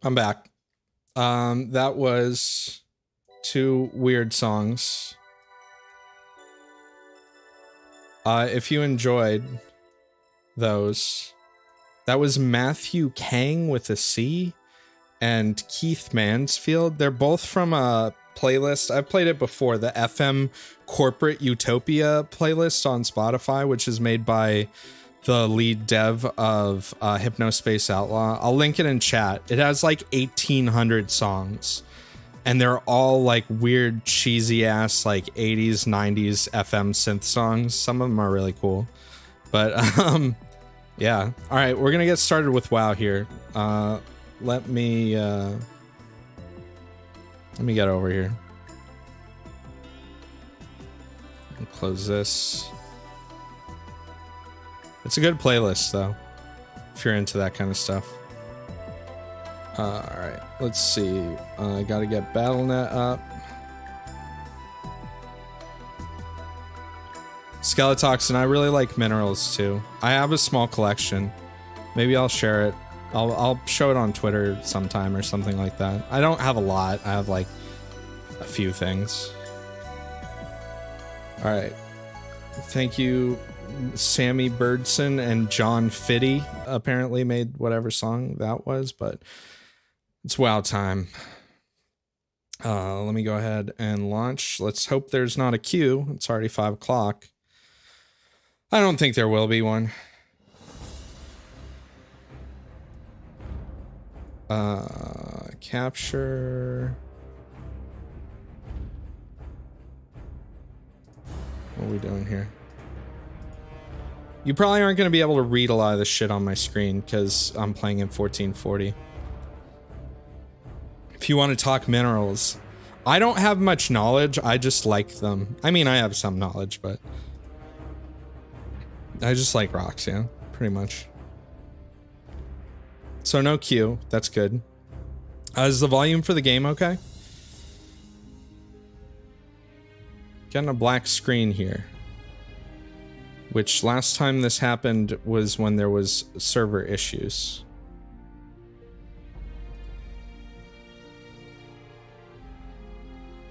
I'm back. That was 2 weird songs. If you enjoyed those, that was Matthew Kang with a C and Keith Mansfield. They're both from a playlist. I've played it before, the FM Corporate Utopia playlist on Spotify, which is made by the lead dev of Hypnospace Outlaw. I'll link it in chat. It has like 1,800 songs, and they're all like weird, cheesy ass like 80s, 90s FM synth songs. Some of them are really cool, but yeah. All right, we're gonna get started with WoW here. Let me get over here. I'll close this. It's a good playlist, though, if you're into that kind of stuff. Alright, let's see. I gotta get BattleNet up. Skeletoxin, I really like minerals, too. I have a small collection. Maybe I'll share it. I'll show it on Twitter sometime or something like that. I don't have a lot. I have, like, a few things. Alright. Thank you, Sammy Birdson and John Fitty. Apparently made whatever song that was, but it's WoW time. Let me go ahead and launch. Let's hope there's not a queue. It's already 5 o'clock. I don't think there will be one. Capture. What are we doing here? You probably aren't going to be able to read a lot of this shit on my screen because I'm playing in 1440. If you want to talk minerals, I don't have much knowledge. I just like them. I mean, I have some knowledge, but I just like rocks, yeah, pretty much. So no queue. That's good. Is the volume for the game okay? Getting a black screen here. Which last time this happened was when there was server issues.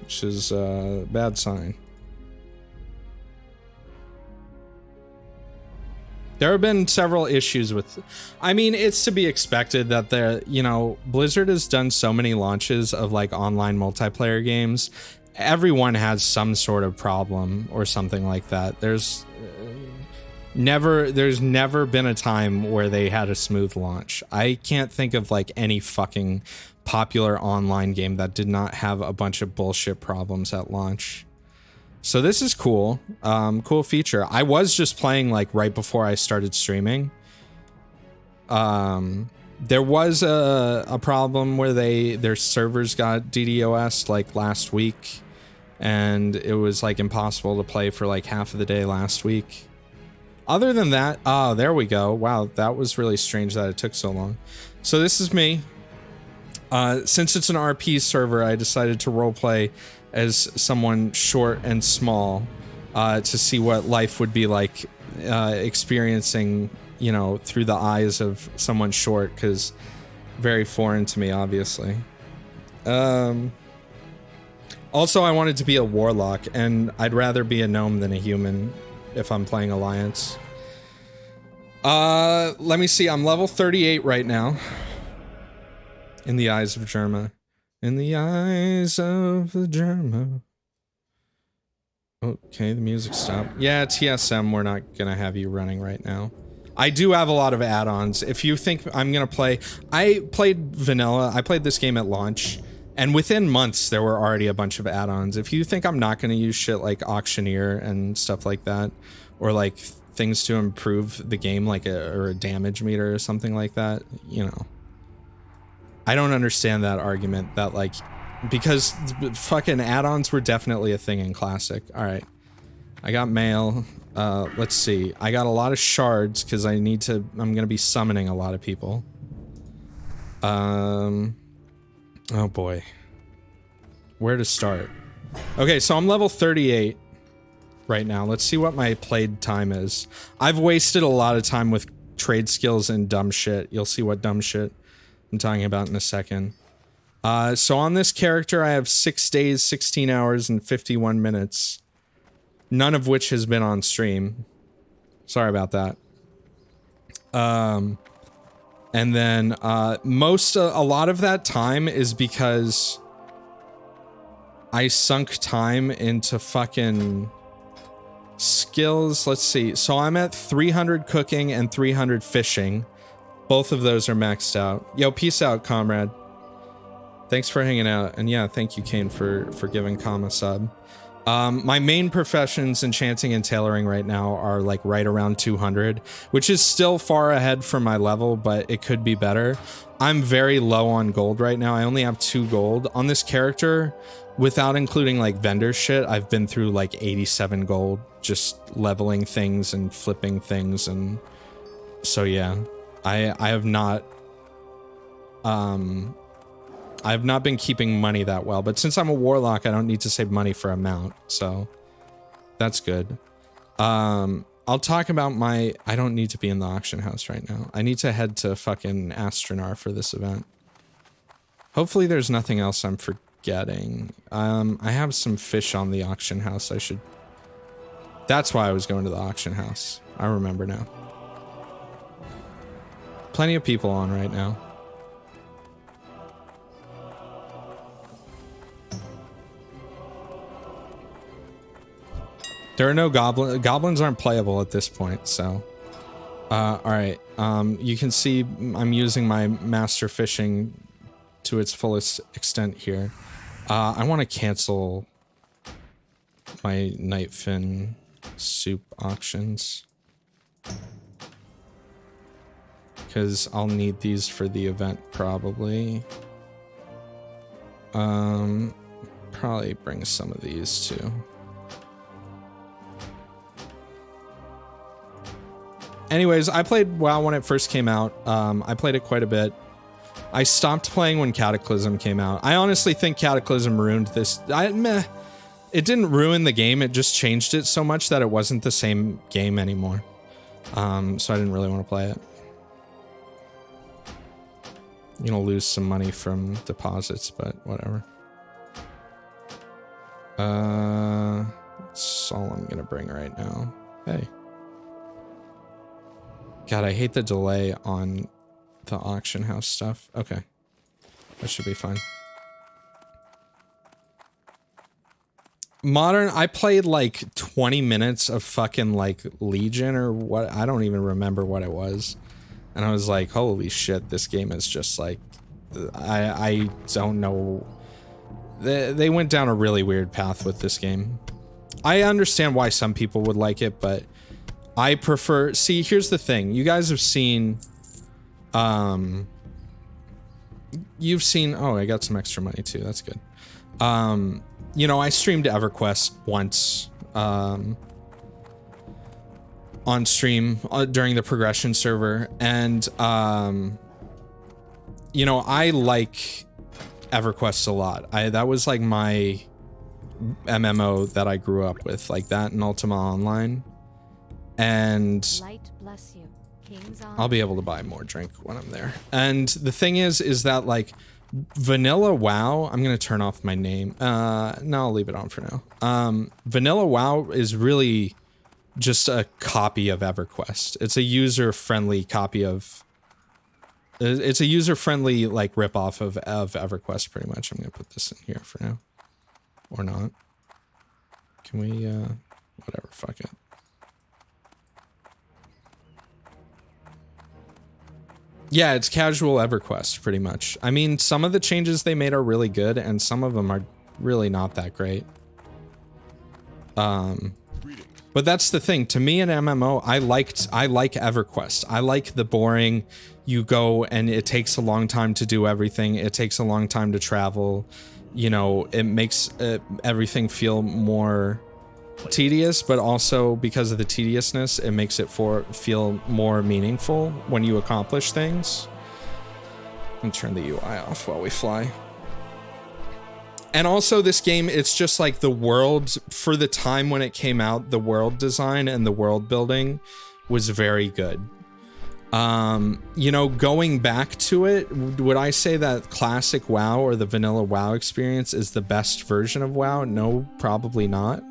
Which is a bad sign. There have been several issues with... I mean, it's to be expected that there, you know, Blizzard has done so many launches of like online multiplayer games. Everyone has some sort of problem or something like that. There's never been a time where they had a smooth launch. I can't think of like any fucking popular online game that did not have a bunch of bullshit problems at launch. So this is cool. Cool feature. I was just playing like right before I started streaming. There was a problem where their servers got DDoS like last week, and it was like impossible to play for like half of the day last week. Other than that, oh, there we go. Wow, that was really strange that it took so long. So this is me. Since it's an RP server, I decided to roleplay as someone short and small to see what life would be like experiencing, you know, through the eyes of someone short, because very foreign to me, obviously. Also, I wanted to be a warlock, and I'd rather be a gnome than a human if I'm playing Alliance. Let me see. I'm level 38 right now. In the eyes of Germa. In the eyes of the Germa. Okay, the music stopped. Yeah, TSM, we're not gonna have you running right now. I do have a lot of add-ons. If you think I'm gonna play... I played vanilla. I played this game at launch. And within months, there were already a bunch of add-ons. If you think I'm not gonna use shit like Auctioneer and stuff like that, or like things to improve the game, like or a damage meter or something like that, you know. I don't understand that argument that like, because fucking add-ons were definitely a thing in Classic. All right, I got mail. Let's see. I got a lot of shards because I'm gonna be summoning a lot of people. Oh boy. Where to start? Okay, so I'm level 38 right now. Let's see what my played time is. I've wasted a lot of time with trade skills and dumb shit. You'll see what dumb shit. I'm talking about in a second. So on this character, I have 6 days, 16 hours, and 51 minutes. None of which has been on stream. Sorry about that. And then a lot of that time is because I sunk time into fucking skills. Let's see. So I'm at 300 cooking and 300 fishing. Both of those are maxed out. Yo, peace out, comrade. Thanks for hanging out. And yeah, thank you, Kane, for giving Kama sub. My main professions, enchanting and tailoring right now, are like right around 200, which is still far ahead from my level, but it could be better. I'm very low on gold right now. I only have 2 gold. On this character, without including like vendor shit, I've been through like 87 gold, just leveling things and flipping things. And so yeah, I have not been keeping money that well, but since I'm a warlock, I don't need to save money for a mount, so that's good. I'll talk about I don't need to be in the auction house right now. I need to head to fucking Astronar for this event. Hopefully there's nothing else I'm forgetting. I have some fish on the auction house. That's why I was going to the auction house. I remember now. Plenty of people on right now. There are no goblins. Goblins aren't playable at this point, so. Alright, you can see I'm using my master fishing to its fullest extent here. I want to cancel my Nightfin soup auctions. Because I'll need these for the event, probably. Probably bring some of these, too. Anyways, I played WoW when it first came out. I played it quite a bit. I stopped playing when Cataclysm came out. I honestly think Cataclysm ruined this. It didn't ruin the game, it just changed it so much that it wasn't the same game anymore. So I didn't really want to play it. You're gonna lose some money from deposits, but whatever. That's all I'm gonna bring right now. Hey. God, I hate the delay on the auction house stuff. Okay. That should be fine. Modern, I played like 20 minutes of fucking like Legion or what, I don't even remember what it was. And I was like, holy shit, this game is just like, I don't know. They went down a really weird path with this game. I understand why some people would like it, but I prefer, see, here's the thing. You guys have seen, you've seen, oh, I got some extra money too. That's good. You know, I streamed EverQuest once, on stream during the progression server. And, you know, I like EverQuest a lot. That was like my MMO that I grew up with, like that and Ultima Online. And I'll be able to buy more drink when I'm there. And the thing is that like vanilla WoW, I'm going to turn off my name. No, I'll leave it on for now. Vanilla WoW is really just a copy of EverQuest. It's a user-friendly copy of, it's a user-friendly like ripoff of EverQuest pretty much. I'm going to put this in here for now. Or not. Can we, whatever, fuck it. Yeah, it's casual EverQuest, pretty much. I mean, some of the changes they made are really good, and some of them are really not that great. But that's the thing. To me, in MMO, I like EverQuest. I like the boring, you go and it takes a long time to do everything. It takes a long time to travel. You know, it makes everything feel more tedious, but also because of the tediousness, it makes it feel more meaningful when you accomplish things. And turn the UI off while we fly. And also this game, it's just like the world, for the time when it came out, the world design and the world building was very good. You know, going back to it, would I say that classic WoW or the vanilla WoW experience is the best version of WoW? No, probably not.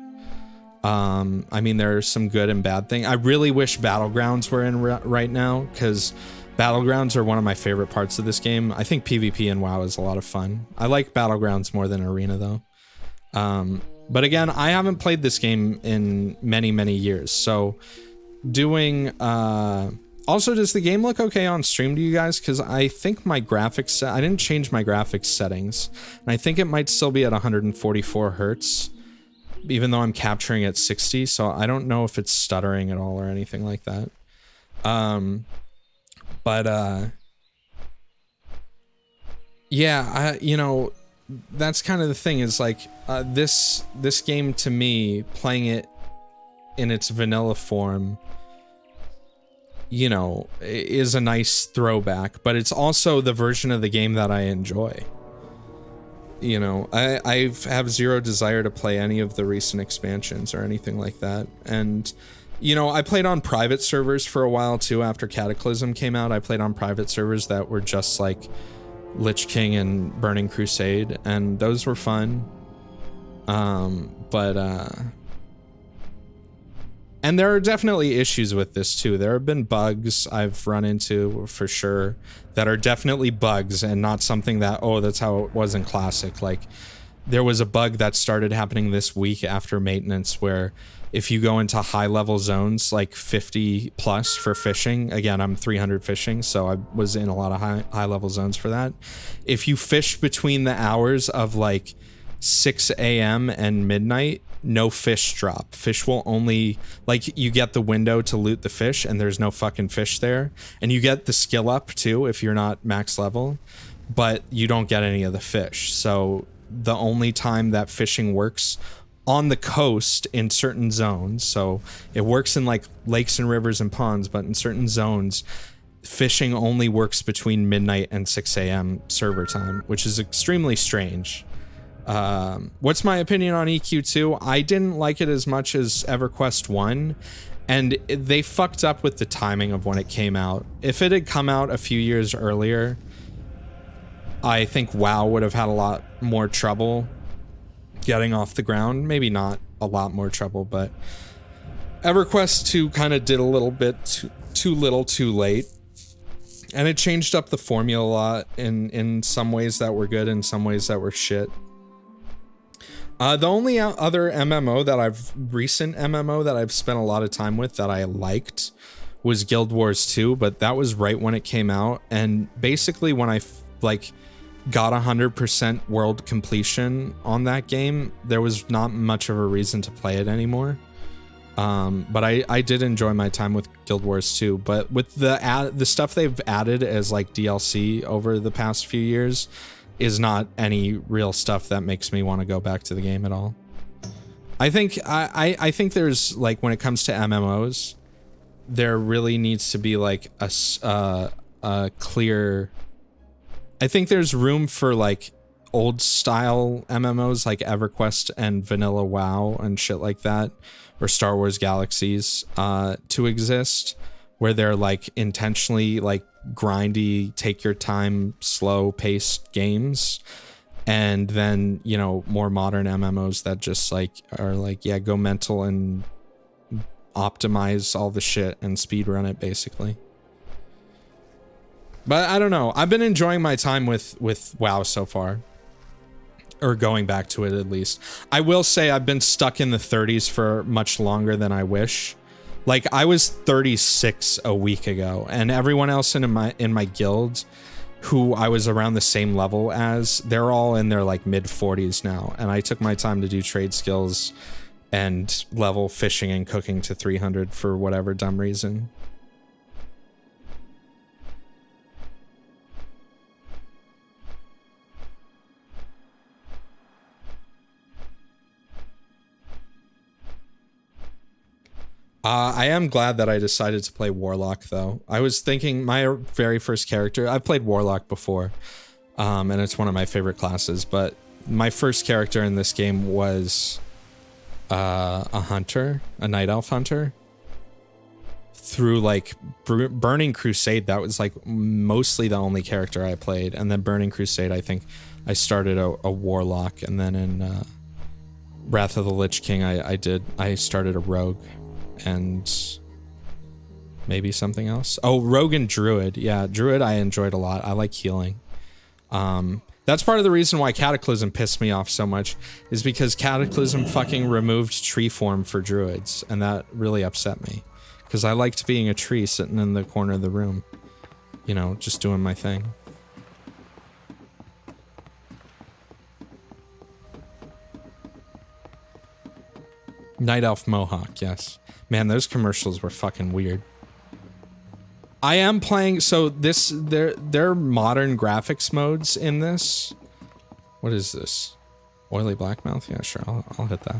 I mean, there are some good and bad things. I really wish Battlegrounds were in right now, because Battlegrounds are one of my favorite parts of this game. I think PvP in WoW is a lot of fun. I like Battlegrounds more than Arena, though. But again, I haven't played this game in many, many years, so doing... Also, does the game look okay on stream to you guys? Because I think my graphics... I didn't change my graphics settings, and I think it might still be at 144 hertz, even though I'm capturing at 60, so I don't know if it's stuttering at all or anything like that. Yeah, you know, that's kind of the thing, is like, this game to me, playing it in its vanilla form, you know, is a nice throwback, but it's also the version of the game that I enjoy. You know, I have zero desire to play any of the recent expansions or anything like that. And, you know, I played on private servers for a while too. After Cataclysm came out, I played on private servers that were just like Lich King and Burning Crusade, and those were fun. And there are definitely issues with this too. There have been bugs I've run into for sure that are definitely bugs and not something that, oh, that's how it was in Classic. Like, there was a bug that started happening this week after maintenance where if you go into high level zones, like 50 plus for fishing, again, I'm 300 fishing, so I was in a lot of high level zones for that. If you fish between the hours of like 6 a.m. and midnight, no fish drop. Fish will only, like, you get the window to loot the fish and there's no fucking fish there. And you get the skill up too if you're not max level, but you don't get any of the fish. So the only time that fishing works on the coast in certain zones, so it works in like lakes and rivers and ponds, but in certain zones, fishing only works between midnight and 6 a.m. server time, which is extremely strange. What's my opinion on EQ2? I didn't like it as much as EverQuest 1, and they fucked up with the timing of when it came out. If it had come out a few years earlier, I think WoW would have had a lot more trouble getting off the ground. Maybe not a lot more trouble, but EverQuest 2 kind of did a little bit too little too late. And it changed up the formula a lot in some ways that were good, in some ways that were shit. The only other recent MMO that I've spent a lot of time with that I liked was Guild Wars 2, but that was right when it came out. And basically when I got 100% world completion on that game, there was not much of a reason to play it anymore. But I did enjoy my time with Guild Wars 2, but with the stuff they've added as like DLC over the past few years is not any real stuff that makes me want to go back to the game at all. I think I think there's, like, when it comes to MMOs, there really needs to be like a clear, I think there's room for like old style MMOs like EverQuest and Vanilla WoW and shit like that, or Star Wars Galaxies to exist, where they're like intentionally like grindy, take your time, slow paced games, and then, you know, more modern MMOs that just like are like, yeah, go mental and optimize all the shit and speedrun it basically. But I don't know, I've been enjoying my time with WoW so far, or going back to it at least. I will say I've been stuck in the 30s for much longer than I wish. Like, I was 36 a week ago, and everyone else in my guild who I was around the same level as, they're all in their like mid 40s now, and I took my time to do trade skills and level fishing and cooking to 300 for whatever dumb reason. I am glad that I decided to play Warlock, though. I was thinking my very first character, I've played Warlock before, and it's one of my favorite classes, but my first character in this game was a hunter, a night elf hunter. through like Burning Crusade. That was like mostly the only character I played, and then Burning Crusade, I think I started a warlock, and then in Wrath of the Lich King, I started a rogue, and maybe something else. Oh, rogue and druid. Yeah, druid I enjoyed a lot. I like healing. That's part of the reason why Cataclysm pissed me off so much, is because Cataclysm fucking removed tree form for druids, and that really upset me. Because I liked being a tree sitting in the corner of the room. You know, just doing my thing. Night Elf Mohawk, yes. Man, those commercials were fucking weird. I am playing, so this, there are modern graphics modes in this. What is this? Oily Blackmouth? Yeah, sure, I'll hit that.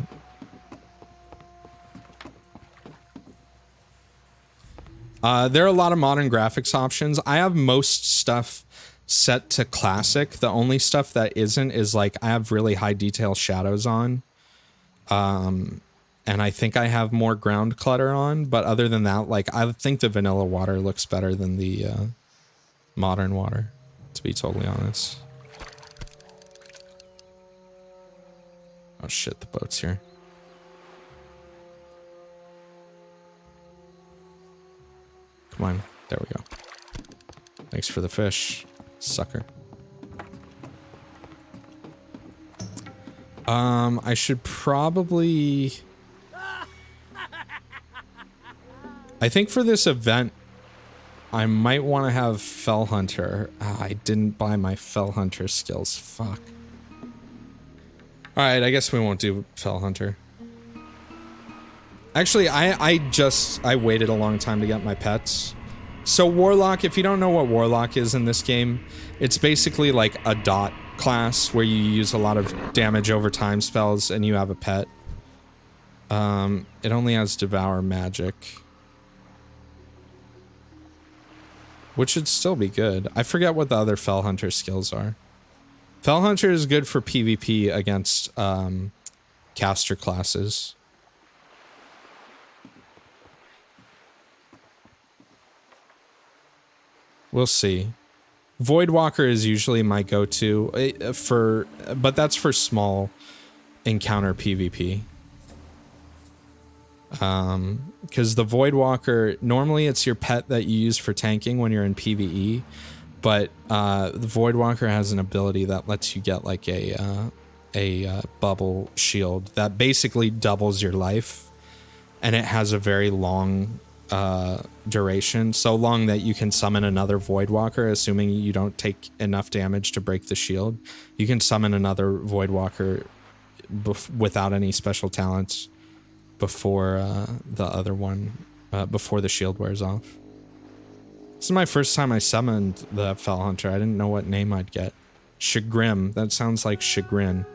There are a lot of modern graphics options. I have most stuff set to classic. The only stuff that isn't is like, I have really high detail shadows on. And I think I have more ground clutter on, but other than that, like, I think the vanilla water looks better than the modern water, to be totally honest. Oh shit, the boat's here. Come on, there we go. Thanks for the fish, sucker. I should probably... I think for this event, I might want to have Fell Hunter. I didn't buy my Fell Hunter skills. Fuck. Alright, I guess we won't do Fell Hunter. Actually, I waited a long time to get my pets. So Warlock, if you don't know what Warlock is in this game, it's basically like a dot class where you use a lot of damage over time spells and you have a pet. It only has Devour Magic, which should still be good. I forget what the other Fell Hunter skills are. Fell Hunter is good for PvP against caster classes. We'll see. Voidwalker is usually my go-to but that's for small encounter PvP. Because the Voidwalker, normally it's your pet that you use for tanking when you're in PvE, but the Voidwalker has an ability that lets you get like a bubble shield that basically doubles your life, and it has a very long duration, so long that you can summon another Voidwalker, assuming you don't take enough damage to break the shield. You can summon another Voidwalker without any special talents before the other one, before the shield wears off. This is my first time I summoned the Fell Hunter. I didn't know what name I'd get. Chagrim. That sounds like chagrin.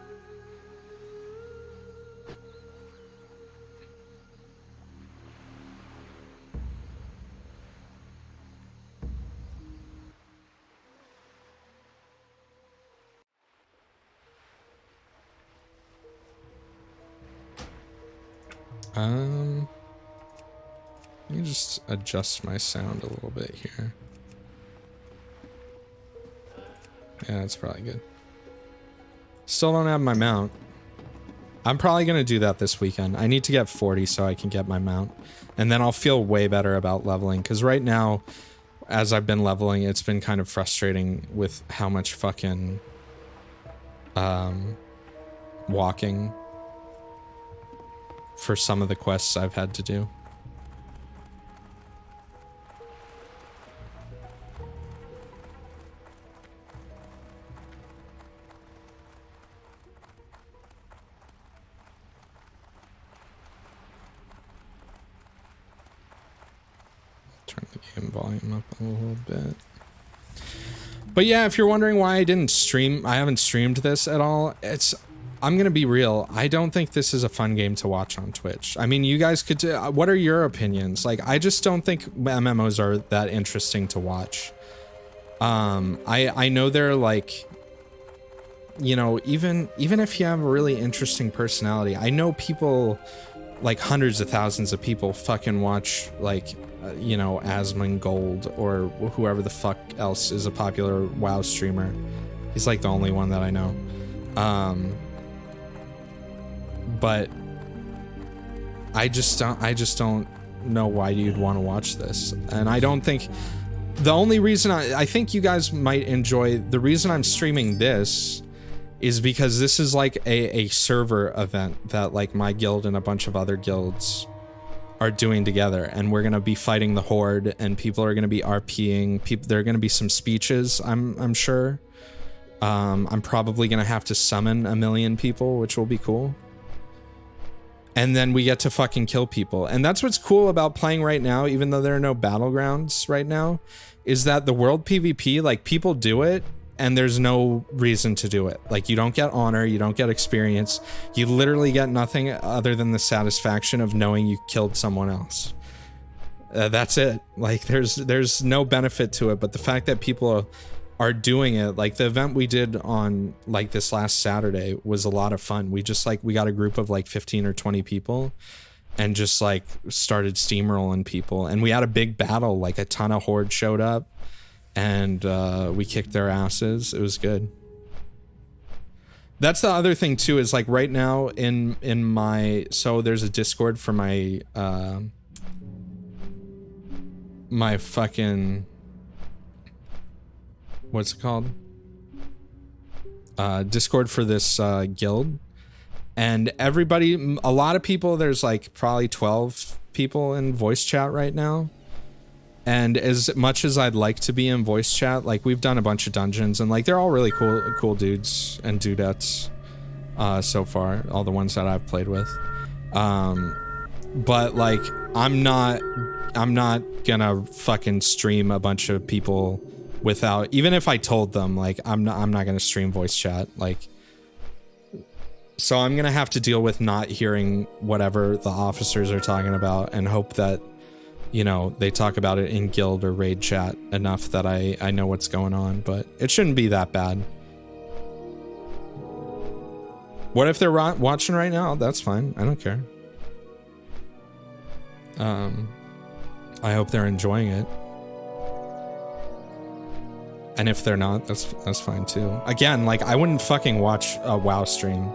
Let me just adjust my sound a little bit here. Yeah, that's probably good. Still don't have my mount. I'm probably gonna do that this weekend. I need to get 40 so I can get my mount. And then I'll feel way better about leveling. Because right now, as I've been leveling, it's been kind of frustrating with how much fucking walking for some of the quests I've had to do. Turn the game volume up a little bit. But yeah, if you're wondering why I didn't stream, I haven't streamed this at all, I'm gonna be real, I don't think this is a fun game to watch on Twitch. I mean, you guys could do, what are your opinions? Like, I just don't think MMOs are that interesting to watch. I know they're like, you know, even if you have a really interesting personality, I know people, like hundreds of thousands of people fucking watch like you know, Asmongold or whoever the fuck else is a popular WoW streamer. He's like the only one that I know. But I just don't know why you'd want to watch this. And I don't think the only reason I think you guys might enjoy the reason I'm streaming this is because this is like a server event that like my guild and a bunch of other guilds are doing together, and we're gonna be fighting the Horde, and people are gonna be RPing. There are gonna be some speeches, I'm sure. I'm probably gonna have to summon 1 million people, which will be cool. And then we get to fucking kill people. And that's what's cool about playing right now, even though there are no battlegrounds right now, is that the world PvP, like, people do it, and there's no reason to do it. Like, you don't get honor, you don't get experience, you literally get nothing other than the satisfaction of knowing you killed someone else. That's it. Like, there's no benefit to it, but the fact that people are doing it, like the event we did on like this last Saturday was a lot of fun. We just like, we got a group of like 15 or 20 people and just like started steamrolling people, and we had a big battle. Like a ton of Horde showed up, and we kicked their asses. It was good. That's the other thing too, is like right now in my, so there's a Discord for my my fucking, what's it called? Discord for this guild. And everybody, a lot of people, there's like probably 12 people in voice chat right now. And as much as I'd like to be in voice chat, like we've done a bunch of dungeons, and like they're all really cool dudes and dudettes so far, all the ones that I've played with. But like I'm not gonna fucking stream a bunch of people without, even if I told them, like I'm not gonna stream voice chat, like. So I'm gonna have to deal with not hearing whatever the officers are talking about and hope that, you know, they talk about it in guild or raid chat enough that I know what's going on, but it shouldn't be that bad. What if they're watching right now? That's fine. I don't care. I hope they're enjoying it. And if they're not, that's fine too. Again, like I wouldn't fucking watch a WoW stream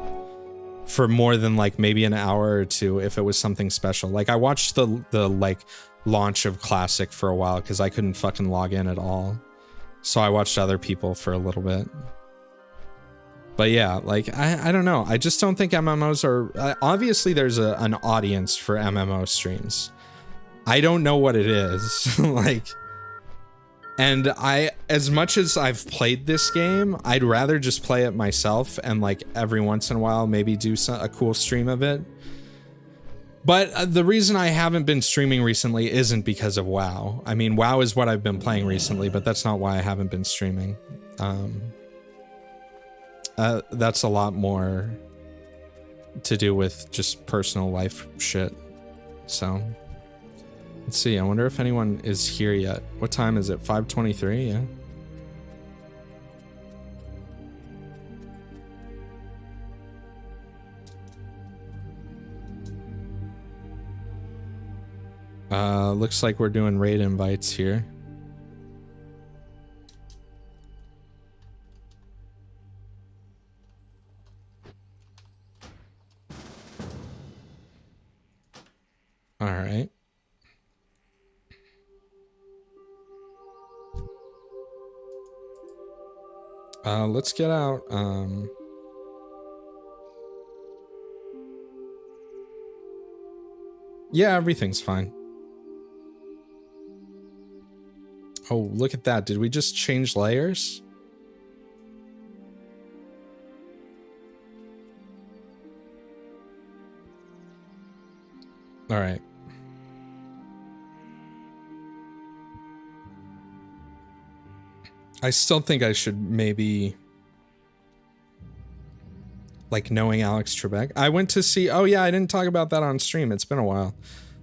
for more than like maybe an hour or two if it was something special. Like I watched the like launch of Classic for a while because I couldn't fucking log in at all. So I watched other people for a little bit. But yeah, like I don't know. I just don't think MMOs are, obviously there's an audience for MMO streams. I don't know what it is. Like, and as much as I've played this game, I'd rather just play it myself and like every once in a while maybe do a cool stream of it. But the reason I haven't been streaming recently isn't because of WoW. I mean, WoW is what I've been playing recently, but that's not why I haven't been streaming. That's a lot more to do with just personal life shit. So let's see. I wonder if anyone is here yet. What time is it? 5:23? Yeah. Looks like we're doing raid invites here. All right. Let's get out. Yeah, everything's fine. Oh, look at that. Did we just change layers? All right. I still think I should maybe, like, knowing Alex Trebek. I went to see, oh yeah, I didn't talk about that on stream. It's been a while.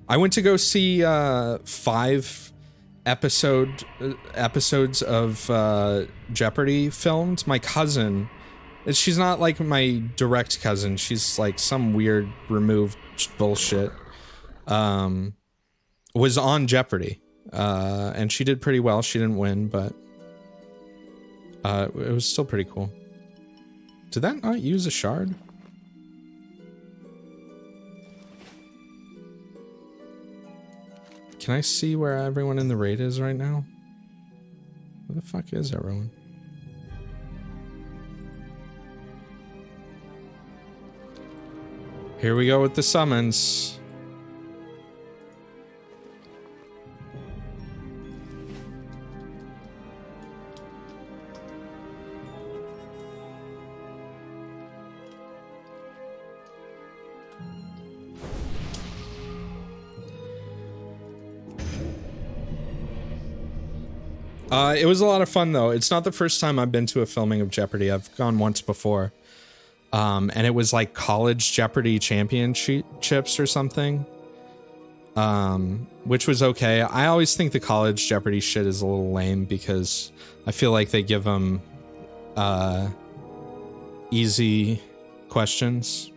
I went to go see 5 episodes of Jeopardy filmed. My cousin, she's not like my direct cousin. She's like some weird removed bullshit. was on Jeopardy. And she did pretty well. She didn't win, but it was still pretty cool. Did that not use a shard? Can I see where everyone in the raid is right now? Where the fuck is everyone? Here we go with the summons. It was a lot of fun, though. It's not the first time I've been to a filming of Jeopardy. I've gone once before. And it was like college Jeopardy championships or something. Which was okay. I always think the college Jeopardy shit is a little lame because I feel like they give them easy questions.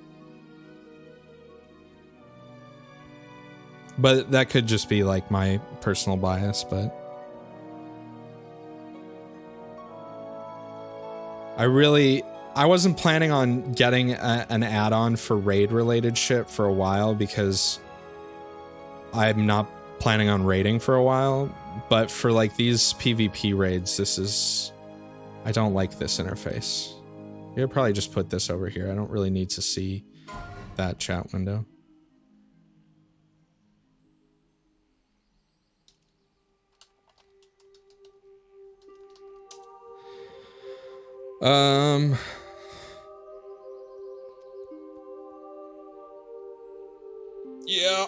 But that could just be like my personal bias, but I wasn't planning on getting an add-on for raid related shit for a while because I'm not planning on raiding for a while, but for like these PvP raids, I don't like this interface. You'll probably just put this over here. I don't really need to see that chat window. Yeah.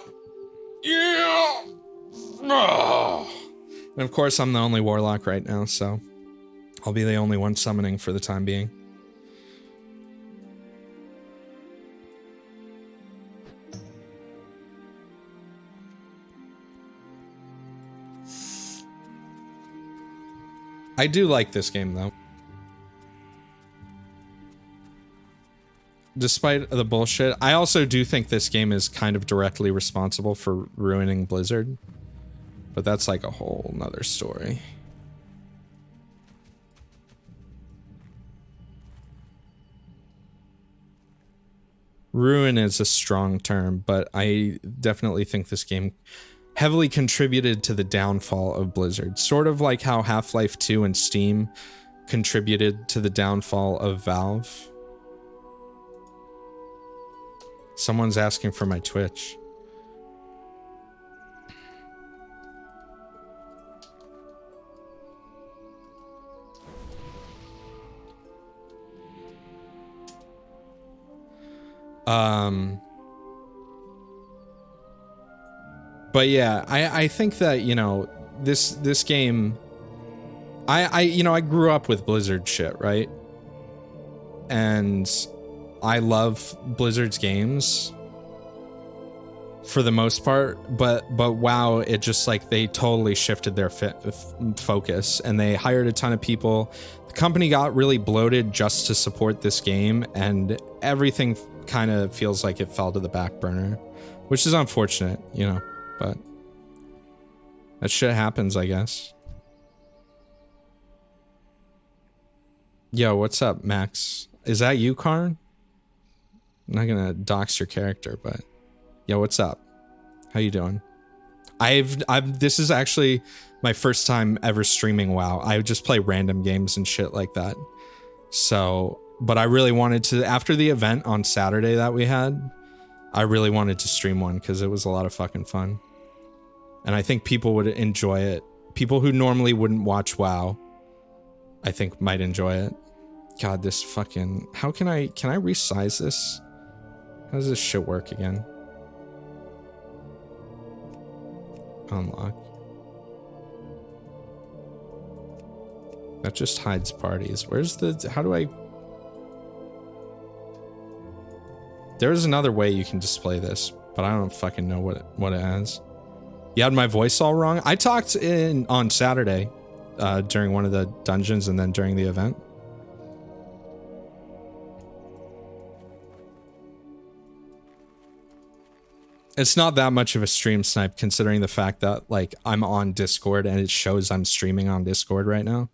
Oh. And of course, I'm the only warlock right now, so I'll be the only one summoning for the time being. I do like this game, though. Despite the bullshit, I also do think this game is kind of directly responsible for ruining Blizzard. But that's like a whole nother story. Ruin is a strong term, but I definitely think this game heavily contributed to the downfall of Blizzard. Sort of like how Half-Life 2 and Steam contributed to the downfall of Valve. Someone's asking for my Twitch. But yeah, I think that, you know, this game, you know, I grew up with Blizzard shit, right? And I love Blizzard's games for the most part, but WoW, it just like they totally shifted their focus and they hired a ton of people. The company got really bloated just to support this game, and everything kind of feels like it fell to the back burner, which is unfortunate, you know, but that shit happens, I guess. Yo, what's up, Max? Is that you, Karn? I'm not gonna dox your character, but yo, what's up? How you doing? This is actually my first time ever streaming WoW. I just play random games and shit like that. So, but I really wanted to, after the event on Saturday that we had, I really wanted to stream one because it was a lot of fucking fun. And I think people would enjoy it. People who normally wouldn't watch WoW, I think might enjoy it. God, this fucking, can I resize this? How does this shit work again? Unlock. That just hides parties. Where's the, how do I? There's another way you can display this, but I don't fucking know what it has. You had my voice all wrong. I talked on Saturday during one of the dungeons and then during the event. It's not that much of a stream snipe considering the fact that like I'm on Discord and it shows I'm streaming on Discord right now.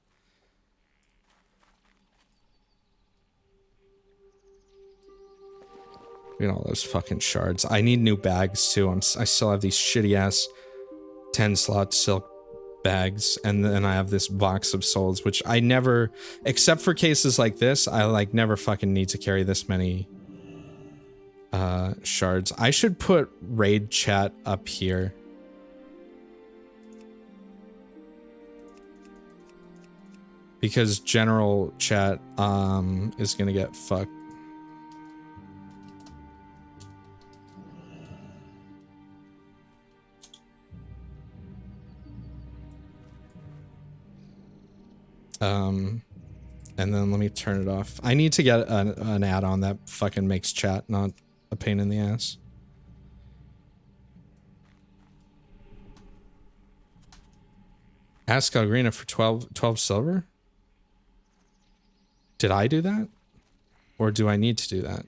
Look at all those fucking shards. I need new bags too. I still have these shitty ass 10 slot silk bags, and then I have this box of souls, which I never, except for cases like this, I like never fucking need to carry this many shards. I should put raid chat up here. Because general chat is gonna get fucked. And then let me turn it off. I need to get an add-on that fucking makes chat not a pain in the ass. Ask Algrina for 12 silver? Did I do that? Or do I need to do that?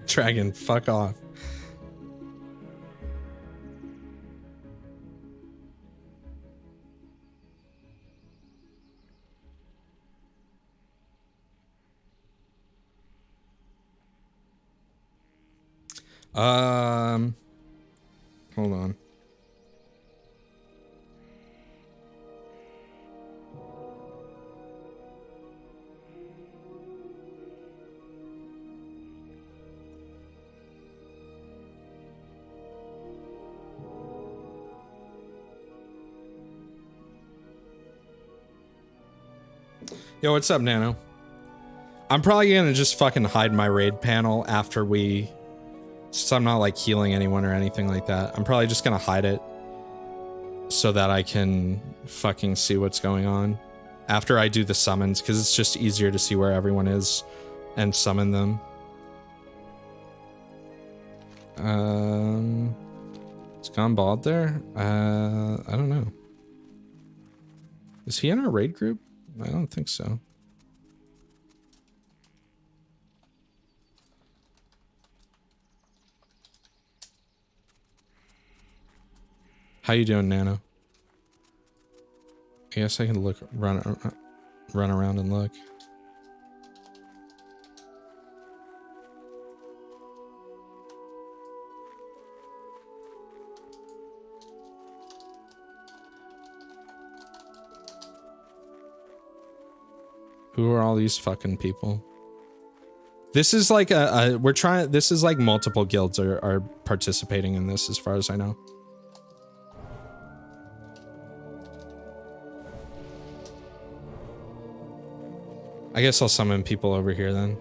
Dragon, fuck off. Hold on. Yo, what's up, Nano? I'm probably gonna just fucking hide my raid panel after we... So I'm not like healing anyone or anything like that. I'm probably just gonna hide it so that I can fucking see what's going on after I do the summons, because it's just easier to see where everyone is and summon them. Is Gone Bald there? I don't know. Is he in our raid group? I don't think so. How you doing, Nano? I guess I can look, run around and look. Who are all these fucking people? This is like this is like multiple guilds are participating in this as far as I know. I guess I'll summon people over here then.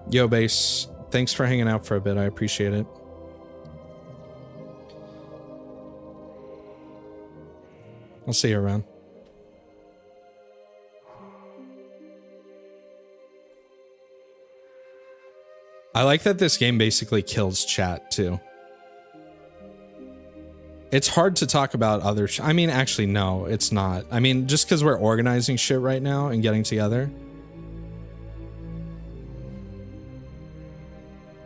Yo, Base. Thanks for hanging out for a bit. I appreciate it. I'll see you around. I like that this game basically kills chat too. It's hard to talk about other I mean, actually, no, it's not. I mean, just because we're organizing shit right now and getting together.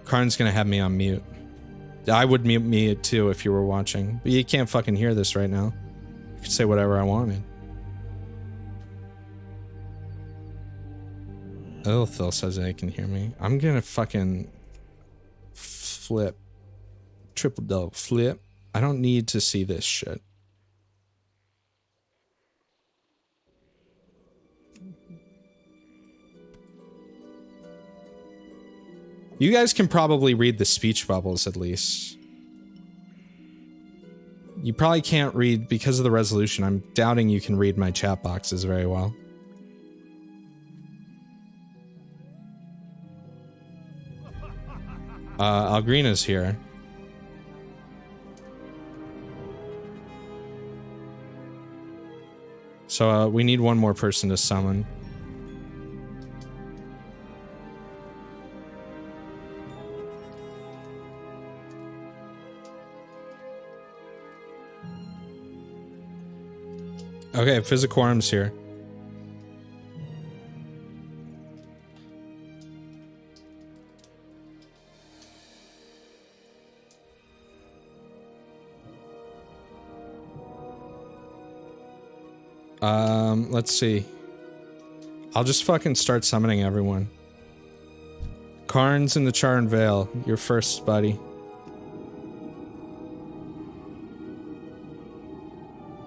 Karn's gonna have me on mute. I would mute me too if you were watching. But you can't fucking hear this right now. I could say whatever I wanted. Phil says they can hear me. I'm gonna fucking flip. Triple double flip. I don't need to see this shit. You guys can probably read the speech bubbles at least. You probably can't read because of the resolution. I'm doubting you can read my chat boxes very well. Algreena's here. So we need one more person to summon. Okay, Physicorum's here. Let's see. I'll just fucking start summoning everyone. Karn's in the Charn Vale. You're first, buddy.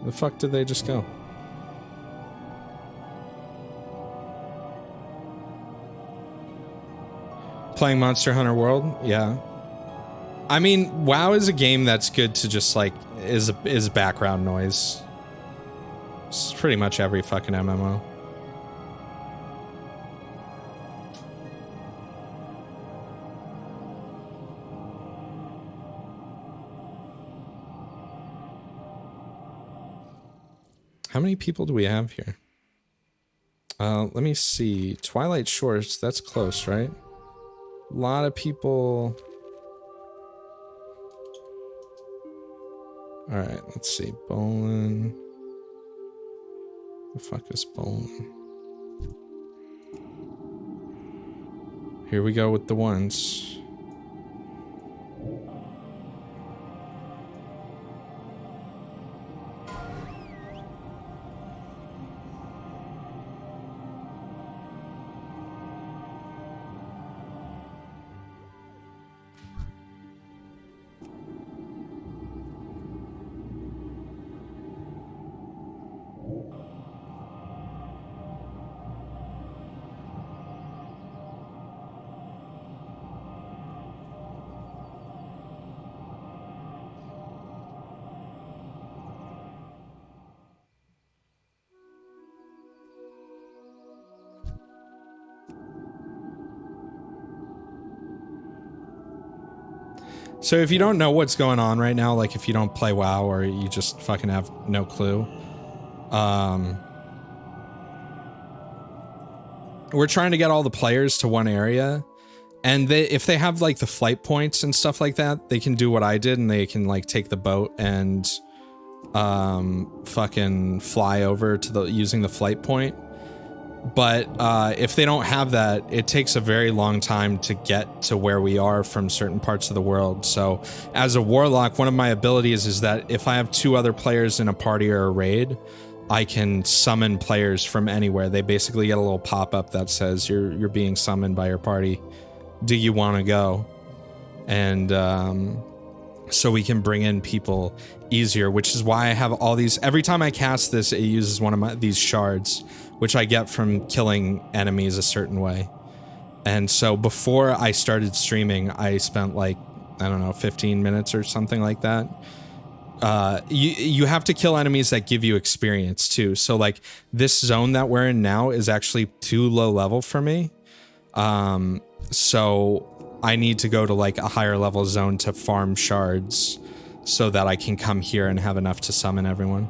The fuck did they just go? Playing Monster Hunter World? Yeah. I mean, WoW is a game that's good to just like is background noise. It's pretty much every fucking MMO. How many people do we have here? Let me see. Twilight Shores, that's close, right? A lot of people. Alright, let's see. Bolin. The fuck is Bolin? Here we go with the ones. So if you don't know what's going on right now, like if you don't play WoW or you just fucking have no clue, we're trying to get all the players to one area, and if they have like the flight points and stuff like that, they can do what I did and they can like take the boat and fucking fly over to using the flight point. But if they don't have that, it takes a very long time to get to where we are from certain parts of the world. So as a warlock, one of my abilities is that if I have 2 other players in a party or a raid, I can summon players from anywhere. They basically get a little pop-up that says you're being summoned by your party. Do you want to go? And so we can bring in people easier, which is why I have all these. Every time I cast this, it uses one of these shards, which I get from killing enemies a certain way. And so before I started streaming, I spent like, I don't know, 15 minutes or something like that. You have to kill enemies that give you experience too. So like this zone that we're in now is actually too low level for me. So I need to go to like a higher level zone to farm shards so that I can come here and have enough to summon everyone.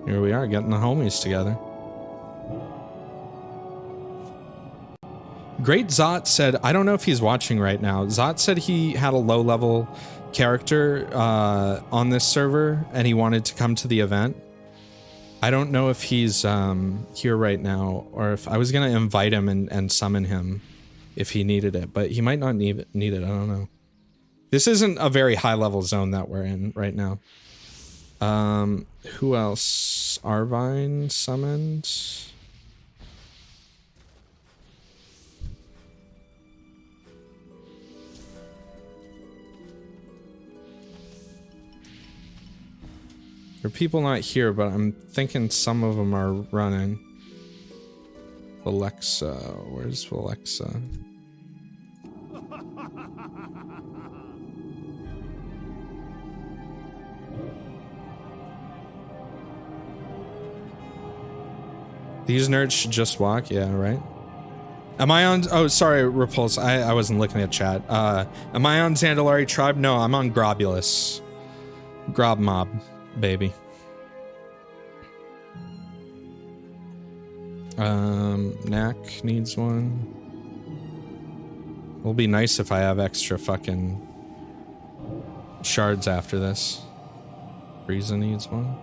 Here we are, getting the homies together. Great Zot said, I don't know if he's watching right now. Zot said he had a low-level character on this server, and he wanted to come to the event. I don't know if he's here right now, or if I was going to invite him and summon him if he needed it, but he might not need it. I don't know. This isn't a very high-level zone that we're in right now. Who else? Arvine summoned. There are people not here, but I'm thinking some of them are running. Alexa, where's Alexa? These nerds should just walk, yeah, right? Am I on, oh, sorry, Repulse, I wasn't looking at chat. Am I on Zandalari Tribe? No, I'm on Grobbulus. Grob Mob, baby. Knack needs one. It'll be nice if I have extra fucking shards after this. Frieza needs one.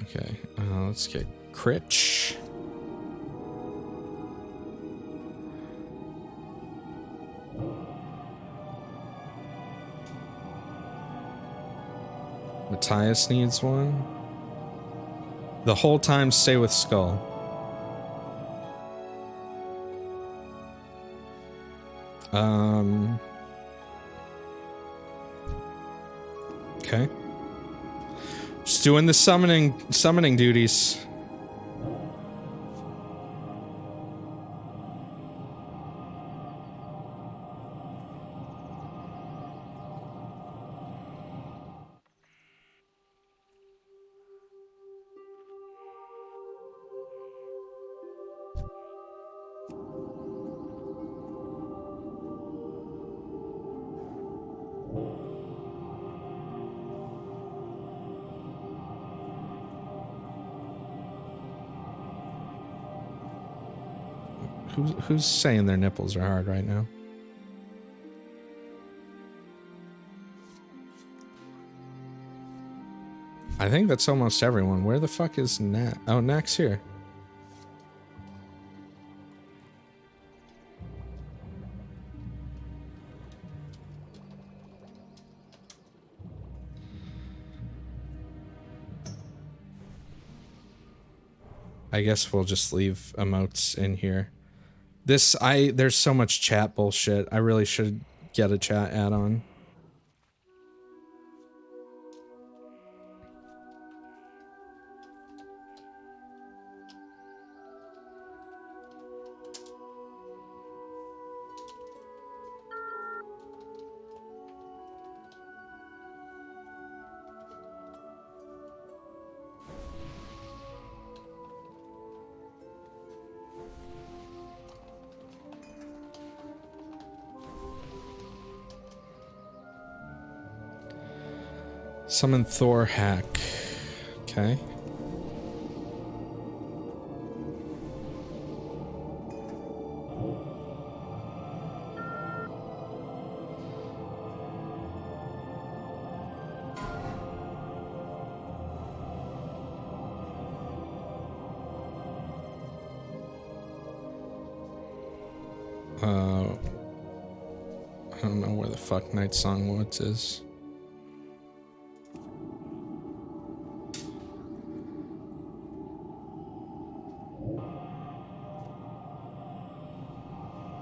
Okay, let's get Critch. Matthias needs one. The whole time stay with Skull. Okay. Just doing the summoning duties. Who's saying their nipples are hard right now? I think that's almost everyone. Where the fuck is Knack? Oh, Knack's here. I guess we'll just leave emotes in here. There's so much chat bullshit. I really should get a chat add-on. Summon Thor hack. Okay. I don't know where the fuck Night Song Woods is.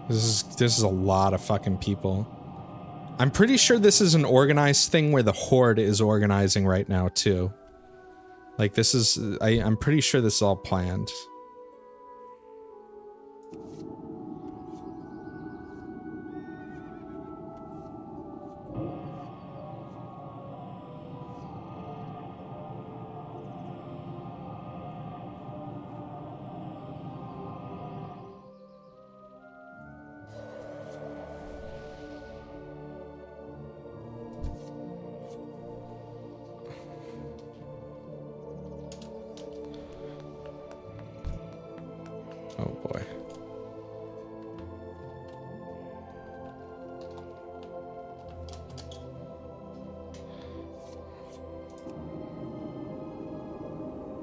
This is a lot of fucking people. I'm pretty sure this is an organized thing where the Horde is organizing right now too. Like this is, I'm pretty sure this is all planned. Oh boy.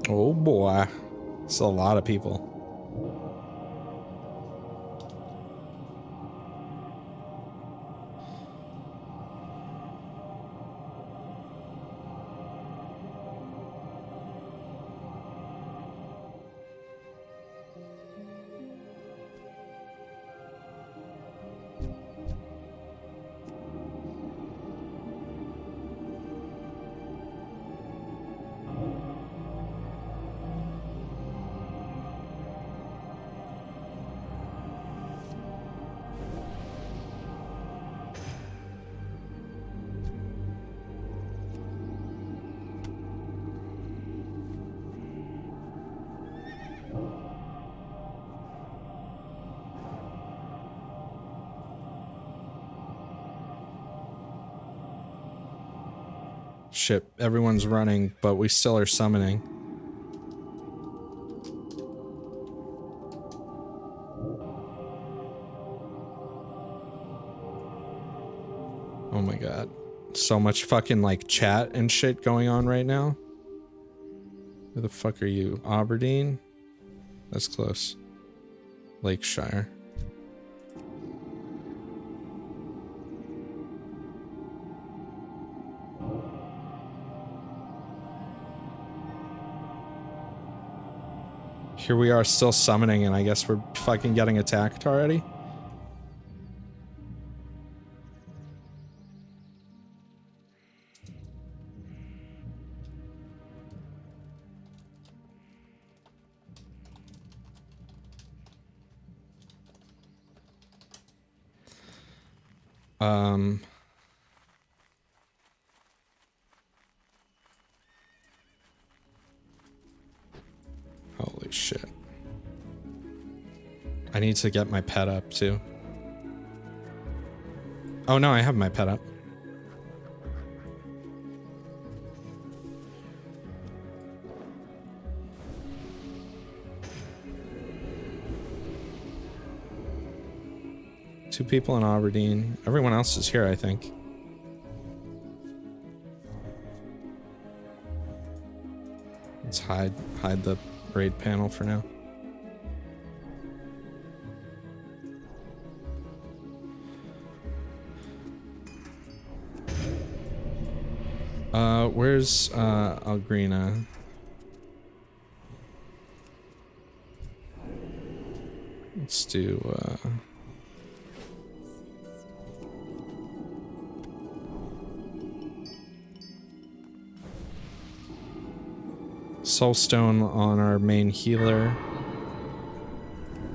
Oh boy. It's a lot of people. Shit, everyone's running, but we still are summoning. Oh my god. So much fucking, like, chat and shit going on right now. Where the fuck are you? Aberdeen? That's close. Lakeshire. Here we are still summoning, and I guess we're fucking getting attacked already? Holy shit. I need to get my pet up, too. Oh no, I have my pet up. Two people in Aberdeen. Everyone else is here, I think. Let's hide the raid panel for now. Where's Algrina? Let's do Soulstone on our main healer.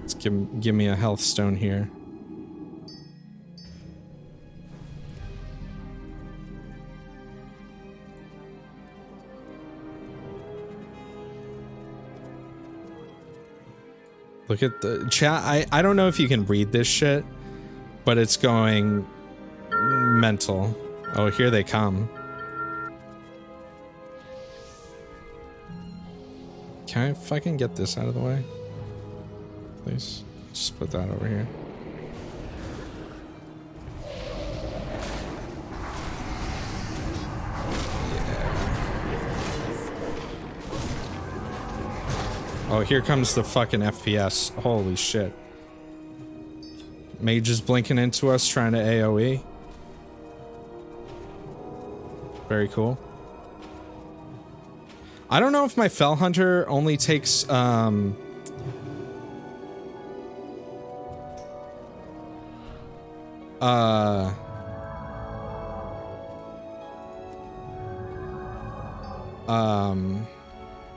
Let's give me a health stone here. Look at the chat. I don't know if you can read this shit, but it's going mental. Oh, here they come. Can I fucking get this out of the way? Please. Just put that over here. Oh, here comes the fucking FPS. Holy shit. Mage is blinking into us, trying to AoE. Very cool. I don't know if my Fell Hunter only takes,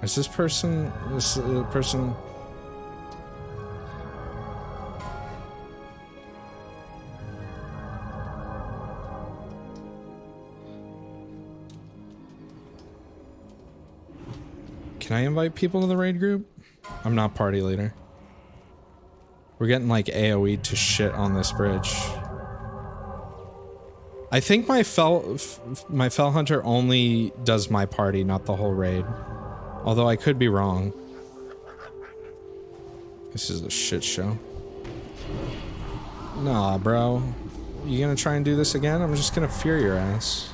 is this person, person? Can I invite people to the raid group? I'm not party leader. We're getting like AoE'd to shit on this bridge. I think my Fell Hunter only does my party, not the whole raid. Although I could be wrong. This is a shit show. Nah, bro. You gonna try and do this again? I'm just gonna fear your ass.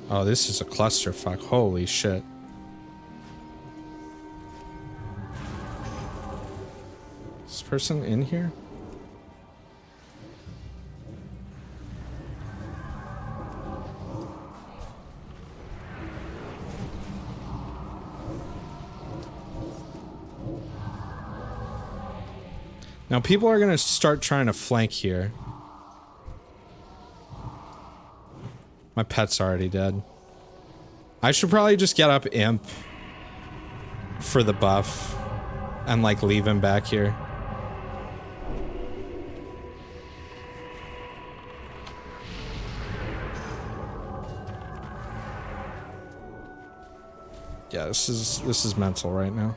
Oh, this is a clusterfuck. Holy shit. Is this person in here? Now people are gonna start trying to flank here. My pet's already dead. I should probably just get up Imp for the buff and like leave him back here. Yeah, this is mental right now.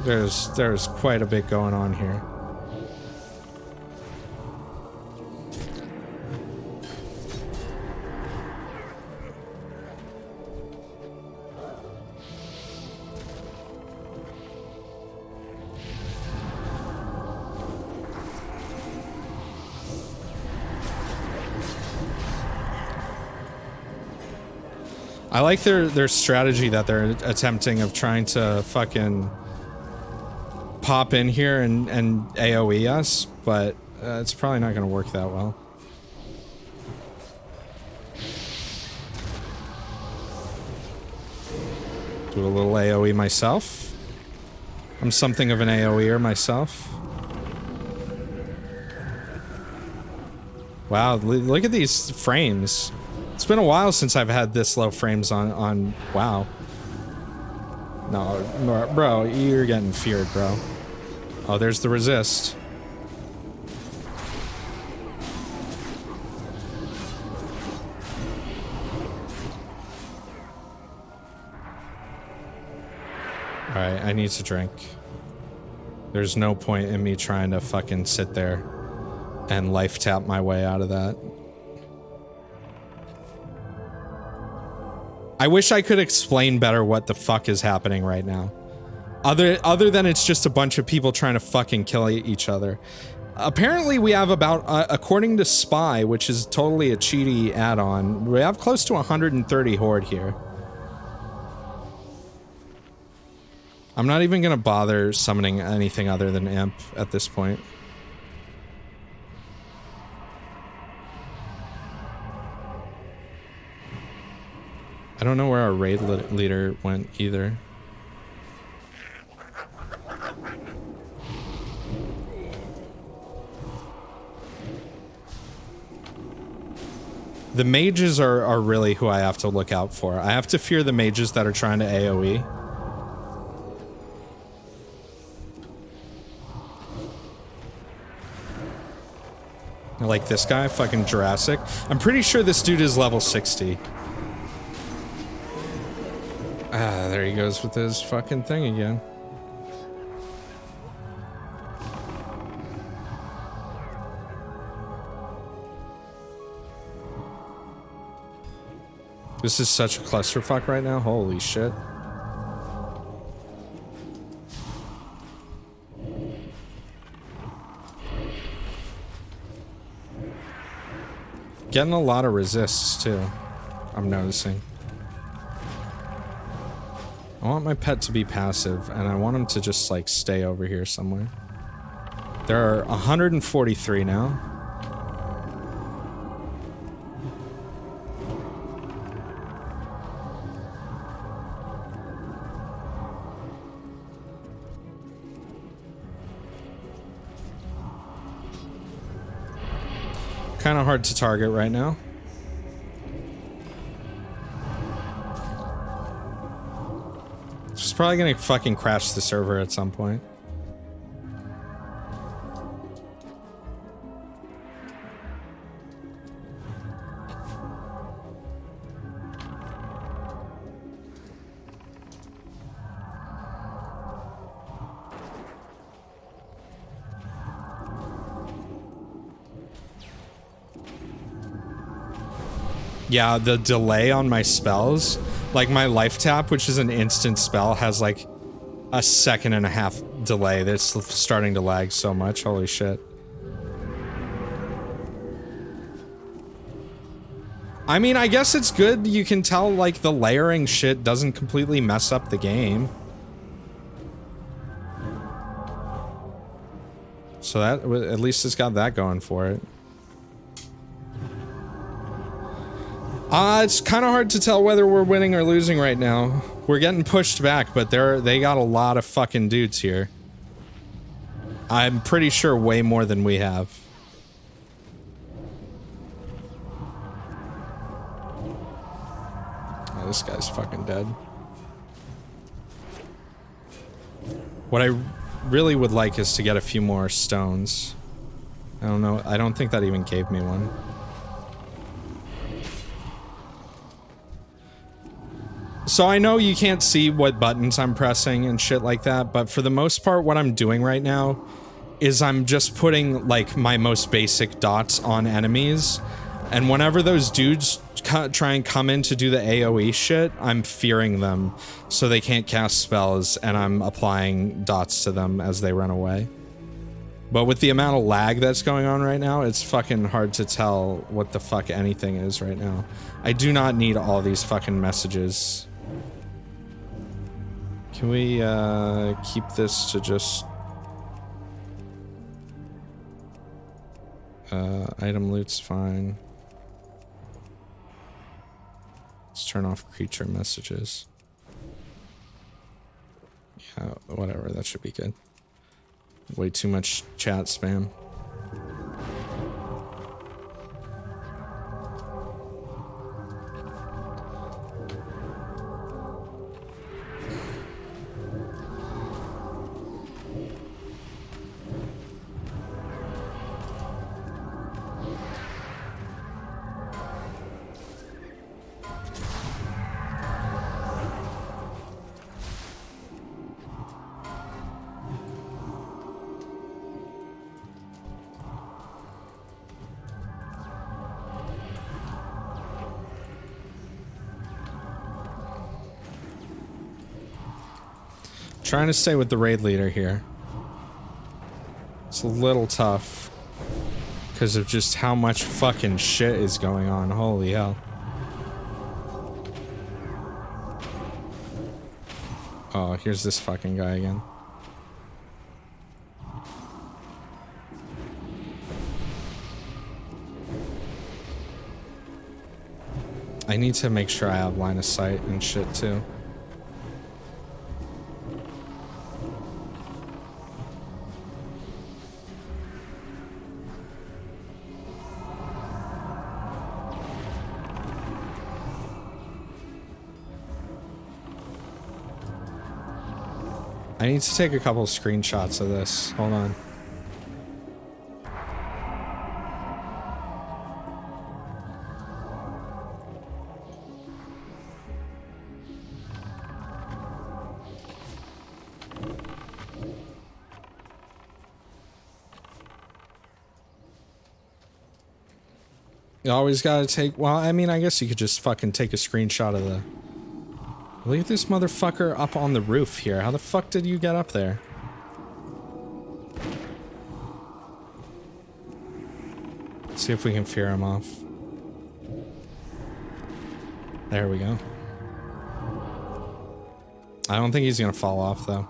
There's quite a bit going on here. I like their strategy that they're attempting of trying to fucking pop in here and AoE us, but it's probably not going to work that well. Do a little AoE myself. I'm something of an AoEer myself. Wow, look at these frames. It's been a while since I've had this low frames on WoW. No, bro, you're getting feared, bro. Oh, there's the resist. Alright, I need to drink. There's no point in me trying to fucking sit there and life tap my way out of that. I wish I could explain better what the fuck is happening right now. Other than it's just a bunch of people trying to fucking kill each other. Apparently we have about, according to Spy, which is totally a cheaty add-on, we have close to 130 Horde here. I'm not even gonna bother summoning anything other than Imp at this point. I don't know where our raid leader went either. The mages are really who I have to look out for. I have to fear the mages that are trying to AoE. Like this guy, fucking Jurassic. I'm pretty sure this dude is level 60. Ah, there he goes with his fucking thing again. This is such a clusterfuck right now. Holy shit. Getting a lot of resists too, I'm noticing. I want my pet to be passive, and I want him to just, like, stay over here somewhere. There are 143 now. Kind of hard to target right now. She's probably gonna fucking crash the server at some point. Yeah, the delay on my spells, like my life tap, which is an instant spell, has like a 1.5 delay. That's starting to lag so much. Holy shit. I mean, I guess it's good. You can tell, like, the layering shit doesn't completely mess up the game. So that, at least it's got that going for it. It's kind of hard to tell whether we're winning or losing right now. We're getting pushed back, but they got a lot of fucking dudes here. I'm pretty sure way more than we have. Oh, this guy's fucking dead. What I really would like is to get a few more stones. I don't know. I don't think that even gave me one. So I know you can't see what buttons I'm pressing and shit like that, but for the most part, what I'm doing right now is I'm just putting, like, my most basic dots on enemies, and whenever those dudes try and come in to do the AoE shit, I'm fearing them so they can't cast spells, and I'm applying dots to them as they run away. But with the amount of lag that's going on right now, it's fucking hard to tell what the fuck anything is right now. I do not need all these fucking messages. Can we, keep this to just... item loot's fine. Let's turn off creature messages. Yeah, whatever, that should be good. Way too much chat spam. Trying to stay with the raid leader here. It's a little tough because of just how much fucking shit is going on. Holy hell. Oh, here's this fucking guy again. I need to make sure I have line of sight and shit too. I need to take a couple screenshots of this. Hold on. You always gotta take... Well, I mean, I guess you could just fucking take a screenshot of the... Look at this motherfucker up on the roof here. How the fuck did you get up there? Let's see if we can fear him off. There we go. I don't think he's gonna fall off, though.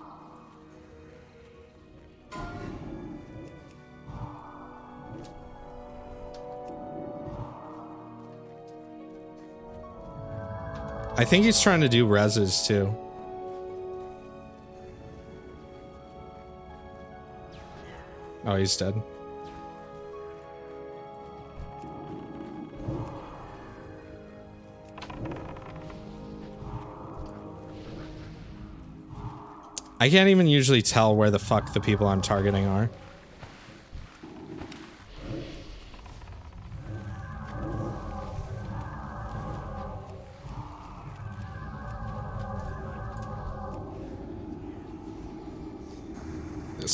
I think he's trying to do reses too. Oh, he's dead. I can't even usually tell where the fuck the people I'm targeting are.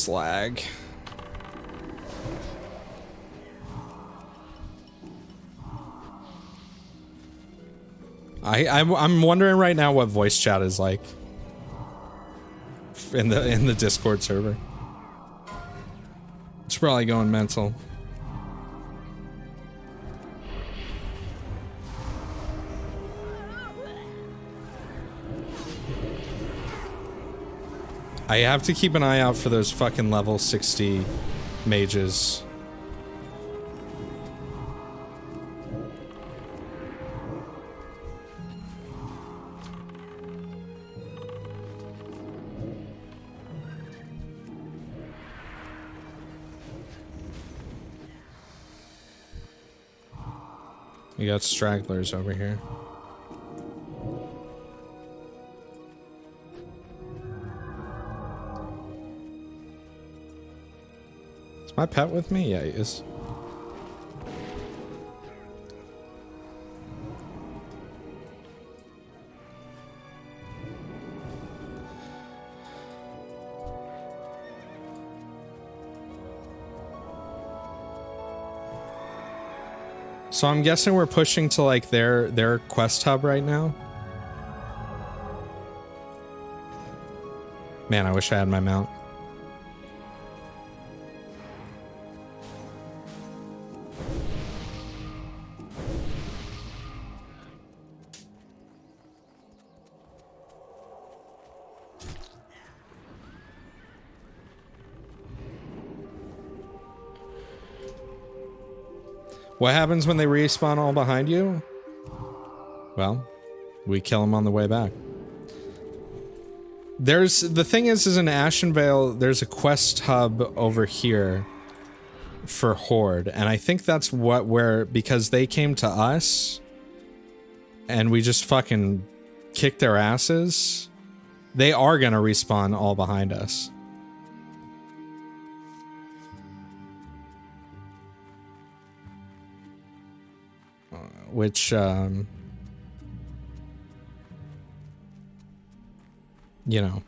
Lag. I'm wondering right now what voice chat is like in the Discord server. It's probably going mental. I have to keep an eye out for those fucking level 60 mages. We got stragglers over here. Is my pet with me? Yeah, he is. So I'm guessing we're pushing to like their quest hub right now. Man, I wish I had my mount. What happens when they respawn all behind you? Well, we kill them on the way back. The thing is in Ashenvale, there's a quest hub over here for Horde, and I think that's because they came to us and we just fucking kicked their asses, they are gonna respawn all behind us. Which, you know,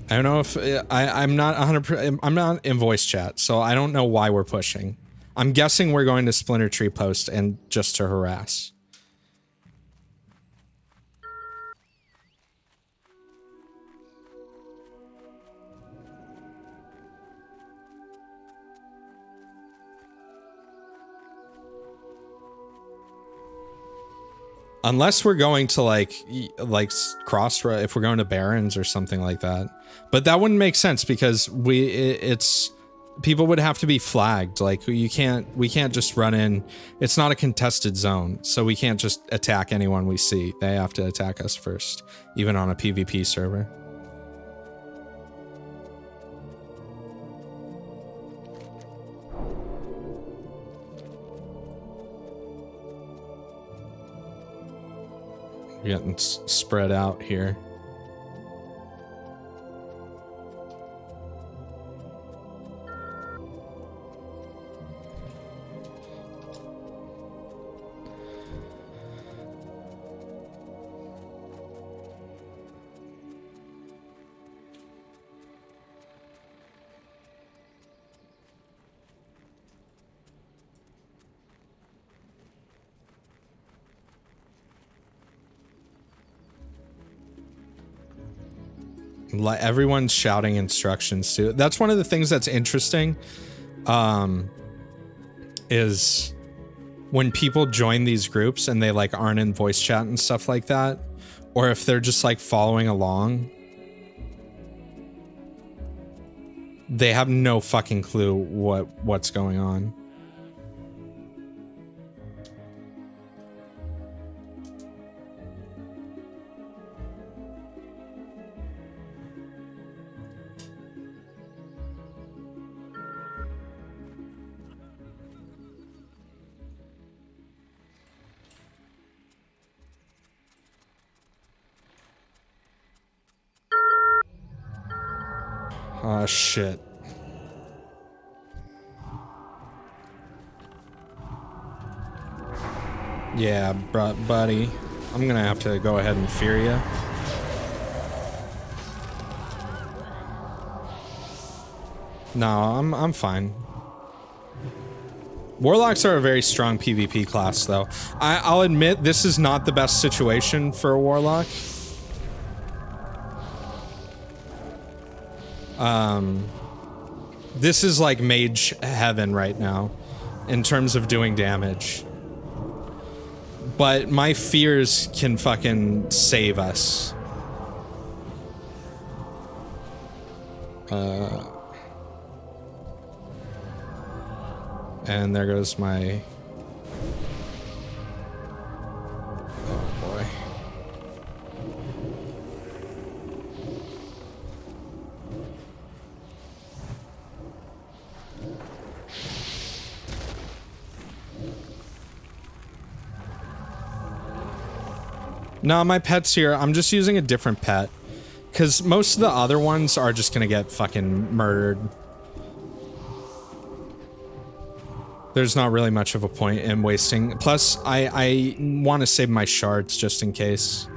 I don't know if I'm not 100%. I'm not in voice chat, so I don't know why we're pushing. I'm guessing we're going to Splinter Tree Post and just to harass. Unless we're going to like Crossroads, if we're going to Barrens or something like that. But that wouldn't make sense because people would have to be flagged. Like we can't just run in. It's not a contested zone, so we can't just attack anyone we see. They have to attack us first, even on a PvP server. We're getting spread out here. Like everyone's shouting instructions too. That's one of the things that's interesting, is when people join these groups and they like aren't in voice chat and stuff like that, or if they're just like following along, they have no fucking clue what's going on. Oh, shit. Yeah, buddy. I'm gonna have to go ahead and fear you. No, I'm fine. Warlocks are a very strong PvP class, though. I'll admit, this is not the best situation for a Warlock. This is like mage heaven right now in terms of doing damage. But my fears can fucking save us. And there goes my... Oh boy. No, my pet's here. I'm just using a different pet. Because most of the other ones are just gonna get fucking murdered. There's not really much of a point in wasting. Plus, I want to save my shards just in case.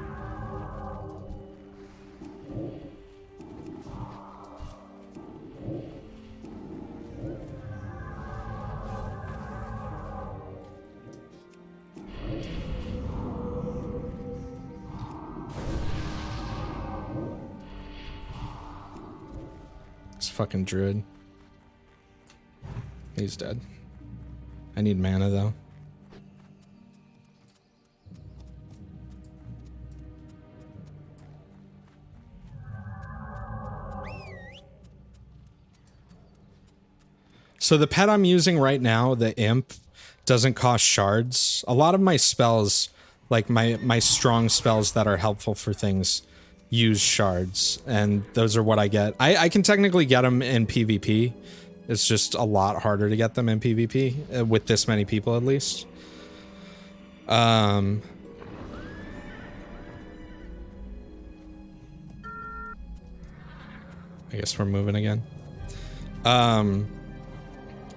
fucking druid. He's dead. I need mana though. So the pet I'm using right now, the imp, doesn't cost shards. A lot of my spells, like my strong spells that are helpful for things, use shards, and those are what I get. I can technically get them in PvP. It's just a lot harder to get them in PvP, with this many people at least. I guess we're moving again.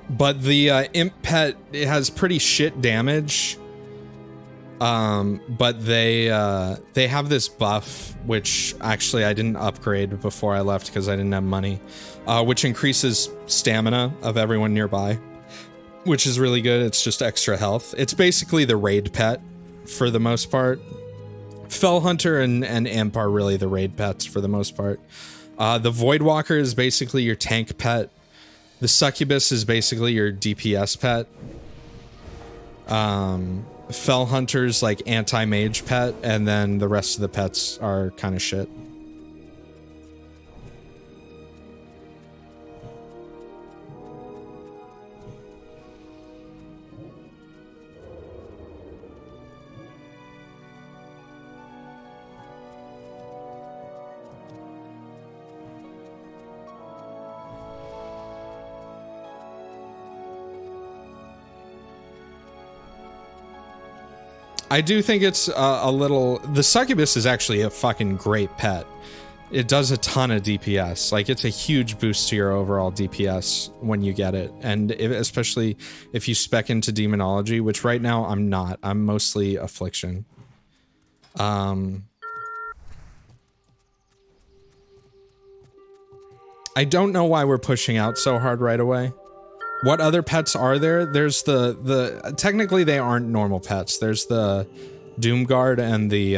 But the imp pet, it has pretty shit damage. But they have this buff, which actually I didn't upgrade before I left because I didn't have money, which increases stamina of everyone nearby, which is really good. It's just extra health. It's basically the raid pet for the most part. Fell Hunter and Imp are really the raid pets for the most part. The Voidwalker is basically your tank pet. The Succubus is basically your DPS pet. Fell Hunter's like anti-mage pet, and then the rest of the pets are kind of shit. I do think it's a little... The Succubus is actually a fucking great pet. It does a ton of DPS. Like, it's a huge boost to your overall DPS when you get it. And especially if you spec into Demonology, which right now I'm not. I'm mostly Affliction. I don't know why we're pushing out so hard right away. What other pets are there? There's the technically they aren't normal pets. There's the Doomguard and the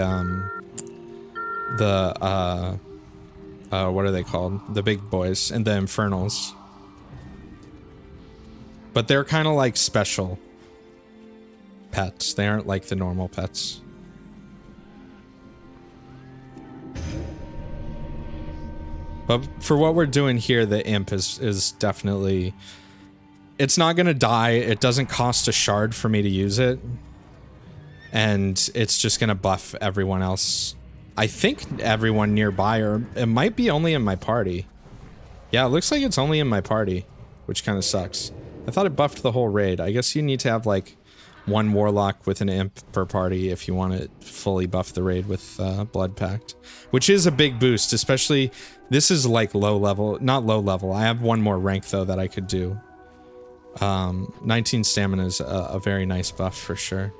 what are they called? The big boys and the Infernals. But they're kind of like special pets. They aren't like the normal pets. But for what we're doing here, the Imp is definitely... It's not gonna die. It doesn't cost a shard for me to use it. And it's just gonna buff everyone else. I think everyone nearby, or it might be only in my party. Yeah, it looks like it's only in my party, which kind of sucks. I thought it buffed the whole raid. I guess you need to have like one warlock with an imp per party if you want to fully buff the raid with Blood Pact, which is a big boost, especially this is like low level, not low level. I have one more rank though that I could do. 19 stamina is a very nice buff for sure.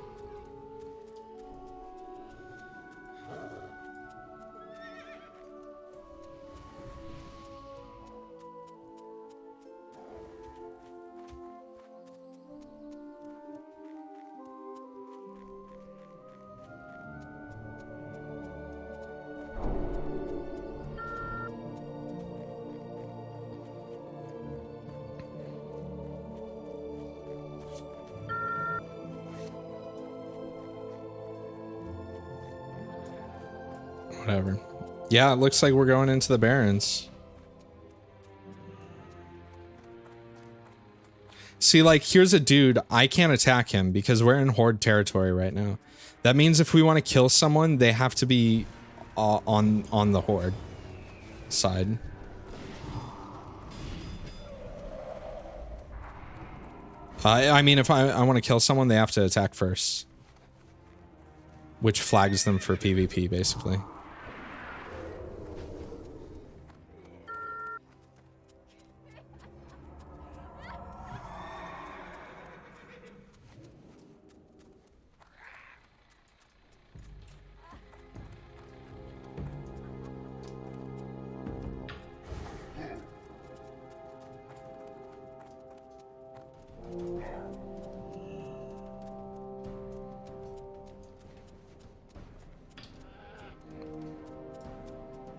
Whatever. Yeah, it looks like we're going into the Barrens. See, like, here's a dude. I can't attack him because we're in Horde territory right now. That means if we want to kill someone, they have to be on the Horde side. I mean, if I want to kill someone, they have to attack first. Which flags them for PvP, basically.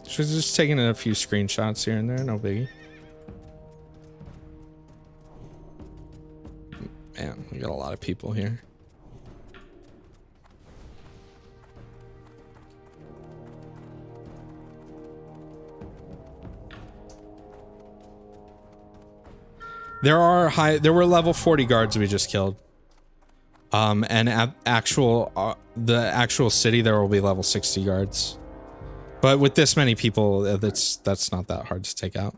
She's just taking a few screenshots here and there, no biggie. We got a lot of people here. There were level 40 guards we just killed. And at the actual city, there will be level 60 guards. But with this many people, that's not that hard to take out.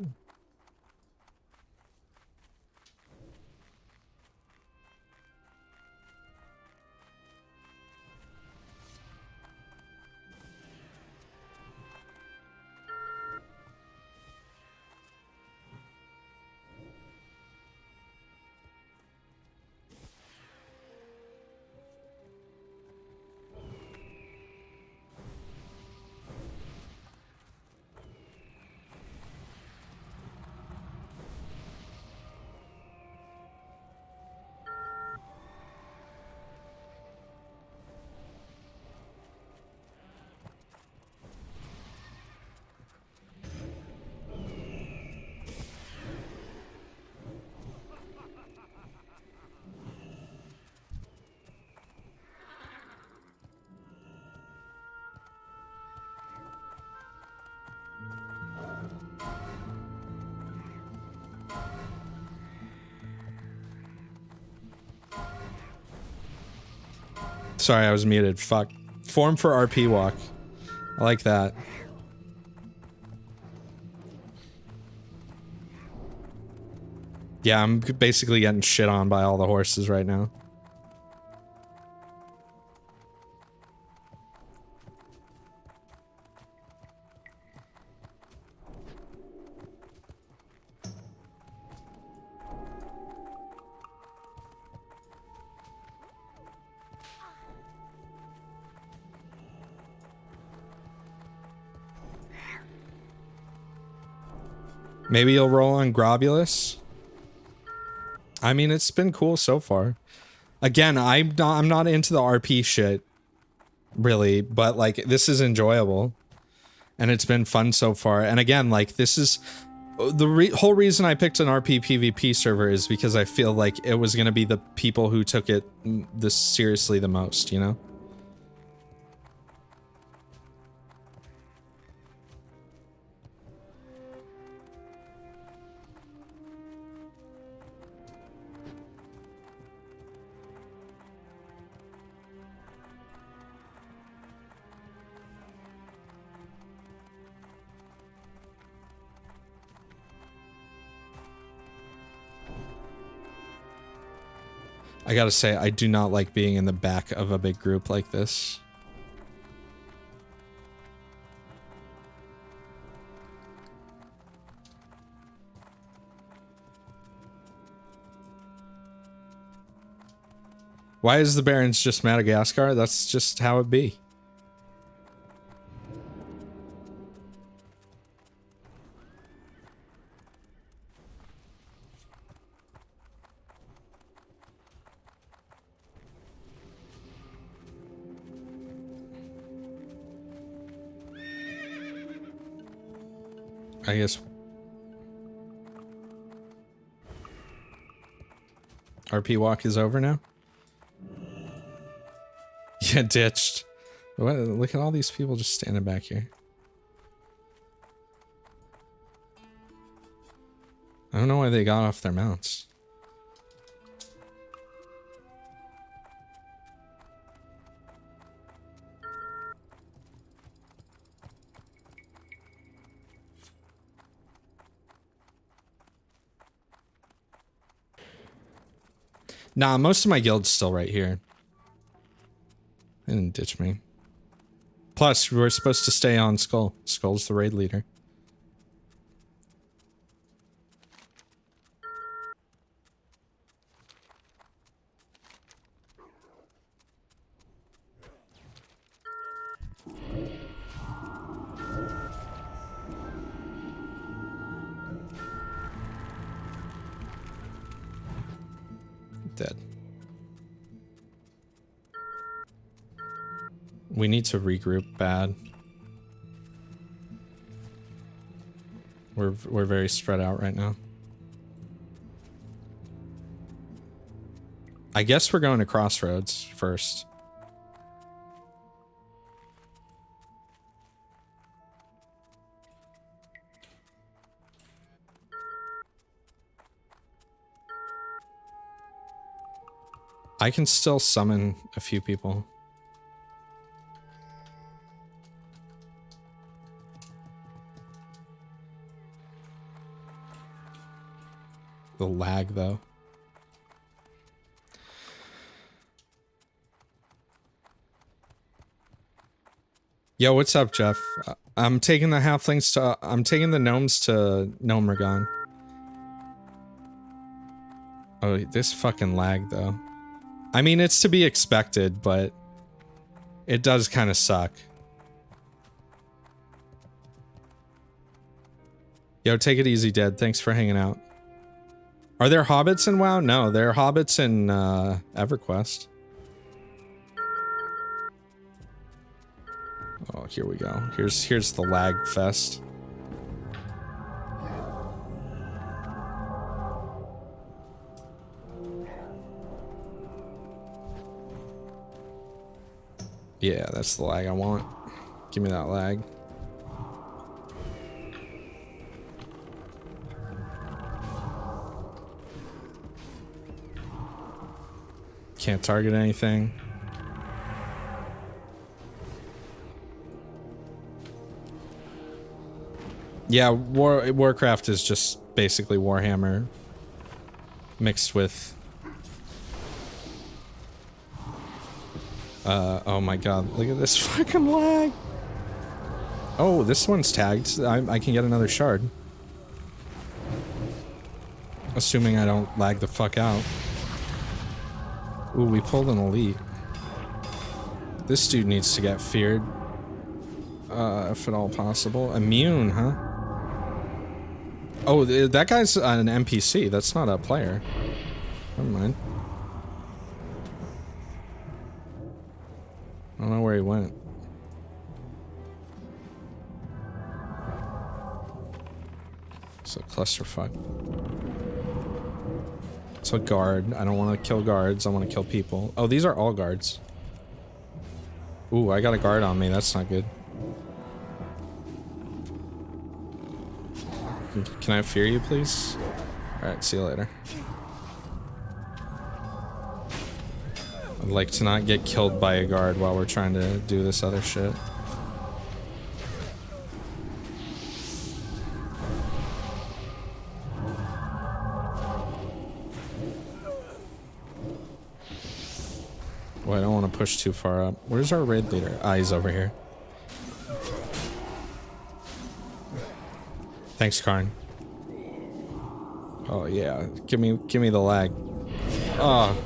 Sorry, I was muted. Fuck. Form for RP walk. I like that. Yeah, I'm basically getting shit on by all the horses right now. Maybe you'll roll on Grobbulus. I mean, it's been cool so far. Again, I'm not into the RP shit, really, but like this is enjoyable, and it's been fun so far. And again, like this is the whole reason I picked an RPPVP server is because I feel like it was gonna be the people who took it this seriously the most, you know? I gotta say, I do not like being in the back of a big group like this. Why is the Barons just Madagascar? That's just how it be. I guess RP walk is over now. Yeah, ditched. What, look at all these people just standing back here. I don't know why they got off their mounts. Nah, most of my guild's still right here. They didn't ditch me. Plus, we're supposed to stay on Skull. Skull's the raid leader. Dead. We need to regroup bad. We're very spread out right now. I guess we're going to Crossroads first. I can still summon a few people. The lag, though. Yo, what's up, Jeff? I'm taking the halflings to... I'm taking the gnomes to Gnomergon. Oh, this fucking lag, though. I mean, it's to be expected, but... it does kind of suck. Yo, take it easy, Dead. Thanks for hanging out. Are there hobbits in WoW? No, there are hobbits in EverQuest. Oh, here we go. Here's the lag fest. Yeah, that's the lag I want. Give me that lag. Can't target anything. Yeah, Warcraft is just basically Warhammer mixed with... oh my god, look at this fucking lag! Oh, this one's tagged. I can get another shard. Assuming I don't lag the fuck out. Ooh, we pulled an elite. This dude needs to get feared. If at all possible. Immune, huh? Oh, that guy's an NPC. That's not a player. Never mind. I don't know where he went. It's a clusterfuck. It's a guard. I don't want to kill guards. I want to kill people. Oh, these are all guards. Ooh, I got a guard on me. That's not good. Can I fear you, please? Alright, see you later. I'd like to not get killed by a guard while we're trying to do this other shit. Well, I don't want to push too far up. Where's our raid leader? Ah, he's over here. Thanks, Karn. Oh yeah, give me the lag. Oh.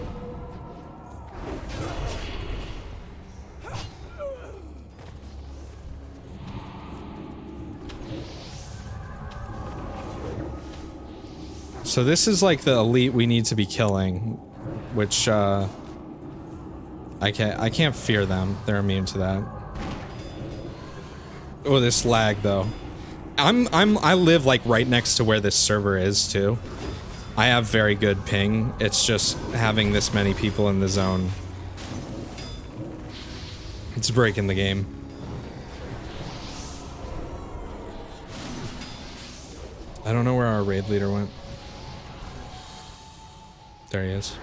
So this is like the elite we need to be killing, which I can't fear them. They're immune to that. Oh, this lag though. I live like right next to where this server is too. I have very good ping. It's just having this many people in the zone. It's breaking the game. I don't know where our raid leader went. There he is.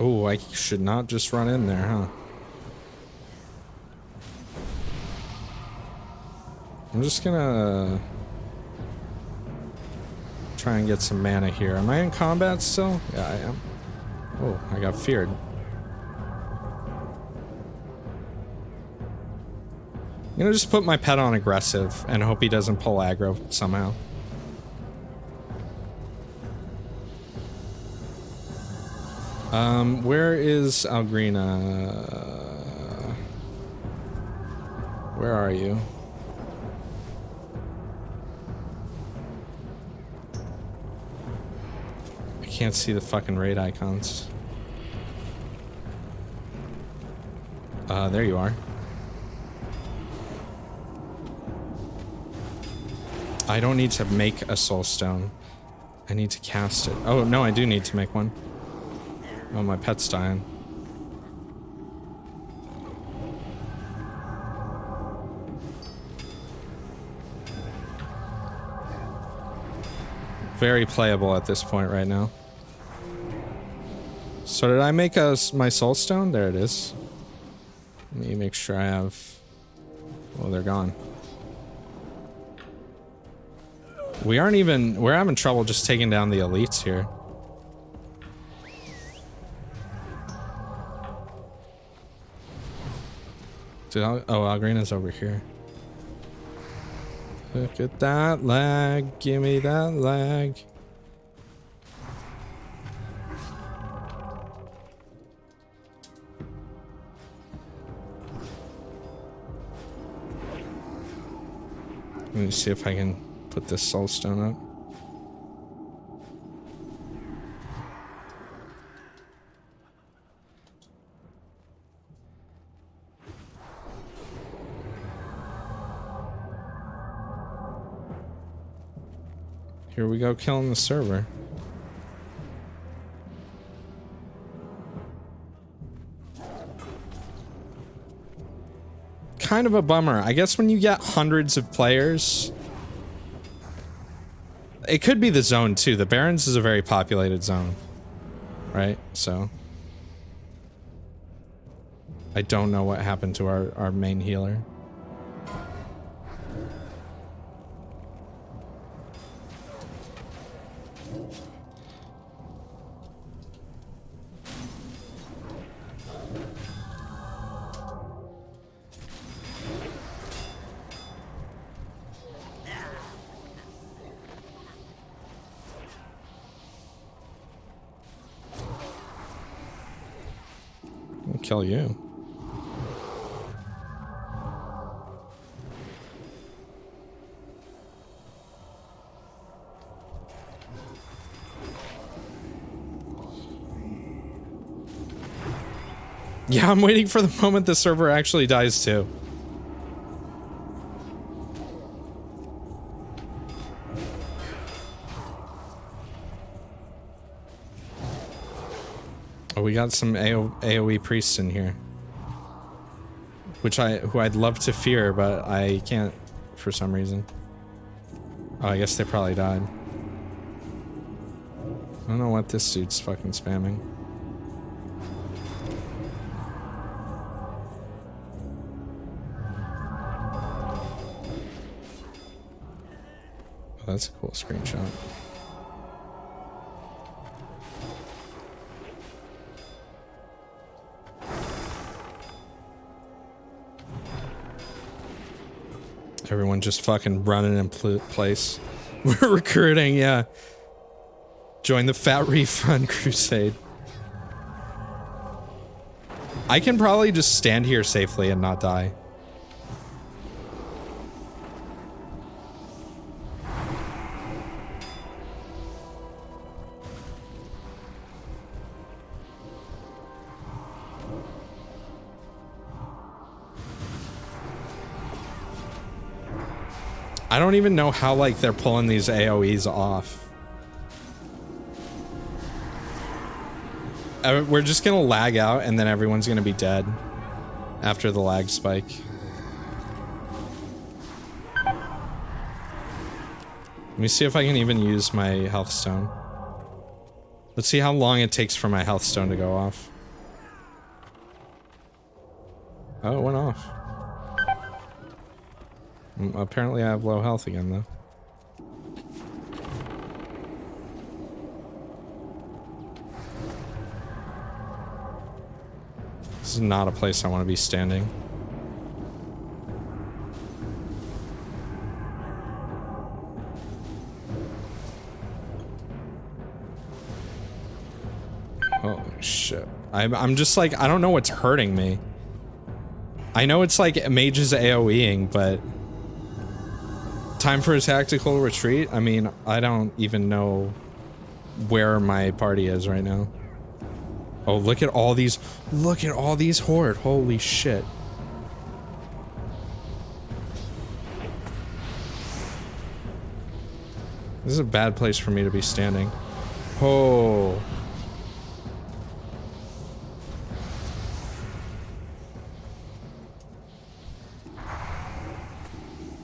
Oh, I should not just run in there, huh? I'm just gonna try and get some mana here. Am I in combat still? Yeah, I am. Oh, I got feared. I'm gonna just put my pet on aggressive and hope he doesn't pull aggro somehow. Where is Algrina? Where are you? I can't see the fucking raid icons. There you are. I don't need to make a soul stone. I need to cast it. Oh, no, I do need to make one. Oh, my pet's dying. Very playable at this point right now. So did I make my soul stone? There it is. Let me make sure I have... Oh, they're gone. We're having trouble just taking down the elites here. Dude, Algreena's over here. Look at that lag. Give me that lag. Let me see if I can put this soul stone up. Here we go, killing the server. Kind of a bummer. I guess when you get hundreds of players, it could be the zone too. The Barrens is a very populated zone, right? So I don't know what happened to our main healer. I'll kill you. Yeah, I'm waiting for the moment the server actually dies too. Oh, we got some AoE priests in here. Who I'd love to fear, but I can't for some reason. Oh, I guess they probably died. I don't know what this dude's fucking spamming. Oh, that's a cool screenshot. Everyone just fucking running in place. We're recruiting, yeah. Join the Fat Refund Crusade. I can probably just stand here safely and not die. I don't even know how, like, they're pulling these AoEs off. We're just gonna lag out and then everyone's gonna be dead after the lag spike. Let me see if I can even use my health stone. Let's see how long it takes for my health stone to go off. Oh, it went off. Apparently I have low health again, though. This is not a place I want to be standing. Holy shit. I'm just like, I don't know what's hurting me. I know it's like mages AoEing, but... Time for a tactical retreat? I mean, I don't even know where my party is right now. Oh, look at all these horde. Holy shit. This is a bad place for me to be standing. Oh.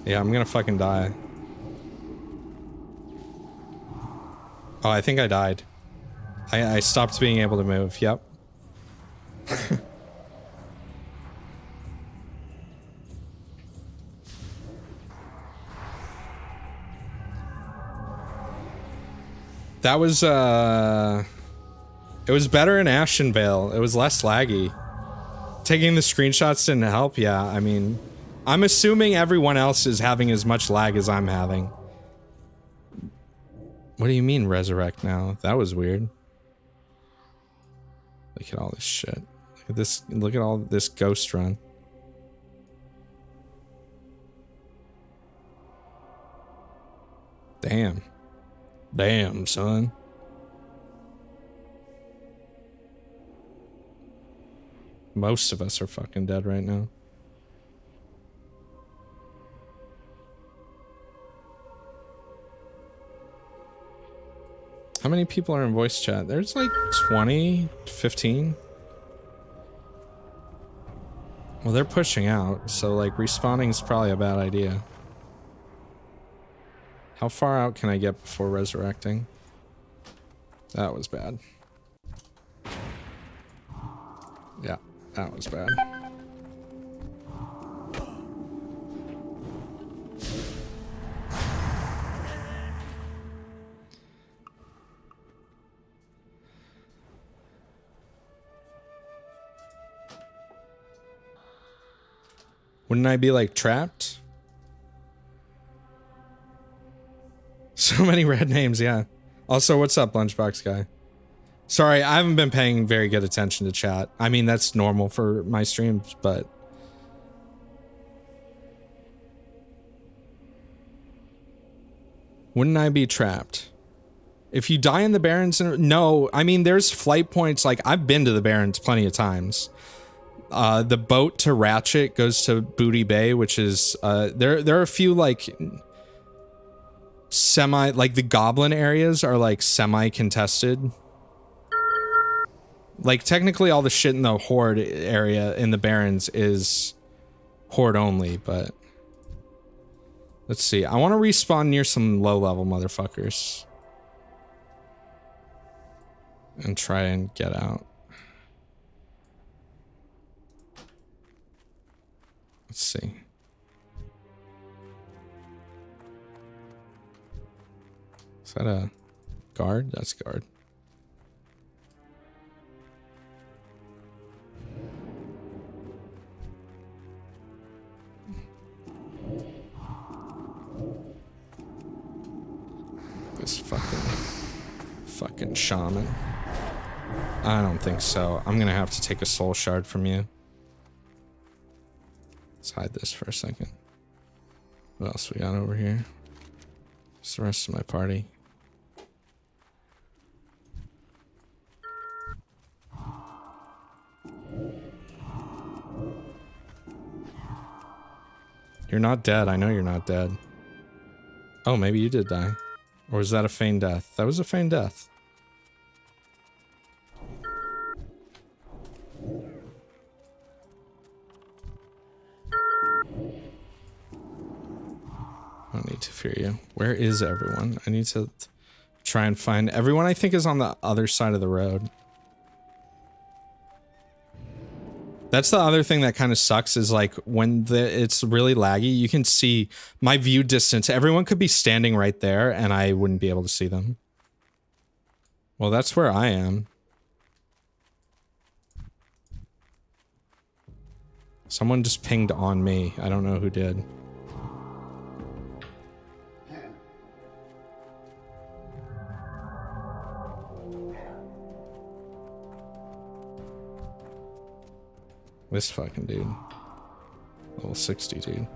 Yeah, I'm gonna fucking die. Oh, I think I died. I stopped being able to move, yep. That was, it was better in Ashenvale. It was less laggy. Taking the screenshots didn't help, yeah, I mean... I'm assuming everyone else is having as much lag as I'm having. What do you mean, resurrect now? That was weird. Look at all this shit. Look at this, look at all this ghost run. Damn. Damn, son. Most of us are fucking dead right now. How many people are in voice chat? There's like 20, 15. Well, they're pushing out, so like respawning is probably a bad idea. How far out can I get before resurrecting? That was bad. Yeah, that was bad. Wouldn't I be like trapped? So many red names, yeah. Also, what's up, Lunchbox guy? Sorry, I haven't been paying very good attention to chat. I mean, that's normal for my streams, but... Wouldn't I be trapped? If you die in the Barrens... No, I mean, there's flight points, like, I've been to the Barrens plenty of times. The boat to Ratchet goes to Booty Bay, which is, there are a few, like... like, the Goblin areas are, like, semi-contested. Like, technically all the shit in the Horde area in the Barrens is Horde only, but... Let's see. I want to respawn near some low-level motherfuckers. And try and get out. Let's see. Is that a guard? That's guard. This fucking shaman. I don't think so. I'm gonna have to take a soul shard from you. Let's hide this for a second. What else we got over here? It's the rest of my party. You're not dead. I know you're not dead. Oh, maybe you did die. Or was that a feigned death? That was a feigned death. I don't need to fear you. Where is everyone? I need to try and find everyone. I think is on the other side of the road. That's the other thing that kind of sucks is like when it's really laggy, you can see my view distance. Everyone could be standing right there and I wouldn't be able to see them. Well, that's where I am. Someone just pinged on me. I don't know who did. This fucking dude. Level 60, dude.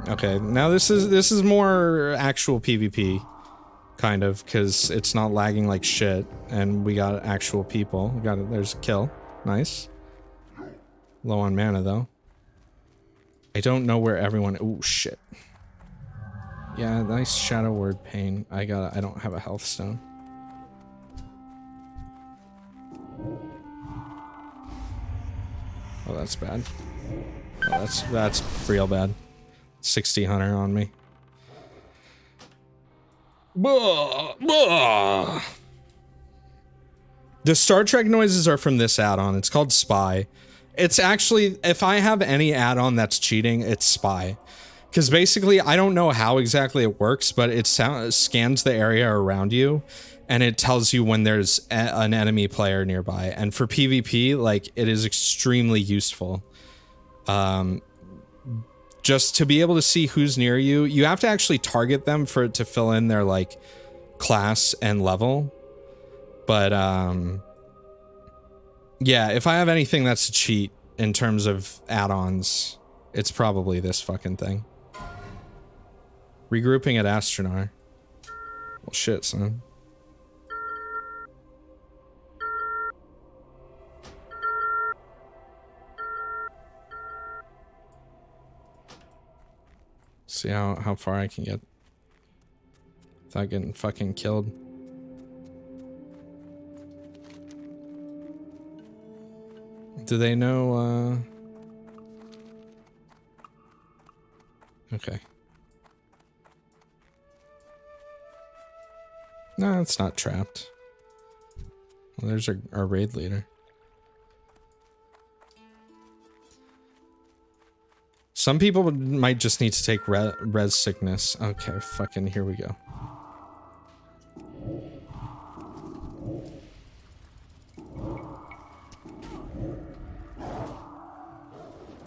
Okay, now this is more actual PvP, kind of, because it's not lagging like shit, and we got actual people. We got it. There's a kill. Nice. Low on mana though. I don't know where everyone. Ooh, shit. Yeah, nice shadow word pain. I don't have a health stone. Oh, that's bad. Oh, that's real bad. 60 hunter on me. The Star Trek noises are from this add-on. It's called Spy. It's actually, if I have any add-on that's cheating, it's Spy. Because basically, I don't know how exactly it works, but it scans the area around you, and it tells you when there's an enemy player nearby. And for PvP, like, it is extremely useful. Just to be able to see who's near you. You have to actually target them for it to fill in their, like, class and level. But, yeah, if I have anything that's a cheat in terms of add-ons, it's probably this fucking thing. Regrouping at Astronar. Well, shit, son. See how far I can get without getting fucking killed. Do they know, okay. No, it's not trapped. Well, there's our raid leader. Some people might just need to take res sickness. Okay, fucking here we go.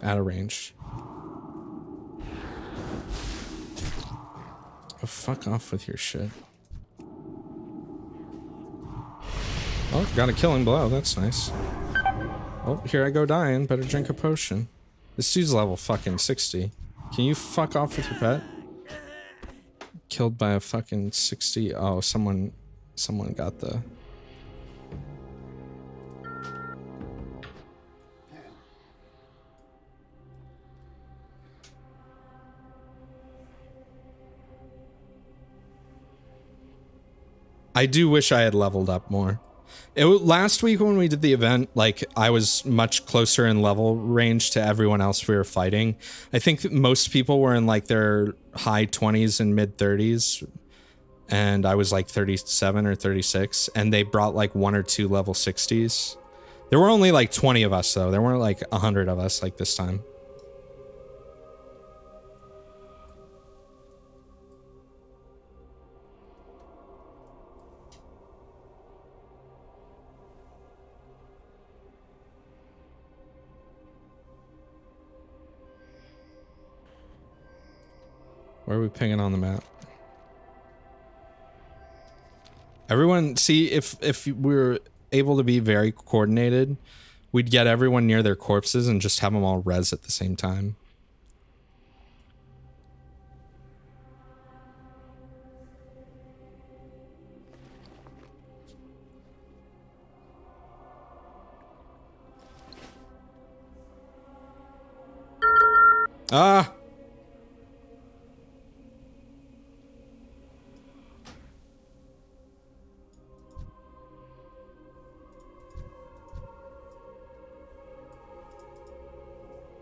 Out of range. Oh, fuck off with your shit. Oh, got a killing blow. That's nice. Oh, here I go dying. Better drink a potion. This dude's level fucking 60. Can you fuck off with your pet? Killed by a fucking 60. Oh, someone got the... I do wish I had leveled up more. Last week when we did the event, like, I was much closer in level range to everyone else we were fighting. I think most people were in, like, their high 20s and mid 30s. And I was, like, 37 or 36. And they brought, like, 1 or 2 level 60s. There were only, like, 20 of us, though. There weren't, like, 100 of us, like, this time. Where are we pinging on the map? Everyone, see, if we were able to be very coordinated, we'd get everyone near their corpses and just have them all res at the same time. Ah!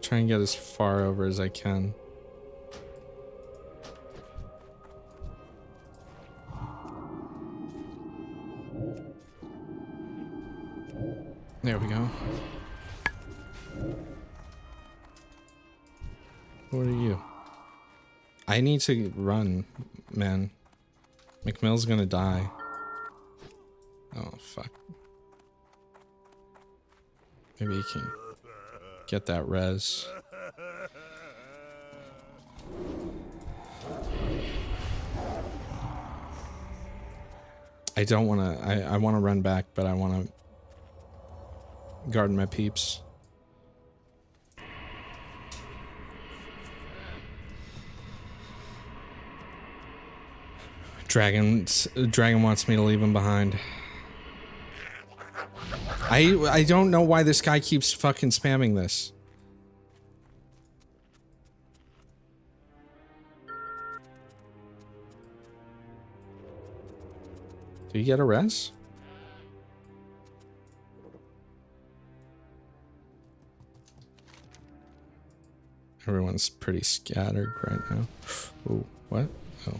Try and get as far over as I can. There we go. What are you? I need to run, man. McMill's gonna die. Oh, fuck. Maybe he can get that res. I don't want to... I want to run back, but I want to guard my peeps. Dragon wants me to leave him behind. I don't know why this guy keeps fucking spamming this. Do you get a res? Everyone's pretty scattered right now. Oh, what? Oh.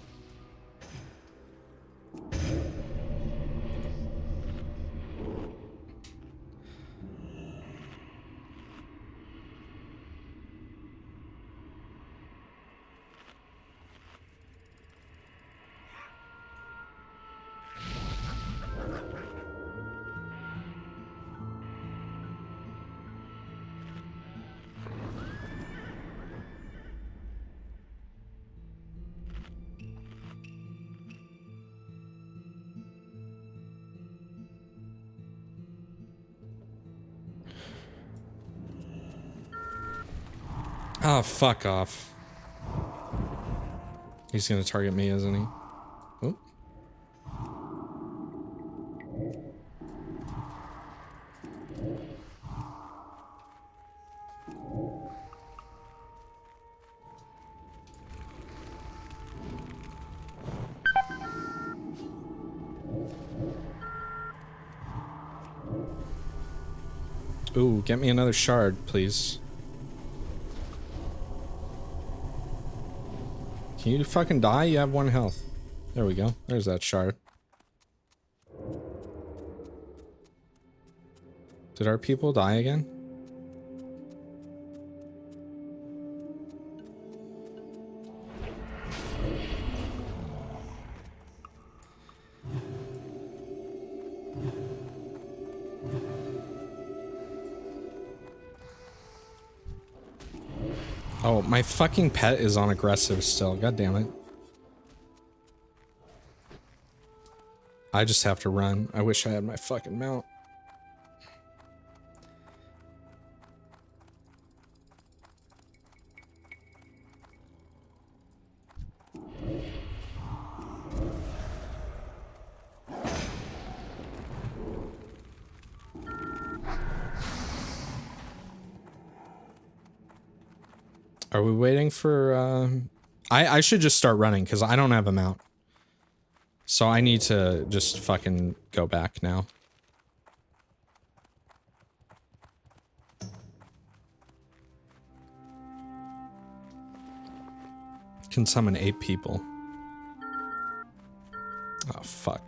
Oh, fuck off. He's gonna target me, isn't he? Oh. Ooh, get me another shard, please. Can you fucking die? You have 1 health. There we go. There's that shard. Did our people die again? Oh, my fucking pet is on aggressive still. God damn it. I just have to run. I wish I had my fucking mount. Are we waiting for, I should just start running because I don't have a mount. So I need to just fucking go back now. Can summon 8 people. Oh, fuck.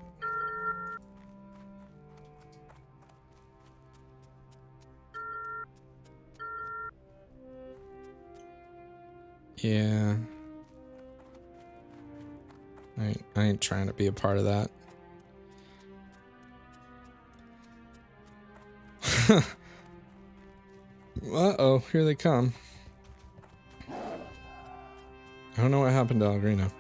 Yeah. I ain't trying to be a part of that. Uh-oh, here they come. I don't know what happened to Algrino.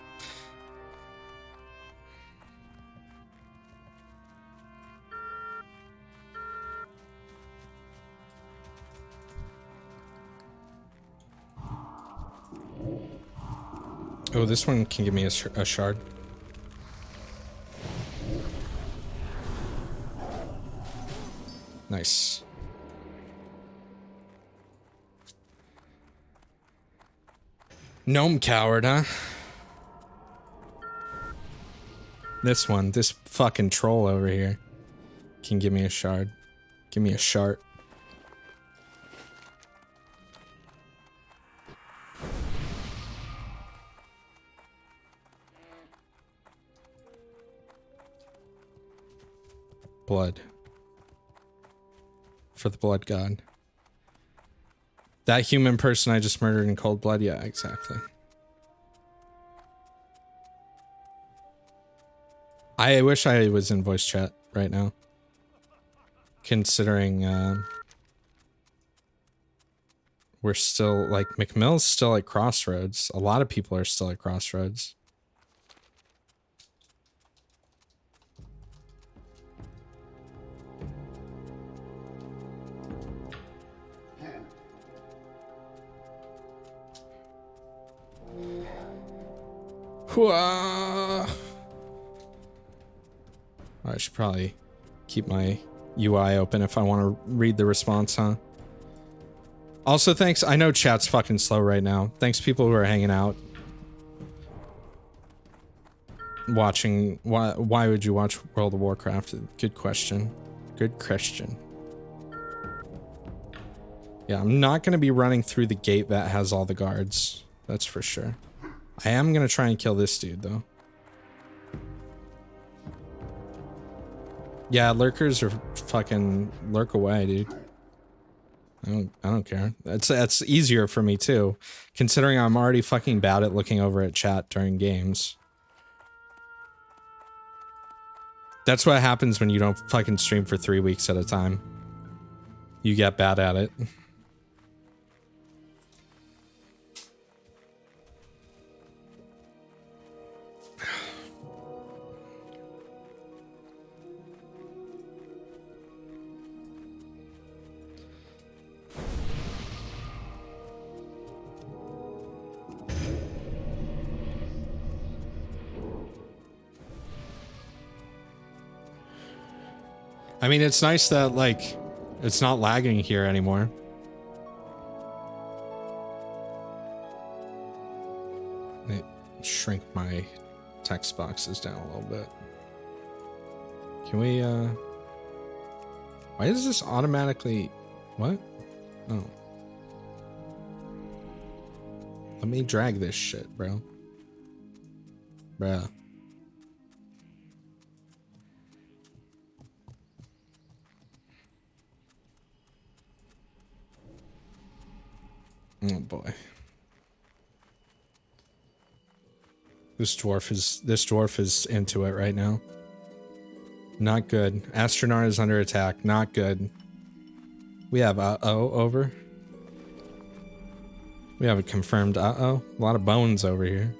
Oh, this one can give me a shard. Nice. Gnome coward, huh? This one, this fucking troll over here can give me a shard. Give me a shard. Blood. For the blood god. That human person I just murdered in cold blood? Yeah, exactly. I wish I was in voice chat right now. Considering, we're still, like, McMill's still at Crossroads. A lot of people are still at Crossroads. Hooah! I should probably keep my UI open if I want to read the response, huh? Also, thanks. I know chat's fucking slow right now. Thanks people who are hanging out. Watching. Why would you watch World of Warcraft? Good question. Good question. Yeah, I'm not going to be running through the gate that has all the guards. That's for sure. I am going to try and kill this dude, though. Yeah, lurkers are fucking lurk away, dude. I don't care. That's easier for me too, considering I'm already fucking bad at looking over at chat during games. That's what happens when you don't fucking stream for 3 weeks at a time. You get bad at it. I mean, it's nice that, like, it's not lagging here anymore. Let me shrink my text boxes down a little bit. Can we, why does this automatically... What? Oh. Let me drag this shit, bro. Bruh. Oh boy. This dwarf is into it right now. Not good. Astronaut is under attack. Not good. We have uh-oh over. We have a confirmed uh-oh. A lot of bones over here.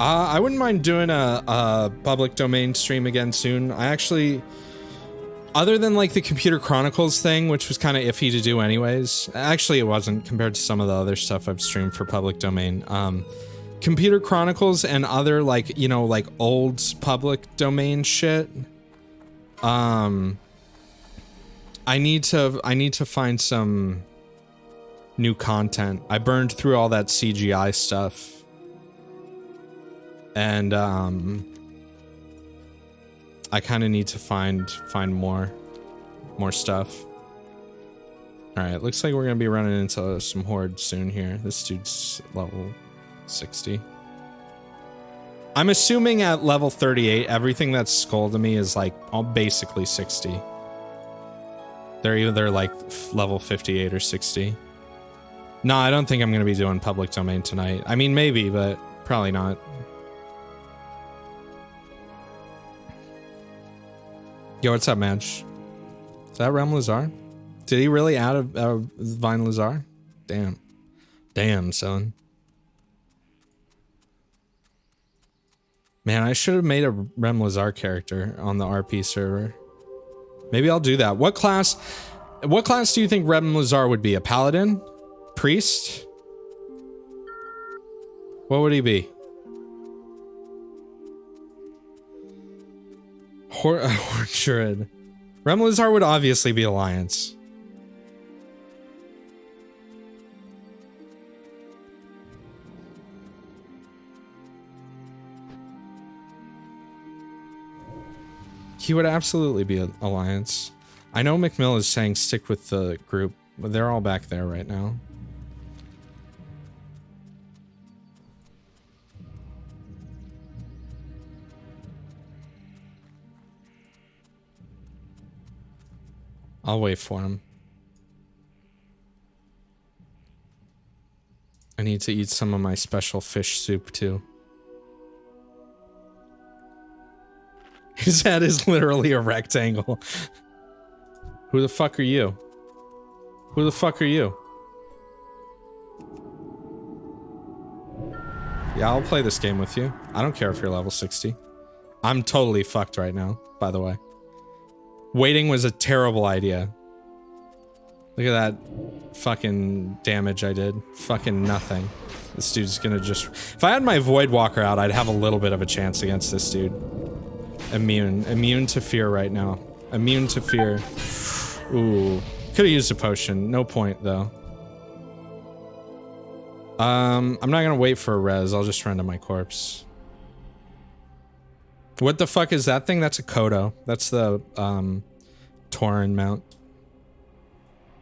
I wouldn't mind doing a public domain stream again soon. I actually, other than like the Computer Chronicles thing, which was kind of iffy to do anyways. Actually, it wasn't compared to some of the other stuff I've streamed for public domain. Computer Chronicles and other like, you know, like old public domain shit. I need to find some new content. I burned through all that CGI stuff. And I kind of need to find more stuff. All right, looks like we're gonna be running into some hordes soon here. This dude's level 60. I'm assuming at level 38, everything that's skull to me is like all basically 60. They're either like level 58 or 60. No, I don't think I'm gonna be doing public domain tonight. I mean, maybe, but probably not. Yo, what's up, Madge? Is that Rem Lazar? Did he really add a Vine Lazar? Damn. Damn, son. Man, I should have made a Rem Lazar character on the RP server. Maybe I'll do that. What class do you think Rem Lazar would be? A paladin? Priest? What would he be? Horde. Rem Lazar would obviously be Alliance. He would absolutely be an Alliance. I know McMill is saying stick with the group, but they're all back there right now. I'll wait for him. I need to eat some of my special fish soup too. His head is literally a rectangle. Who the fuck are you? Who the fuck are you? Yeah, I'll play this game with you. I don't care if you're level 60. I'm totally fucked right now, by the way. Waiting was a terrible idea. Look at that fucking damage I did. Fucking nothing. This dude's gonna just... If I had my Void Walker out, I'd have a little bit of a chance against this dude. Immune. Immune to fear right now. Immune to fear. Ooh. Could've used a potion. No point, though. I'm not gonna wait for a res. I'll just run to my corpse. What the fuck is that thing? That's a Kodo. That's the, Tauren mount.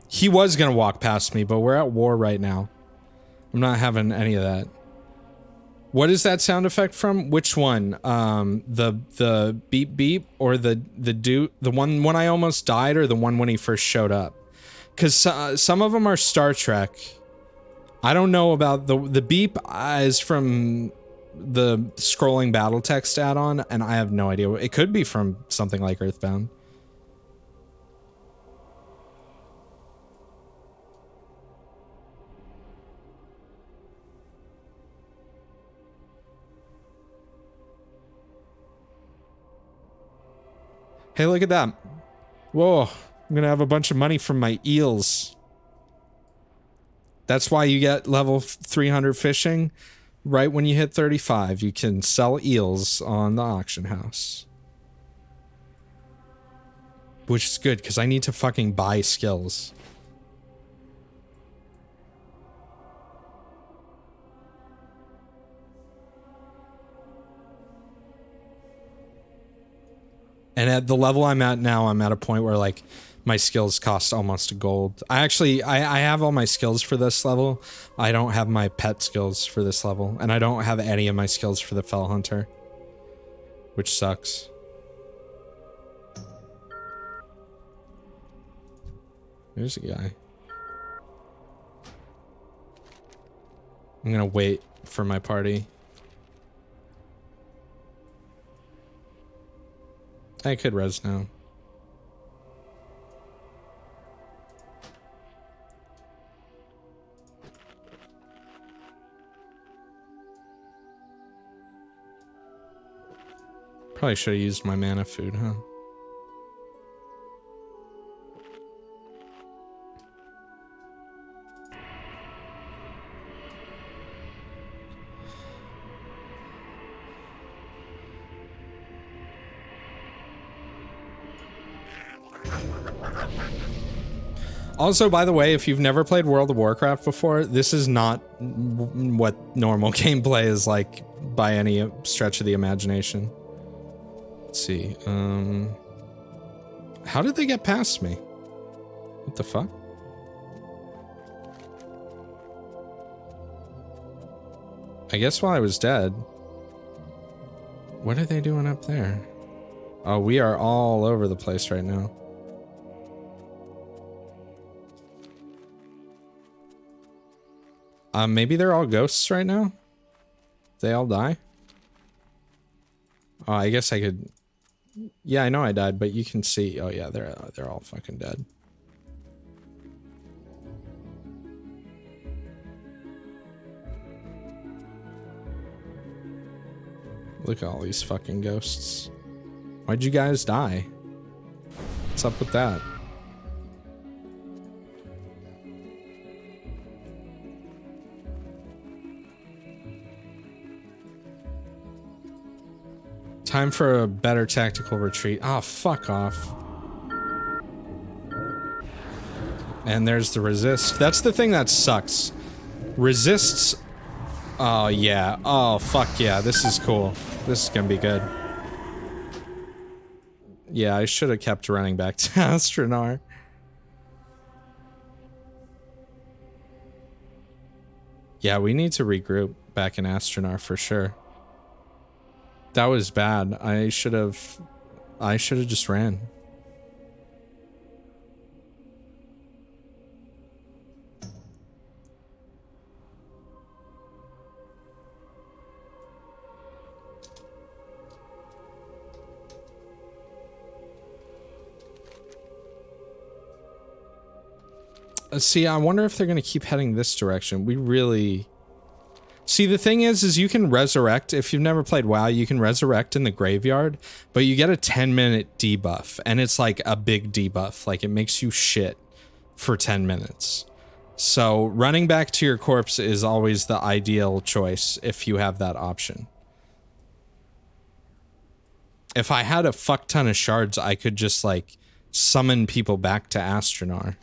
He was gonna walk past me, but we're at war right now. I'm not having any of that. What is that sound effect from? Which one? The beep beep or the one when I almost died, or the one when he first showed up? Because some of them are Star Trek. I don't know about the beep is from the scrolling battle text add-on, and I have no idea. It could be from something like Earthbound. Hey, look at that. Whoa, I'm gonna have a bunch of money from my eels. That's why you get level 300 fishing. Right when you hit 35, you can sell eels on the auction house. Which is good, because I need to fucking buy skills. And at the level I'm at now, I'm at a point where, like, my skills cost almost a gold. I have all my skills for this level. I don't have my pet skills for this level. And I don't have any of my skills for the Fell Hunter. Which sucks. There's a guy. I'm gonna wait for my party. I could res now. Probably should have used my mana food, huh? Also, by the way, if you've never played World of Warcraft before, this is not what normal gameplay is like by any stretch of the imagination. Let's see. How did they get past me? What the fuck? I guess while I was dead. What are they doing up there? Oh, we are all over the place right now. Maybe they're all ghosts right now? They all die? Oh, I guess I could... Yeah, I know I died, but you can see... Oh yeah, they're all fucking dead. Look at all these fucking ghosts. Why'd you guys die? What's up with that? Time for a better tactical retreat. Oh, fuck off. And there's the resist. That's the thing that sucks. Resists... Oh, yeah. Oh, fuck yeah. This is cool. This is gonna be good. Yeah, I should have kept running back to Astronar. Yeah, we need to regroup back in Astronar for sure. That was bad. I should have just ran. See, I wonder if they're going to keep heading this direction. We really... See, the thing is you can resurrect. If you've never played WoW, you can resurrect in the graveyard, but you get a 10-minute debuff, and it's like a big debuff. Like, it makes you shit for 10 minutes. So running back to your corpse is always the ideal choice if you have that option. If I had a fuck ton of shards, I could just, like, summon people back to Astronar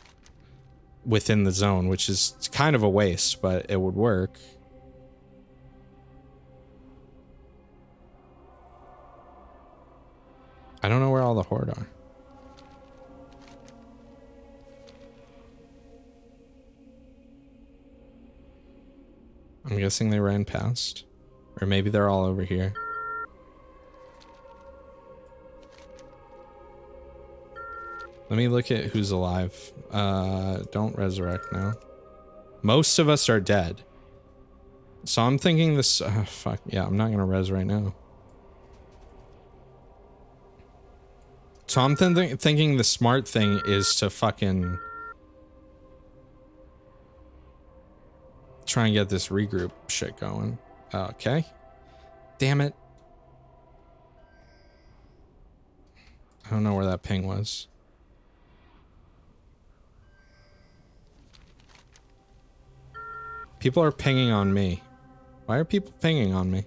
within the zone, which is kind of a waste, but it would work. I don't know where all the Horde are. I'm guessing they ran past. Or maybe they're all over here. Let me look at who's alive. Don't resurrect now. Most of us are dead. So I'm thinking this... fuck, yeah, I'm not gonna res right now. So I'm thinking the smart thing is to fucking... try and get this regroup shit going. Okay. Damn it. I don't know where that ping was. People are pinging on me. Why are people pinging on me?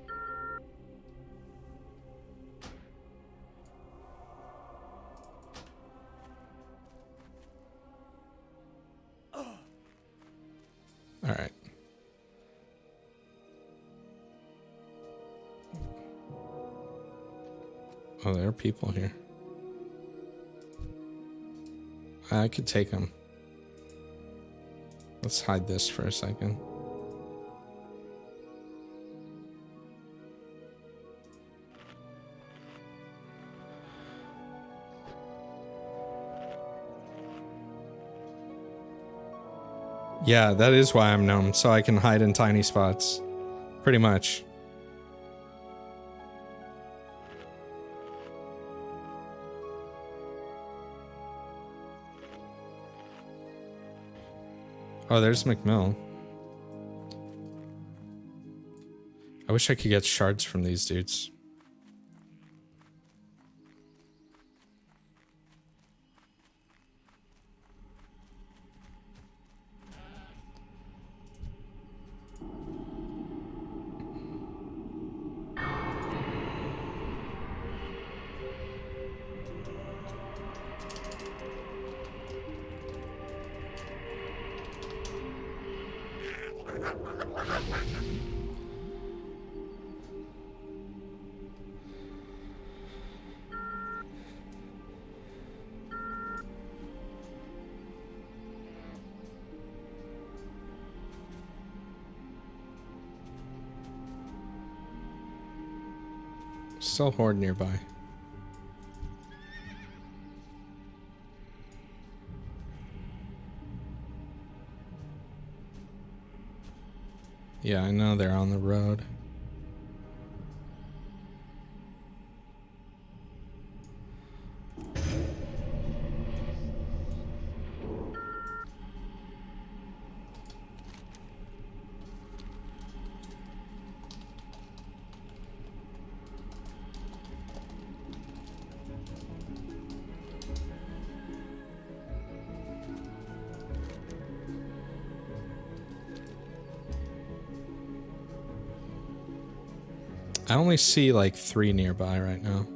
All right. Oh, there are people here. I could take them. Let's hide this for a second. Yeah, that is why I'm gnome, so I can hide in tiny spots. Pretty much. Oh, there's McMill. I wish I could get shards from these dudes. Still horde nearby. Yeah, I know they're on the road. I only see like 3 nearby right now.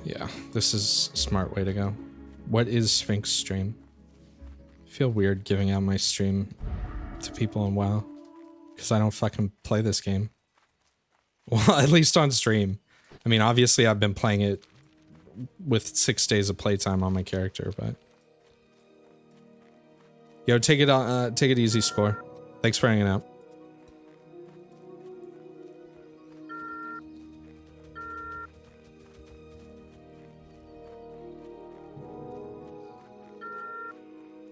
Yeah, this is a smart way to go. What is Sphinx stream? I feel weird giving out my stream to people in WoW because I don't fucking play this game. Well, at least on stream. I mean, obviously I've been playing it with 6 days of playtime on my character, but yo, take it easy, Score. Thanks for hanging out.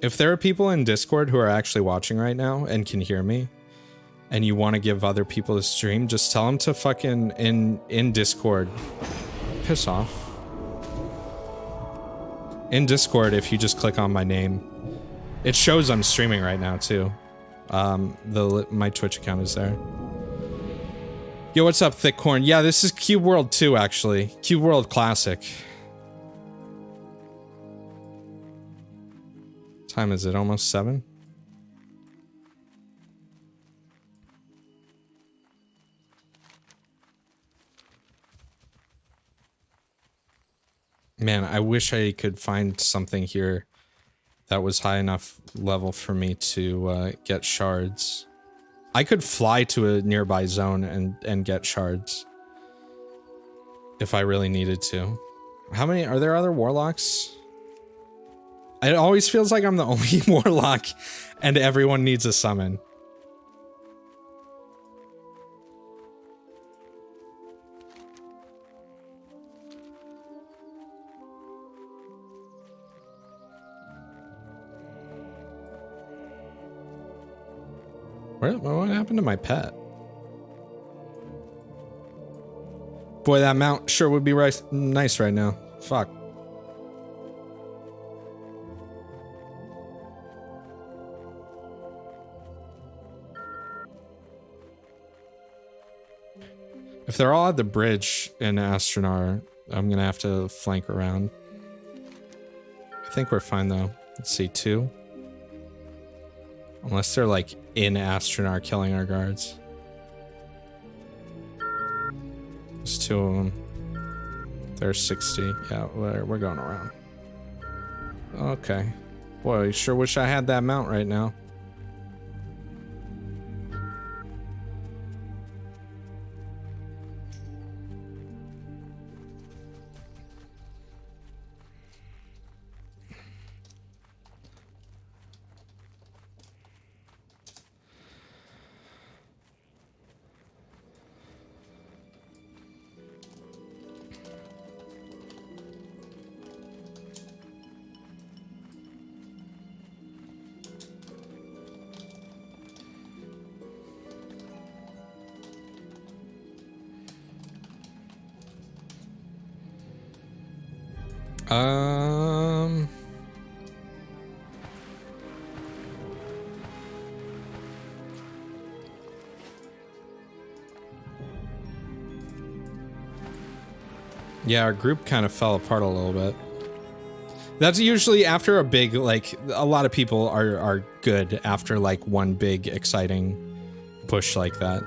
If there are people in Discord who are actually watching right now and can hear me, and you want to give other people a stream, just tell them to fucking in Discord. Piss off. In Discord, if you just click on my name, it shows I'm streaming right now too. My Twitch account is there. Yo, what's up, Thick Corn? Yeah, this is Cube World 2, actually. Cube World Classic. Time is it? Almost 7? Man, I wish I could find something here that was high enough level for me to get shards. I could fly to a nearby zone and get shards. If I really needed to. How many? Are there other warlocks? It always feels like I'm the only warlock and everyone needs a summon. What happened to my pet? Boy, that mount sure would be nice right now. Fuck. If they're all at the bridge in Astronar, I'm gonna have to flank around. I think we're fine though. Let's see, 2. Unless they're like in Astronar killing our guards. There's 2 of them. There's 60. Yeah, we're going around. Okay. Boy, I sure wish I had that mount right now. Yeah, our group kind of fell apart a little bit. That's usually after a big, like, a lot of people are good after, like, one big, exciting push like that.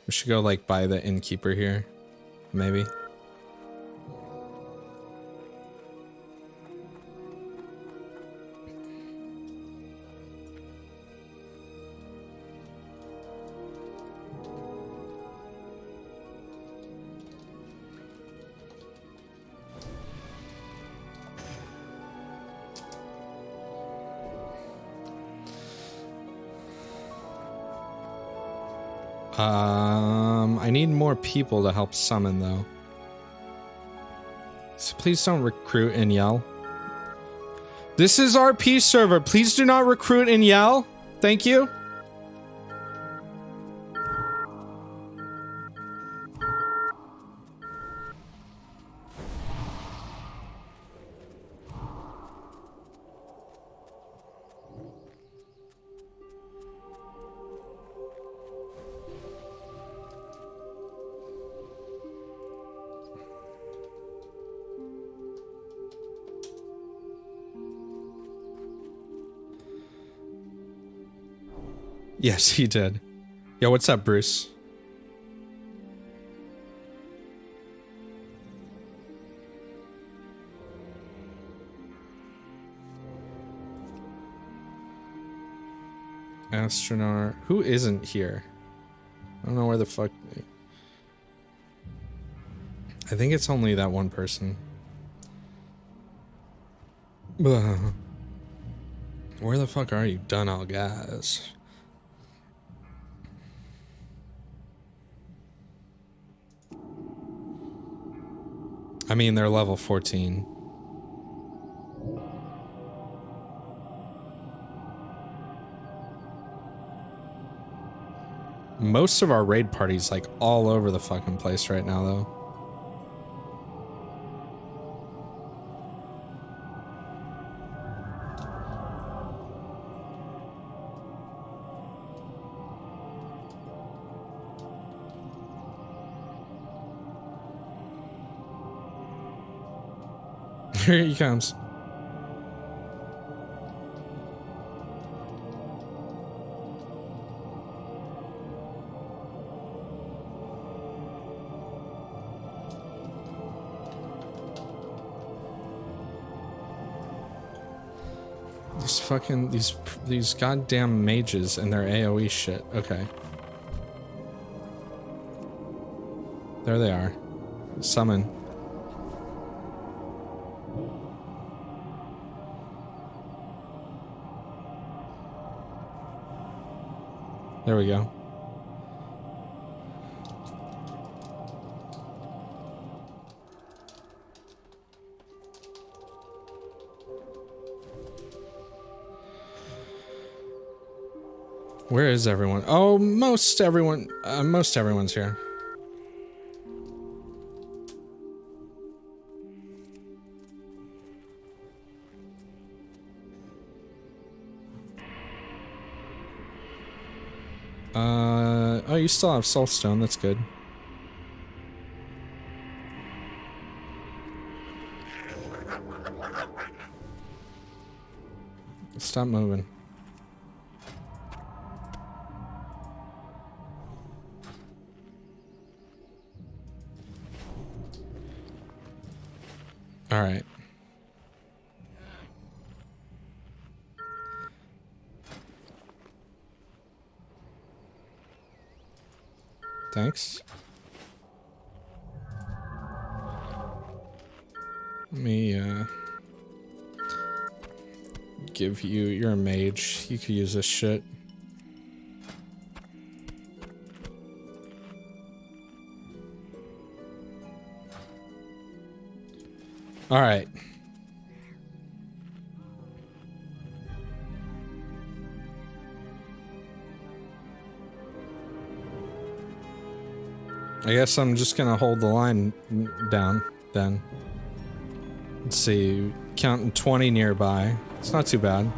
We should go, like, by the innkeeper here. Maybe. I need more people to help summon, though. So please don't recruit and yell. This is RP server. Please do not recruit and yell. Thank you. Yes, he did. Yo, what's up, Bruce? Astronaut. Who isn't here? I don't know where the fuck... I think it's only that one person. Where the fuck are you, Dunall, guys? I mean, they're level 14. Most of our raid party's like all over the fucking place right now, though. Here he comes. These goddamn mages and their AoE shit. Okay. There they are. Summon. There we go. Where is everyone? Oh, most everyone's here. Oh, you still have Soulstone, that's good. Stop moving. All right. Thanks. Let me, give you... You're a mage. You could use this shit. All right. I guess I'm just gonna hold the line down, then. Let's see, counting 20 nearby. It's not too bad.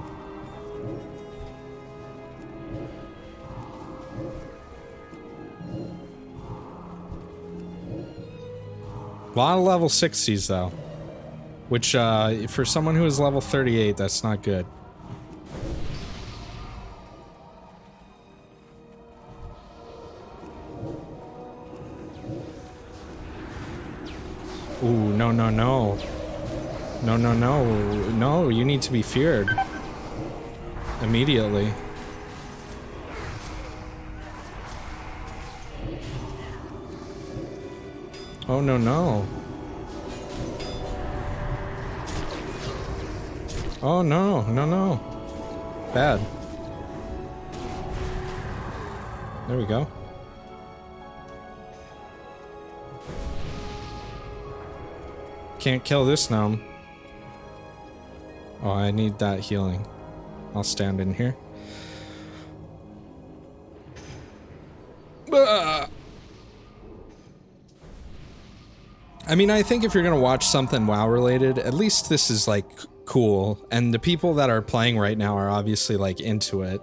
A lot of level 60s, though. Which, for someone who is level 38, that's not good. Ooh, no, no, no. No, no, no. No, you need to be feared. Immediately. Oh, no, no. Oh, no, no, no. Bad. There we go. Can't kill this gnome. Oh, I need that healing. I'll stand in here. I mean, I think if you're gonna watch something WoW related, at least this is like cool. And the people that are playing right now are obviously like into it.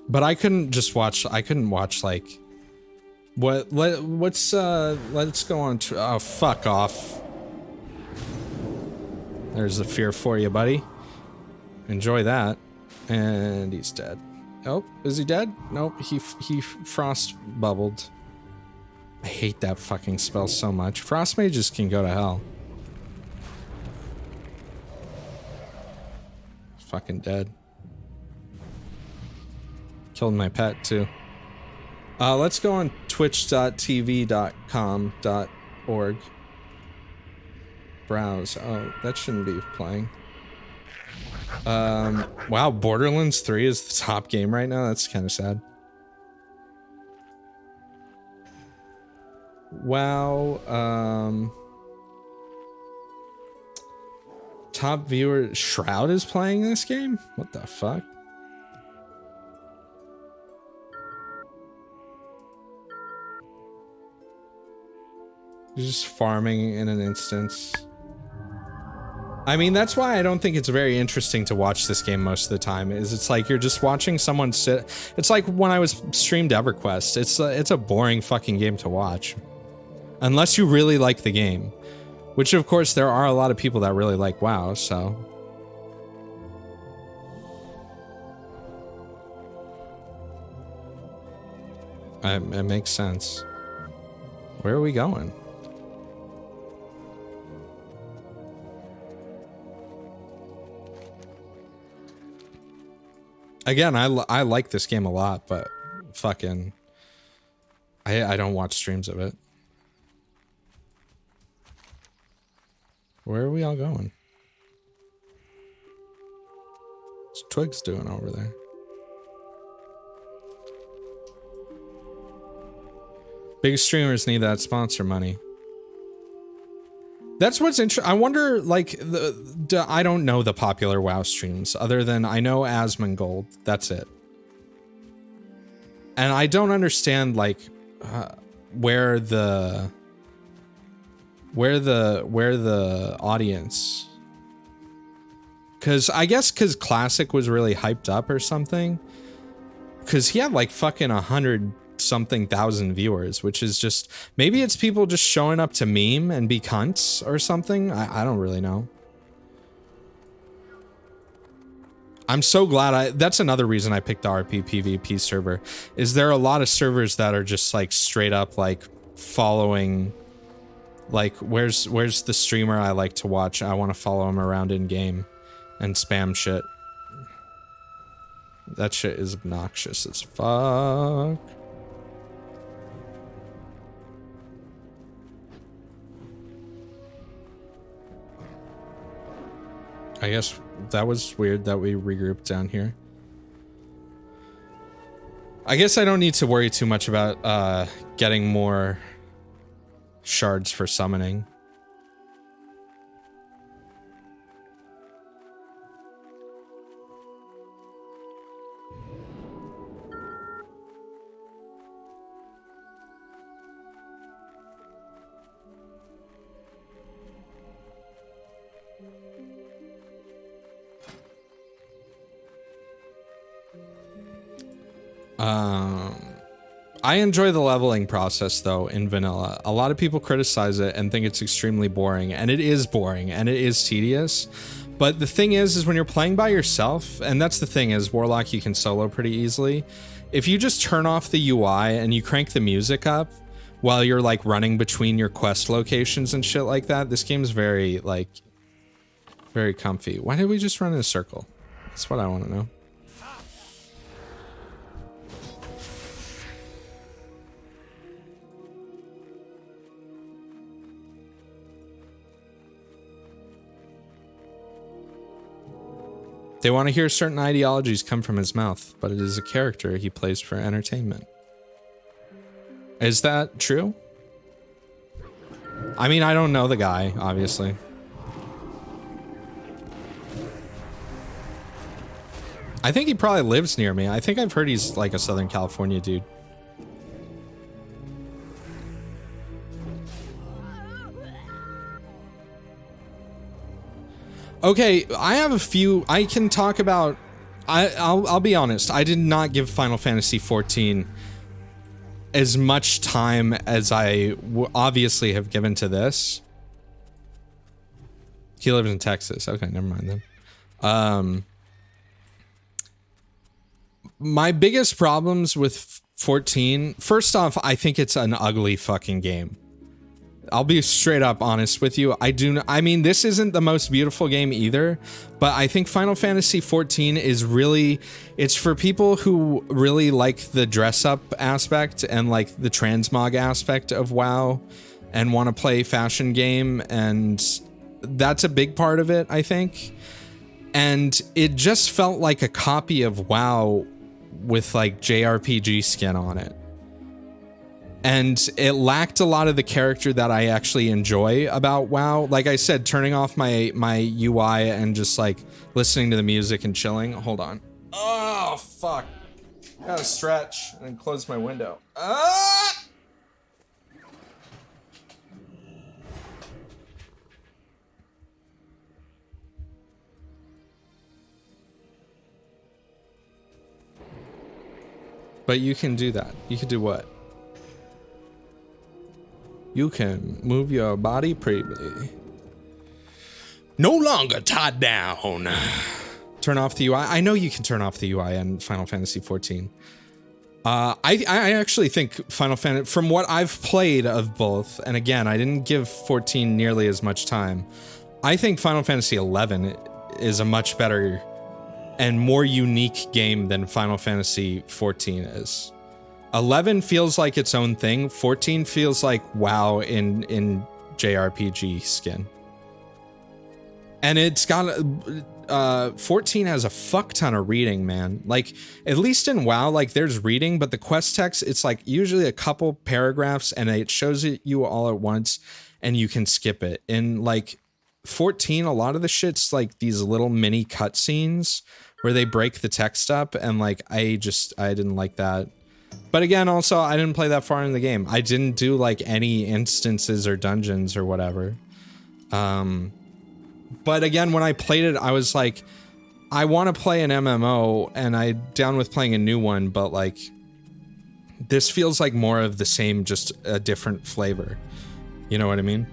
But I couldn't just watch, I couldn't watch like, let's go on to, oh, fuck off. There's a fear for you, buddy. Enjoy that. And he's dead. Oh, is he dead? Nope, he frost bubbled. I hate that fucking spell so much. Frost mages can go to hell. Fucking dead. Killed my pet too. Let's go on twitch.tv.com.org. Browse. Oh, that shouldn't be playing. Wow, Borderlands 3 is the top game right now. That's kind of sad. Wow, top viewer Shroud is playing this game? What the fuck? You're just farming in an instance. I mean, that's why I don't think it's very interesting to watch this game most of the time, is it's like you're just watching someone sit. It's like when I was streamed EverQuest. It's a boring fucking game to watch. Unless you really like the game. Which, of course, there are a lot of people that really like WoW, so... It makes sense. Where are we going? Again, I like this game a lot, but fucking... I don't watch streams of it. Where are we all going? What's Twig's doing over there? Big streamers need that sponsor money. That's what's interesting. I wonder, like, I don't know the popular WoW streams, other than I know Asmongold. That's it. And I don't understand, like, where the audience, because I guess because Classic was really hyped up or something, because he had like fucking 100-something thousand viewers, which is just, maybe it's people just showing up to meme and be cunts or something. I don't really know. I'm so glad that's another reason I picked the RPPVP server, is there are a lot of servers that are just like straight up like following, like, where's the streamer I like to watch? I want to follow him around in game and spam shit. That shit is obnoxious as fuck. I guess that was weird that we regrouped down here. I guess I don't need to worry too much about getting more shards for summoning. I enjoy the leveling process though in vanilla. A lot of people criticize it and think it's extremely boring, and it is boring and it is tedious. But the thing is when you're playing by yourself, and that's the thing, is Warlock you can solo pretty easily. If you just turn off the UI and you crank the music up while you're like running between your quest locations and shit like that, this game's very like very comfy. Why did we just run in a circle? That's what I want to know. They want to hear certain ideologies come from his mouth, but it is a character he plays for entertainment. Is that true? I mean, I don't know the guy, obviously. I think he probably lives near me. I think I've heard he's like a Southern California dude. Okay, I have a few I can talk about. I'll be honest, I did not give Final Fantasy XIV as much time as I obviously have given to this. He lives in Texas. Okay, never mind then. My biggest problems with 14, first off, I think it's an ugly fucking game. I'll be straight up honest with you. I mean, this isn't the most beautiful game either, but I think Final Fantasy XIV is really, it's for people who really like the dress up aspect and like the transmog aspect of WoW and want to play fashion game, and that's a big part of it, I think. And it just felt like a copy of WoW with like JRPG skin on it. And it lacked a lot of the character that I actually enjoy about WoW. Like I said, turning off my UI and just like listening to the music and chilling. Hold on. Oh, fuck. Gotta stretch and close my window. Ah! But you can do that. You can do what? You can move your body freely. No longer tied down. Turn off the UI. I know you can turn off the UI in Final Fantasy XIV. I actually think Final Fantasy, from what I've played of both, and again, I didn't give 14 nearly as much time. I think Final Fantasy XI is a much better and more unique game than Final Fantasy XIV is. 11 feels like its own thing. 14 feels like WoW in JRPG skin. And it's got 14 has a fuck ton of reading, man. Like, at least in WoW, like there's reading, but the quest text, it's like usually a couple paragraphs and it shows it you all at once and you can skip it. In like 14, a lot of the shit's like these little mini cutscenes where they break the text up, and like I didn't like that. But again, also, I didn't play that far in the game. I didn't do like any instances or dungeons or whatever. But again, when I played it, I was like, I want to play an MMO, and I'm down with playing a new one, but like, this feels like more of the same, just a different flavor. You know what I mean?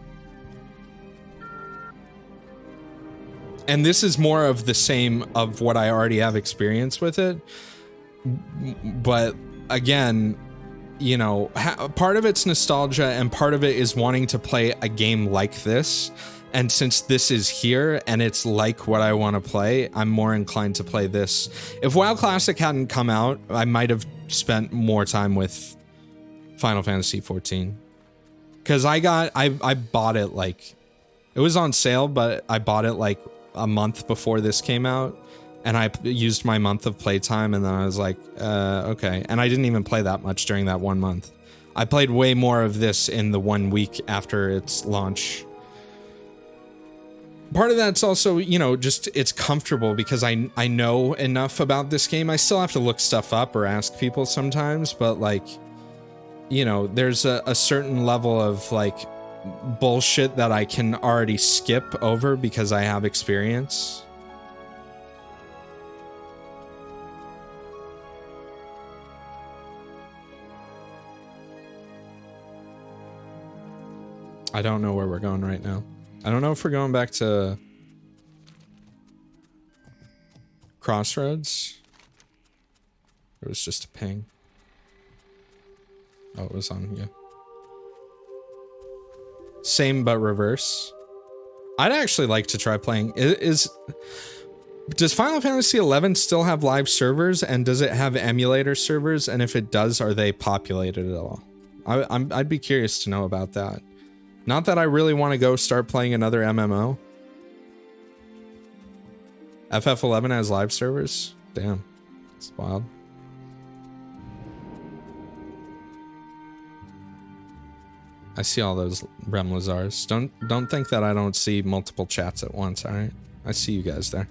And this is more of the same of what I already have experience with it. But again, you know, part of it's nostalgia and part of it is wanting to play a game like this. And since this is here and it's like what I want to play, I'm more inclined to play this. If WoW Classic hadn't come out, I might have spent more time with Final Fantasy XIV. Because I bought it like, it was on sale, but I bought it like a month before this came out. And I used my month of playtime, and then I was like, okay. And I didn't even play that much during that 1 month. I played way more of this in the 1 week after its launch. Part of that's also, you know, just it's comfortable because I know enough about this game. I still have to look stuff up or ask people sometimes, but like, you know, there's a certain level of like bullshit that I can already skip over because I have experience. I don't know where we're going right now. I don't know if we're going back to Crossroads. It was just a ping. Oh, it was on, yeah. Same but reverse. I'd actually like to try playing. Does Final Fantasy XI still have live servers, and does it have emulator servers? And if it does, are they populated at all? I'd be curious to know about that. Not that I really want to go start playing another MMO. FF11 has live servers? Damn. It's wild. I see all those Remlazars. Don't think that I don't see multiple chats at once, alright? I see you guys there.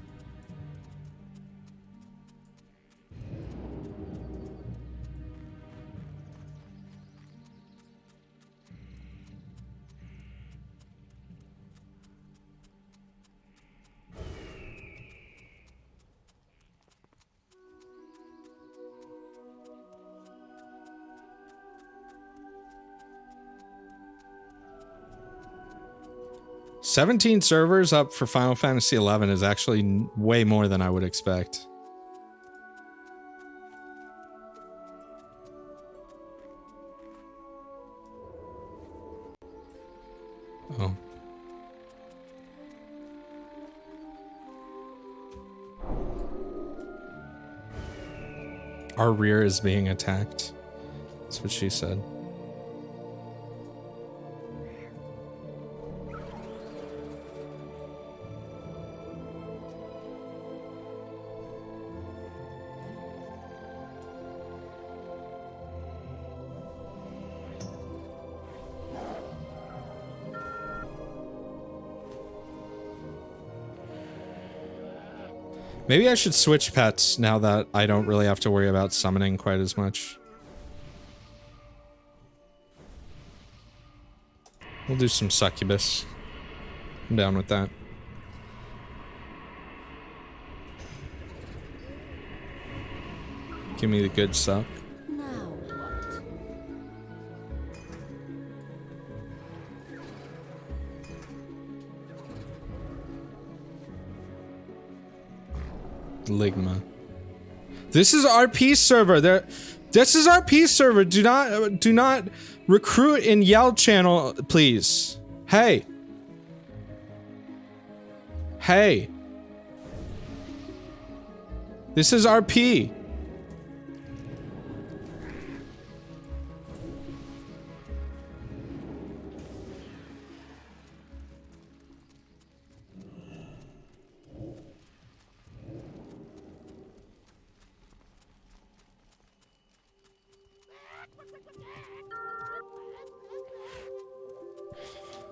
$17 servers up for Final Fantasy XI is actually way more than I would expect. Oh. Our rear is being attacked. That's what she said. Maybe I should switch pets now that I don't really have to worry about summoning quite as much. We'll do some succubus. I'm down with that. Give me the good suck. Now what? Ligma. This is RP server. This is RP server. Do not recruit in Yell channel, please. Hey. Hey. This is RP.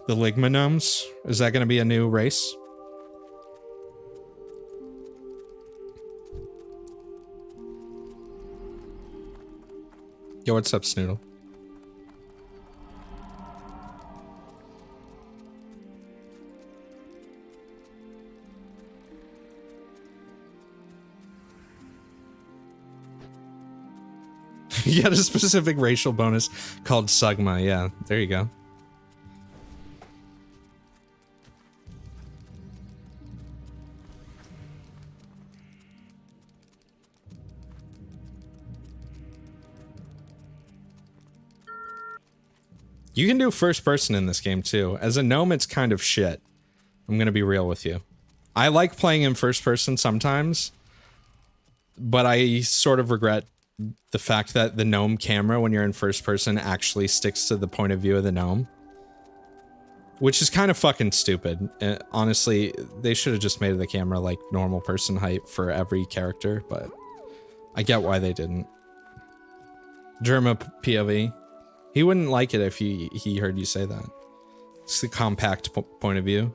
The Ligma gnomes? Is that going to be a new race? Yo, what's up, Snoodle? You had a specific racial bonus called Sugma. Yeah, there you go. You can do first person in this game too. As a gnome, it's kind of shit. I'm gonna be real with you. I like playing in first person sometimes, but I sort of regret the fact that the gnome camera, when you're in first person, actually sticks to the point of view of the gnome. Which is kind of fucking stupid. Honestly, they should have just made the camera like normal person height for every character, but I get why they didn't. Germa POV. He wouldn't like it if he heard you say that. It's the compact point of view.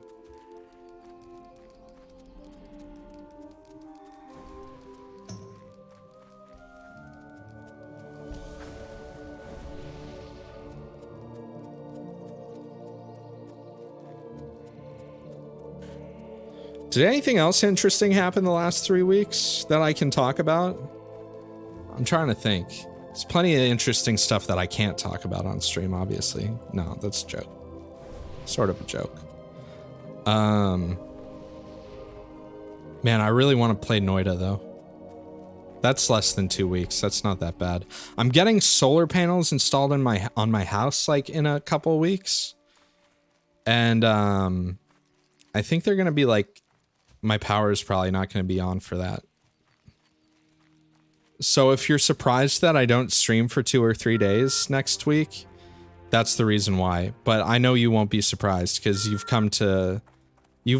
Did anything else interesting happen the last 3 weeks that I can talk about? I'm trying to think. There's plenty of interesting stuff that I can't talk about on stream, obviously. No, that's a joke. Sort of a joke. Man, I really want to play Noida, though. That's less than 2 weeks. That's not that bad. I'm getting solar panels installed in on my house, like, in a couple weeks. And, I think they're gonna be, like, my power is probably not gonna be on for that. So if you're surprised that I don't stream for 2 or 3 days next week, that's the reason why. But I know you won't be surprised because you've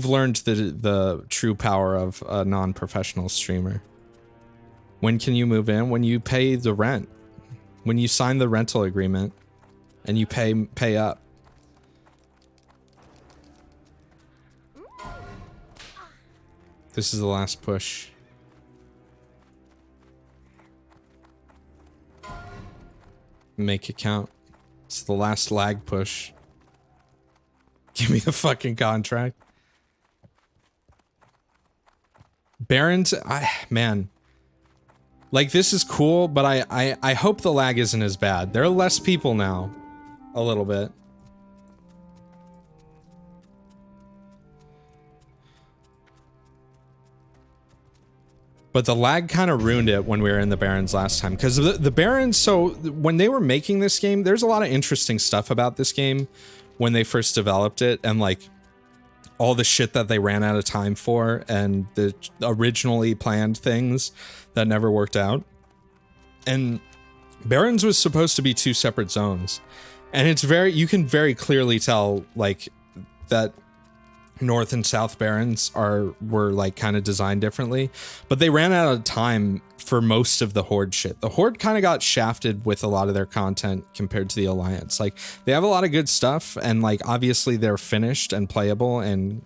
learned the true power of a non-professional streamer. When can you move in? When you pay the rent. When you sign the rental agreement and you pay up. This is the last push. Make it count. It's the last lag push. Give me the fucking contract. Barons, man. Like, this is cool, but I hope the lag isn't as bad. There are less people now. A little bit. But the lag kind of ruined it when we were in the Barrens last time. Because the Barrens, so when they were making this game, there's a lot of interesting stuff about this game when they first developed it. And like all the shit that they ran out of time for and the originally planned things that never worked out. And Barrens was supposed to be 2 separate zones. And it's you can very clearly tell like that North and South Barrens were like kind of designed differently, but they ran out of time for most of the Horde shit. The Horde kind of got shafted with a lot of their content compared to the Alliance. Like they have a lot of good stuff and like obviously they're finished and playable and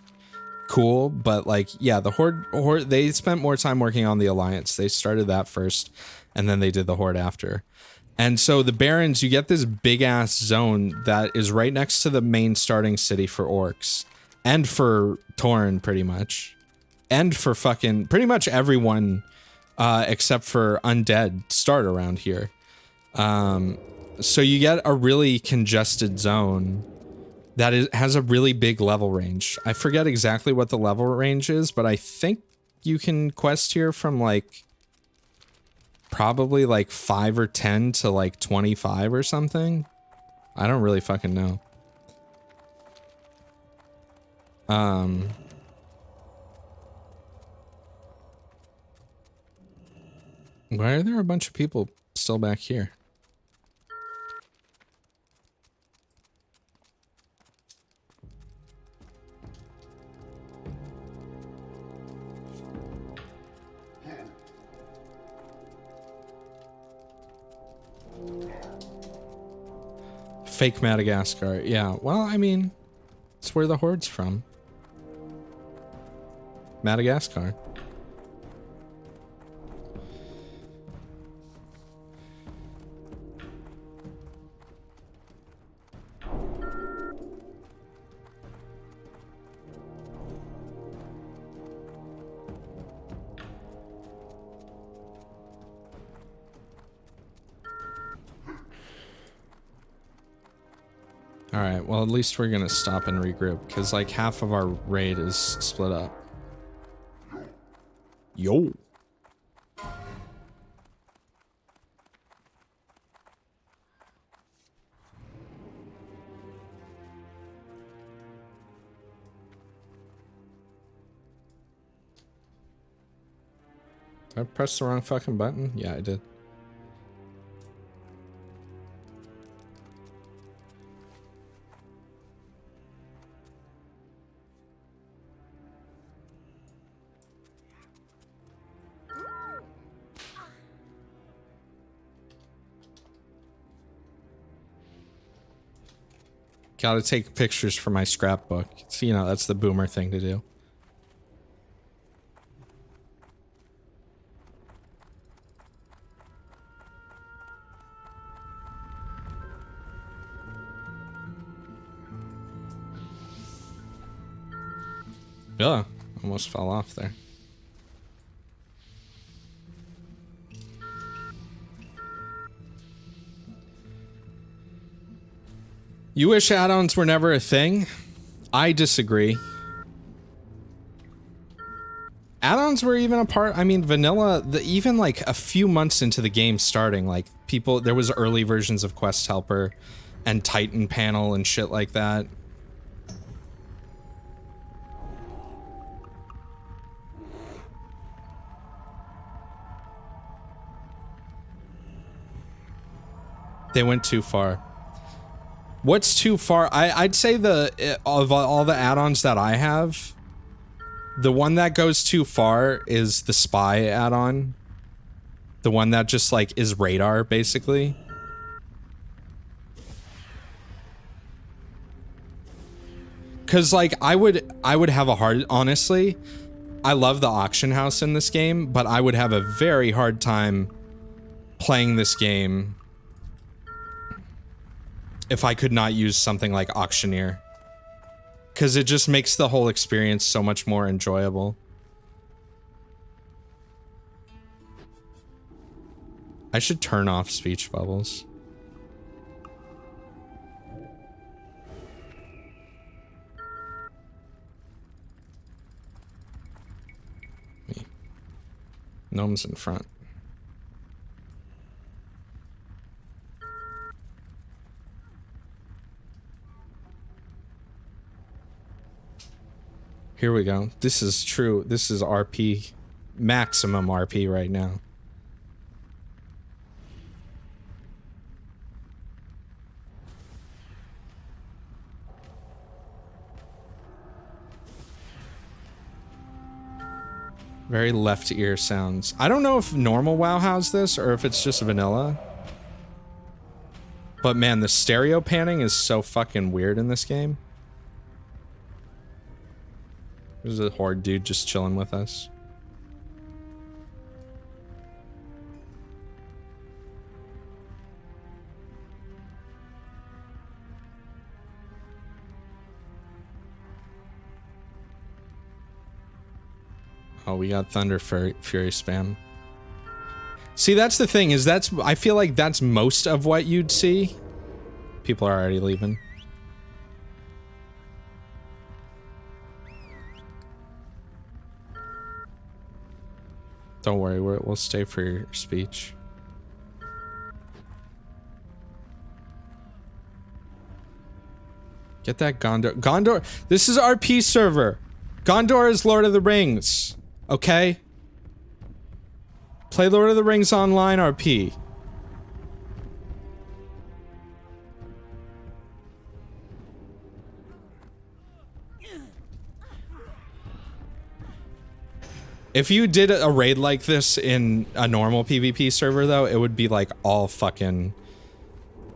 cool, but like, yeah, the Horde, they spent more time working on the Alliance. They started that first, and then they did the Horde after. And so the Barrens, you get this big ass zone that is right next to the main starting city for orcs, and for Tauren pretty much, and for fucking pretty much everyone, except for undead start around here. So you get a really congested zone that has a really big level range. I forget exactly what the level range is, but I think you can quest here from like probably like 5 or 10 to like 25 or something. I don't really fucking know. Why are there a bunch of people still back here? Fake Madagascar. Yeah, well, I mean, it's where the Horde's from. Madagascar. Alright, well at least we're gonna stop and regroup, because like half of our raid is split up. Yo! Did I press the wrong fucking button? Yeah, I did. Gotta take pictures for my scrapbook. So, you know, that's the boomer thing to do. Yeah, almost fell off there. You wish add-ons were never a thing? I disagree. Add-ons were even a part, I mean, vanilla, even like a few months into the game starting, like people, there was early versions of Quest Helper and Titan Panel and shit like that. They went too far. What's too far? I'd say of all the add-ons that I have, the one that goes too far is the spy add-on. The one that just like is radar, basically. Cause like I would have a hard, honestly, I love the auction house in this game, but I would have a very hard time playing this game if I could not use something like Auctioneer. Because it just makes the whole experience so much more enjoyable. I should turn off speech bubbles. Me. Gnome's in front. Here we go. This is true. This is RP. Maximum RP right now. Very left ear sounds. I don't know if normal WoW has this or if it's just vanilla. But man, the stereo panning is so fucking weird in this game. There's a horde dude just chilling with us. Oh, we got Thunder Fury spam. See, that's the thing, is I feel like that's most of what you'd see. People are already leaving. Don't worry, we'll stay for your speech. Get that Gondor. Gondor, this is RP server. Gondor is Lord of the Rings. Okay? Play Lord of the Rings online, RP. If you did a raid like this in a normal PvP server, though, it would be like all fucking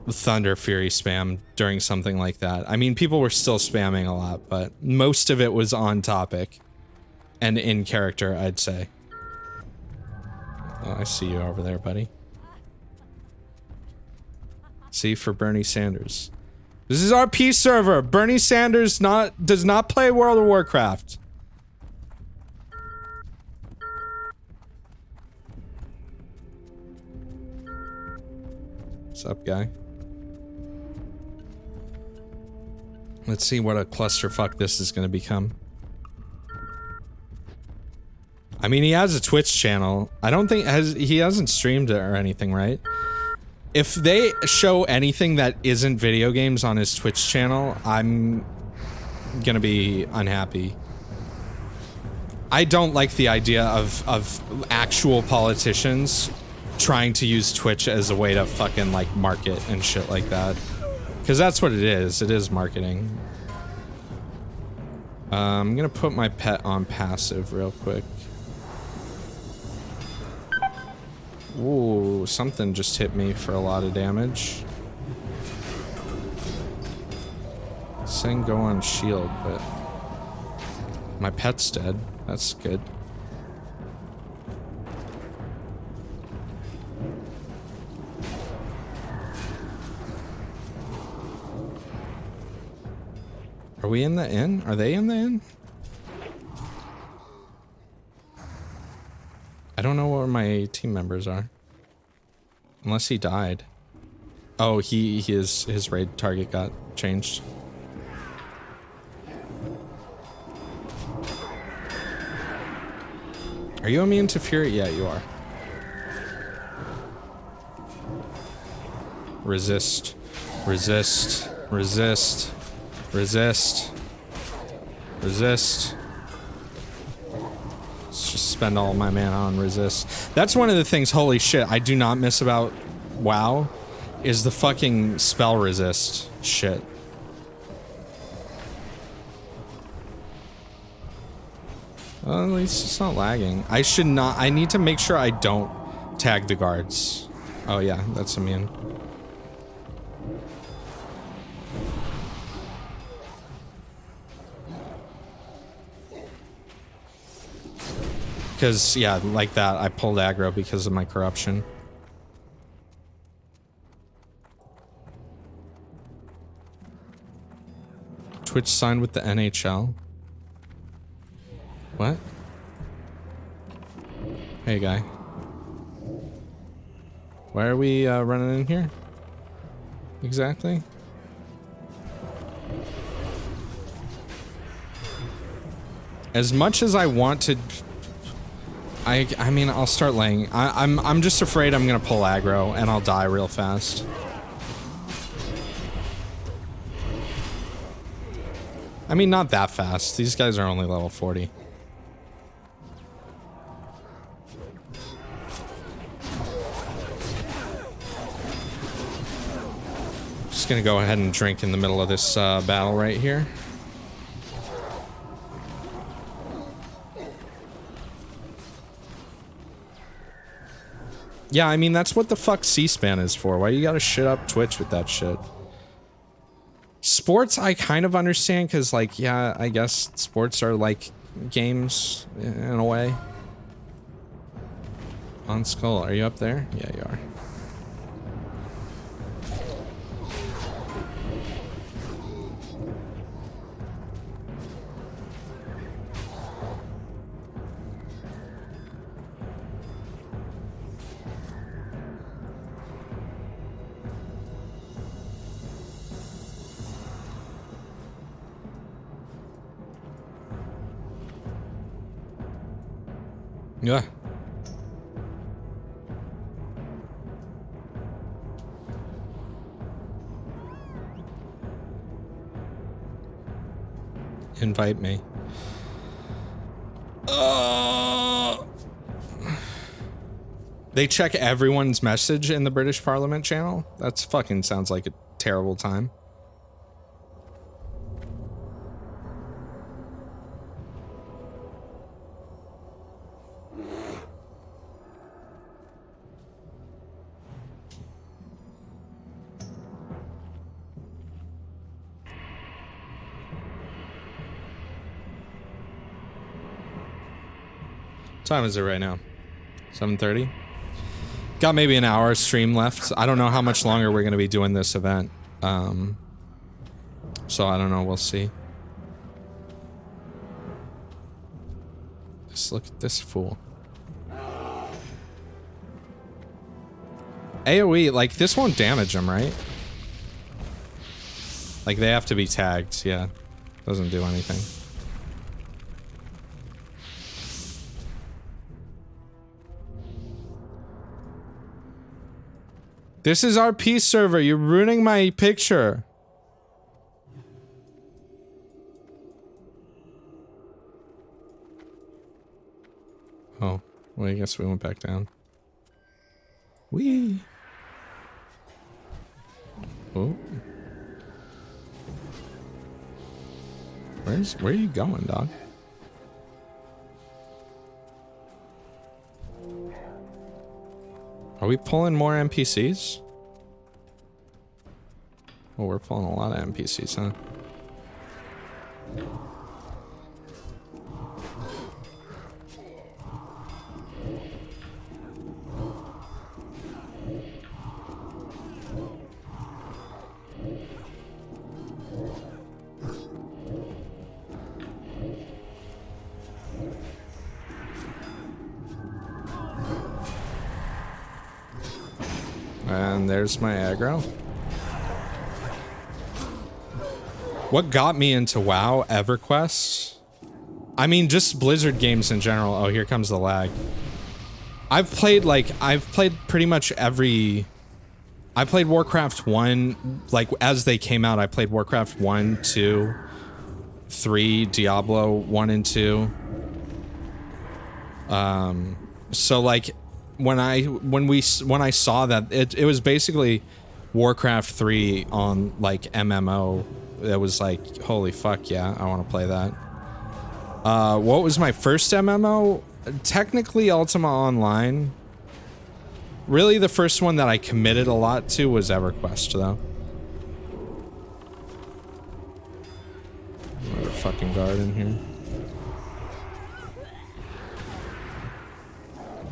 Thunder Fury spam during something like that. I mean, people were still spamming a lot, but most of it was on topic and in character, I'd say. Oh, I see you over there, buddy. See, for Bernie Sanders. This is our RP server. Bernie Sanders does not play World of Warcraft. What's up, guy? Let's see what a clusterfuck this is going to become. I mean, he has a Twitch channel. I don't think he hasn't streamed it or anything, right? If they show anything that isn't video games on his Twitch channel, I'm gonna be unhappy. I don't like the idea of actual politicians trying to use Twitch as a way to fucking like market and shit like that. Because that's what it is. It is marketing. I'm gonna put my pet on passive real quick. Ooh, something just hit me for a lot of damage. Saying go on shield, but my pet's dead. That's good. Are we in the inn? Are they in the inn? I don't know where my team members are. Unless he died. Oh, his raid target got changed. Are you immune to fury? Yeah, you are. Resist. Resist. Resist. Resist. Resist. Let's just spend all my mana on resist. That's one of the things, holy shit, I do not miss about WoW, is the fucking spell resist shit. Well, at least it's not lagging. I should not, I need to make sure I don't tag the guards. Oh yeah, that's immune. Because, yeah, like that, I pulled aggro because of my corruption. Twitch signed with the NHL. What? Hey, guy. Why are we running in here? Exactly? As much as I want to... I mean, I'll start laying. I'm just afraid I'm gonna pull aggro and I'll die real fast. I mean, not that fast. These guys are only level 40. Just gonna go ahead and drink in the middle of this battle right here. Yeah, I mean, that's what the fuck C-SPAN is for. Why you gotta shit up Twitch with that shit? Sports, I kind of understand, because, like, yeah, I guess sports are, like, games in a way. On Skull, are you up there? Yeah, you are. Yeah. Invite me. They check everyone's message in the British Parliament channel? That's fucking sounds like a terrible time. What time is it right now? 7:30? Got maybe an hour stream left. I don't know how much longer we're going to be doing this event. So I don't know. We'll see. Just look at this fool. AoE, like, this won't damage them, right? Like, they have to be tagged, yeah. Doesn't do anything. This is our peace server. You're ruining my picture. Oh, well, I guess we went back down. Whee! Oh. Where are you going, dog? Are we pulling more NPCs? Oh, we're pulling a lot of NPCs, huh? And there's my aggro. What got me into WoW? EverQuest? I mean, just Blizzard games in general. Oh, here comes the lag. I've played pretty much every... I played Warcraft 1, like, as they came out. I played Warcraft 1, 2, 3, Diablo 1 and 2. So, like... When I saw that it was basically Warcraft 3 on like MMO, it was like, holy fuck yeah, I want to play that. What was my first MMO? Technically Ultima Online. Really the first one that I committed a lot to was EverQuest though. Another fucking guard in here.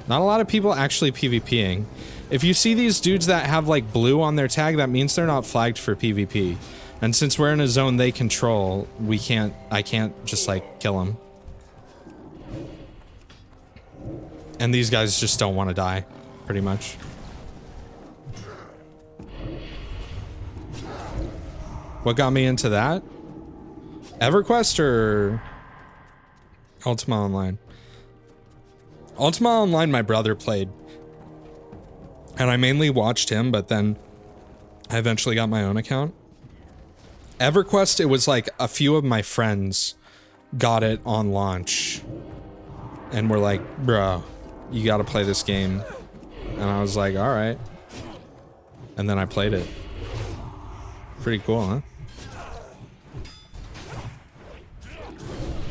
Not a lot of people actually PvPing. If you see these dudes that have like blue on their tag, that means they're not flagged for PvP. And since we're in a zone they control, I can't just like kill them. And these guys just don't want to die, pretty much. What got me into that? EverQuest or Ultima Online? Ultima Online my brother played, and I mainly watched him, but then I eventually got my own account. EverQuest, it was like a few of my friends got it on launch, and were like, bro, you gotta play this game. And I was like, alright. And then I played it. Pretty cool, huh?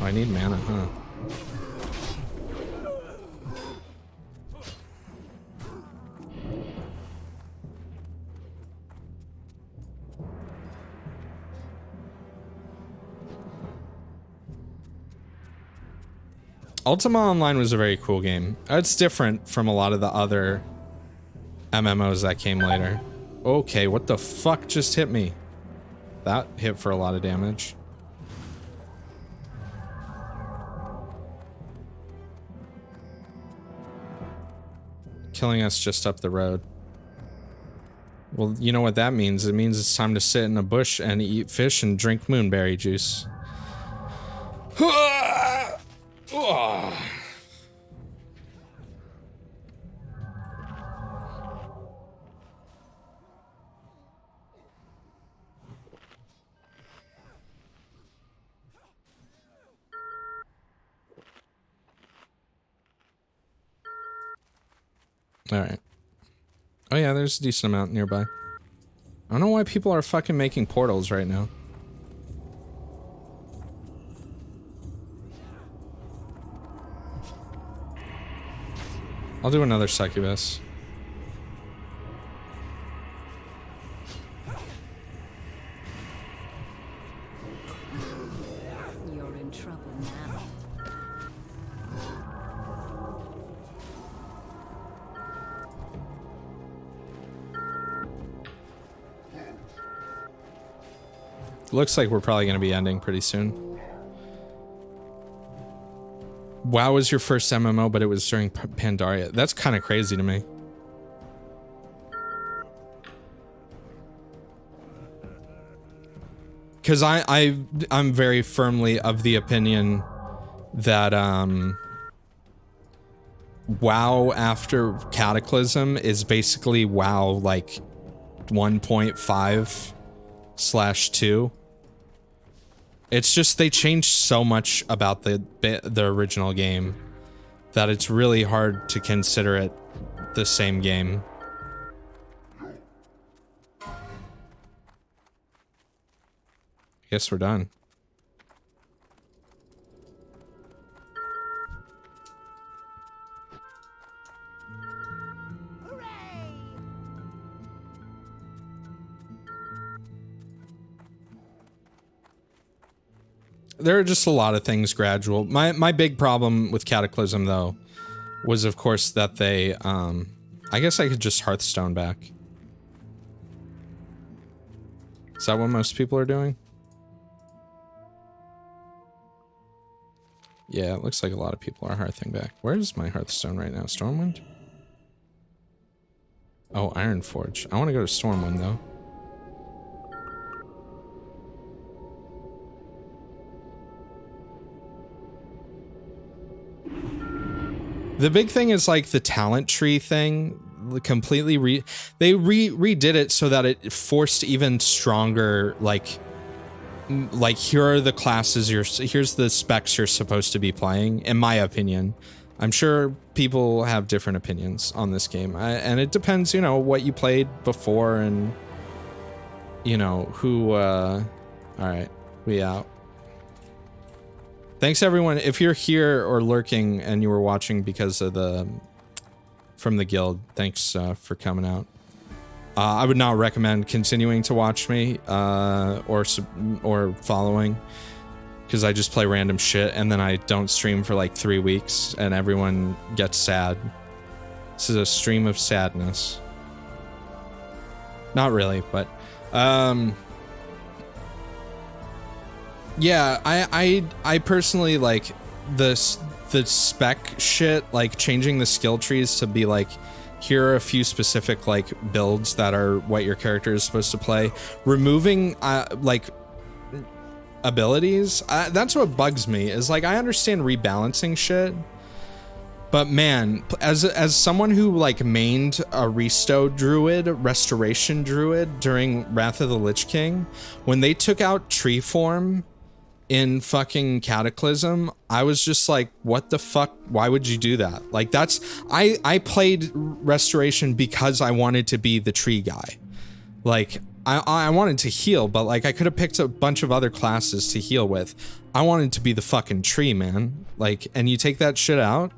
Oh, I need mana, huh? Ultima Online was a very cool game. It's different from a lot of the other MMOs that came later. Okay, what the fuck just hit me? That hit for a lot of damage. Killing us just up the road. Well, you know what that means. It means it's time to sit in a bush and eat fish and drink moonberry juice. Alright. Oh yeah, there's a decent amount nearby. I don't know why people are fucking making portals right now. I'll do another succubus. You're in trouble now. Looks like we're probably going to be ending pretty soon. WoW was your first MMO, but it was during Pandaria. That's kind of crazy to me. Because I'm very firmly of the opinion that WoW after Cataclysm is basically WoW like 1.5/2. It's just they changed so much about the original game that it's really hard to consider it the same game. Guess we're done. There are just a lot of things gradual. My big problem with Cataclysm, though, was of course that they, I guess I could just Hearthstone back. Is that what most people are doing? Yeah, it looks like a lot of people are Hearthing back. Where is my Hearthstone right now? Stormwind? Oh, Ironforge. I want to go to Stormwind, though. The big thing is like the talent tree thing. Completely they redid it so that it forced even stronger like here are the classes here's the specs you're supposed to be playing, in my opinion. I'm sure people have different opinions on this game, and it depends, you know, what you played before and you know who. All right, we out. Thanks everyone. If you're here or lurking and you were watching because of from the guild, thanks for coming out. I would not recommend continuing to watch me or following, because I just play random shit and then I don't stream for like 3 weeks and everyone gets sad. This is a stream of sadness. Not really, but yeah, I personally like the spec shit, like changing the skill trees to be like, here are a few specific like builds that are what your character is supposed to play. Removing like abilities, that's what bugs me, is like I understand rebalancing shit, but man, as someone who like mained a restoration druid during Wrath of the Lich King, when they took out tree form in fucking Cataclysm, I was just like, what the fuck? Why would you do that? Like, that's, I played Restoration because I wanted to be the tree guy. Like, I wanted to heal, but like, I could have picked a bunch of other classes to heal with. I wanted to be the fucking tree, man. Like, and you take that shit out?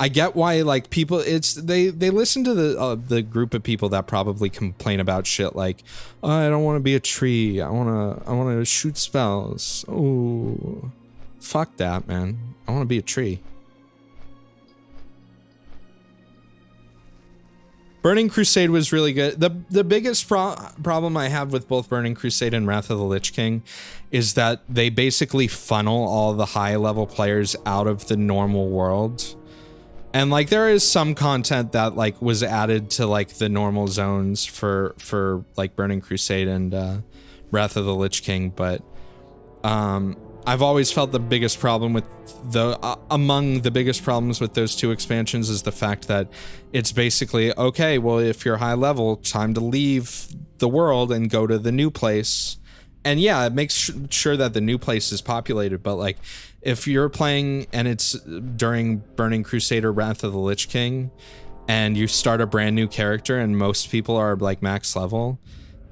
I get why, like, people, they listen to the group of people that probably complain about shit like, oh, I don't want to be a tree. I want to shoot spells. Oh, fuck that, man. I want to be a tree. Burning Crusade was really good. The biggest problem I have with both Burning Crusade and Wrath of the Lich King is that they basically funnel all the high level players out of the normal world. And like there is some content that like was added to like the normal zones for like Burning Crusade and Wrath of the Lich King, but I've always felt the biggest problem with among the biggest problems with those two expansions is the fact that it's basically, okay, well, if you're high level, time to leave the world and go to the new place. And yeah, it makes sure that the new place is populated, but like if you're playing and it's during Burning Crusade or Wrath of the Lich King and you start a brand new character and most people are like max level,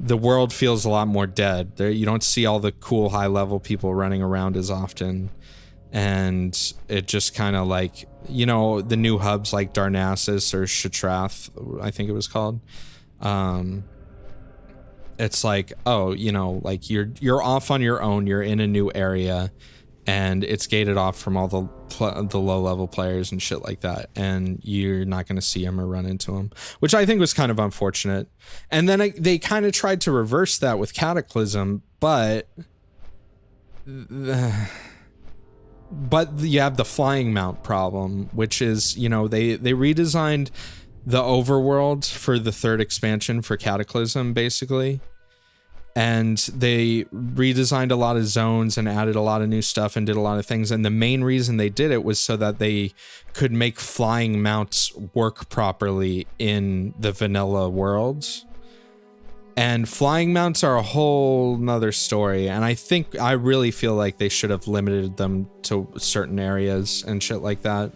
the world feels a lot more dead. There, you don't see all the cool high level people running around as often. And it just kind of like, you know, the new hubs like Darnassus or Shatrath, I think it was called. It's like, oh, you know, like you're off on your own, you're in a new area and it's gated off from all the low level players and shit like that, and you're not going to see them or run into them, which I think was kind of unfortunate. And then they kind of tried to reverse that with Cataclysm, but you have the flying mount problem, which is, you know, they redesigned the overworld for the third expansion for Cataclysm, basically. And they redesigned a lot of zones and added a lot of new stuff and did a lot of things. And the main reason they did it was so that they could make flying mounts work properly in the vanilla worlds. And flying mounts are a whole nother story. And I really feel like they should have limited them to certain areas and shit like that.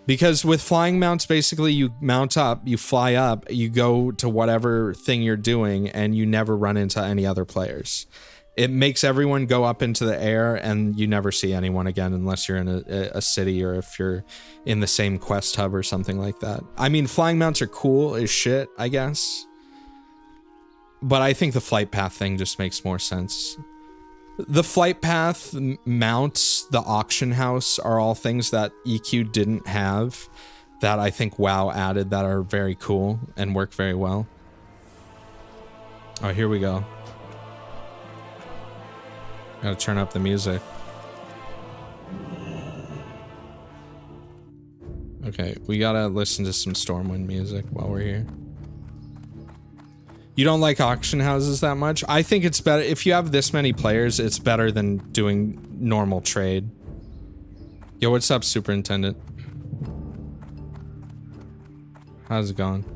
Because with flying mounts, basically you mount up, you fly up, you go to whatever thing you're doing, and you never run into any other players. It makes everyone go up into the air, and you never see anyone again unless you're in a city or if you're in the same quest hub or something like that. I mean, flying mounts are cool as shit, I guess. But I think the flight path thing just makes more sense. The flight path, mounts, the auction house are all things that EQ didn't have that I think WoW added that are very cool and work very well. Oh, here we go. Gotta turn up the music. Okay, we gotta listen to some Stormwind music while we're here. You don't like auction houses that much? I think it's better if you have this many players, it's better than doing normal trade. Yo, what's up, Superintendent? How's it going?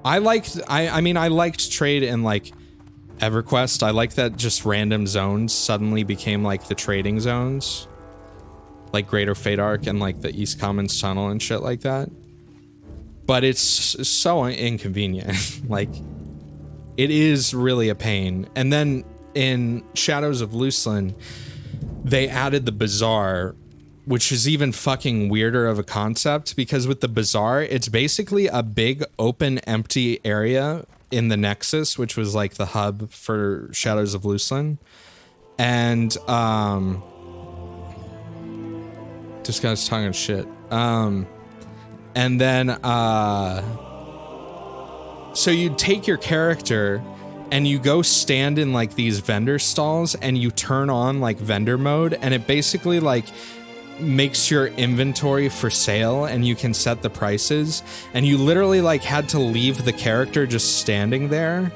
I liked trade in like EverQuest. I like that just random zones suddenly became like the trading zones. Like Greater Fadark and like the East Commons Tunnel and shit like that. But it's so inconvenient. Like, it is really a pain. And then in Shadows of Luceland, they added the Bazaar, which is even fucking weirder of a concept, because with the Bazaar, it's basically a big open empty area in the Nexus, which was like the hub for Shadows of Luceland. And this guy's talking shit. And then, so you take your character and you go stand in like these vendor stalls and you turn on like vendor mode, and it basically like makes your inventory for sale and you can set the prices, and you literally like had to leave the character just standing there.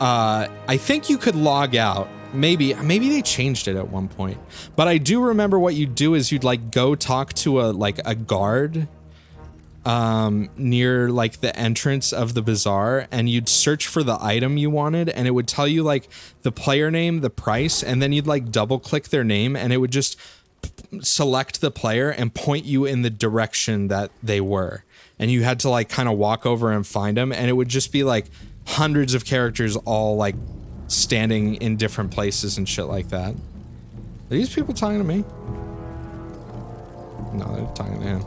I think you could log out. Maybe they changed it at one point, but I do remember what you'd do is you'd like go talk to a guard near like the entrance of the bazaar, and you'd search for the item you wanted, and it would tell you like the player name, the price, and then you'd like double click their name and it would just select the player and point you in the direction that they were, and you had to like kind of walk over and find them, and it would just be like hundreds of characters all like standing in different places and shit like that. Are these people talking to me? No, they're talking to him.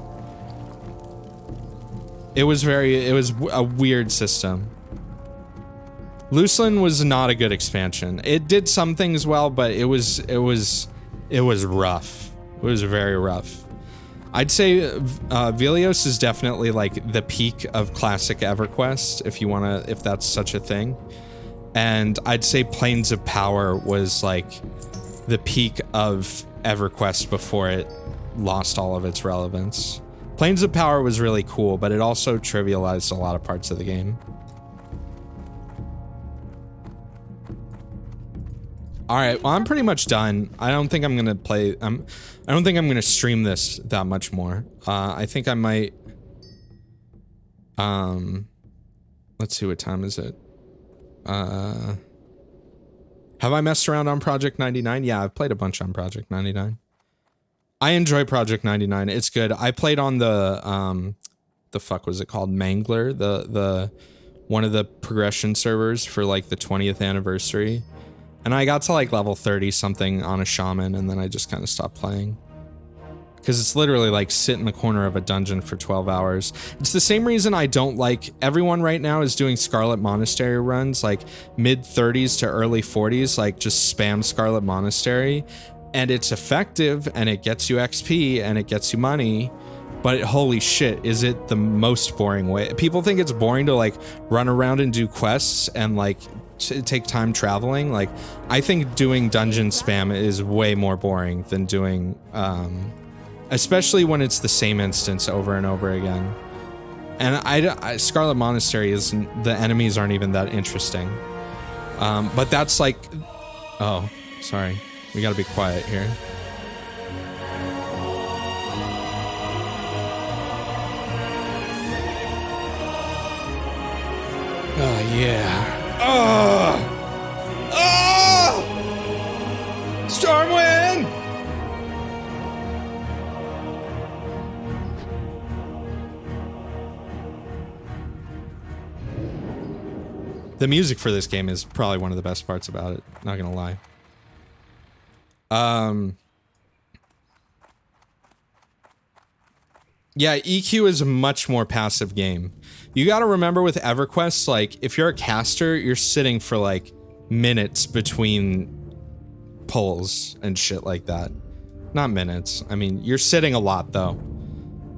It was a weird system. Luceland was not a good expansion. It did some things well, but it was rough. It was very rough. I'd say Velios is definitely like the peak of classic EverQuest, if that's such a thing. And I'd say Plains of Power was like the peak of EverQuest before it lost all of its relevance. Plains of Power was really cool, but it also trivialized a lot of parts of the game. All right, well, I'm pretty much done. I don't think I'm gonna play. I don't think I'm gonna stream this that much more. I think I might. Let's see, what time is it? Have I messed around on Project 99? Yeah, I've played a bunch on Project 99. I enjoy Project 99. It's good. I played on the fuck was it called? Mangler, the one of the progression servers for like the 20th anniversary. And I got to like level 30 something on a shaman, and then I just kind of stopped playing. Because it's literally like sit in the corner of a dungeon for 12 hours. It's the same reason I don't like, everyone right now is doing Scarlet Monastery runs, like mid 30s to early 40s, like just spam Scarlet Monastery. And it's effective, and it gets you XP, and it gets you money. But holy shit, is it the most boring way? People think it's boring to like run around and do quests and like take time traveling. Like, I think doing dungeon spam is way more boring than doing, especially when it's the same instance over and over again. And I Scarlet Monastery isn't, the enemies aren't even that interesting. But that's like, oh, sorry. We gotta be quiet here. Oh, yeah. Oh! Oh! Stormwind! The music for this game is probably one of the best parts about it, not gonna lie. Yeah, EQ is a much more passive game. You gotta remember with EverQuest, like, if you're a caster, you're sitting for, like, minutes between pulls and shit like that. Not minutes. I mean, you're sitting a lot, though.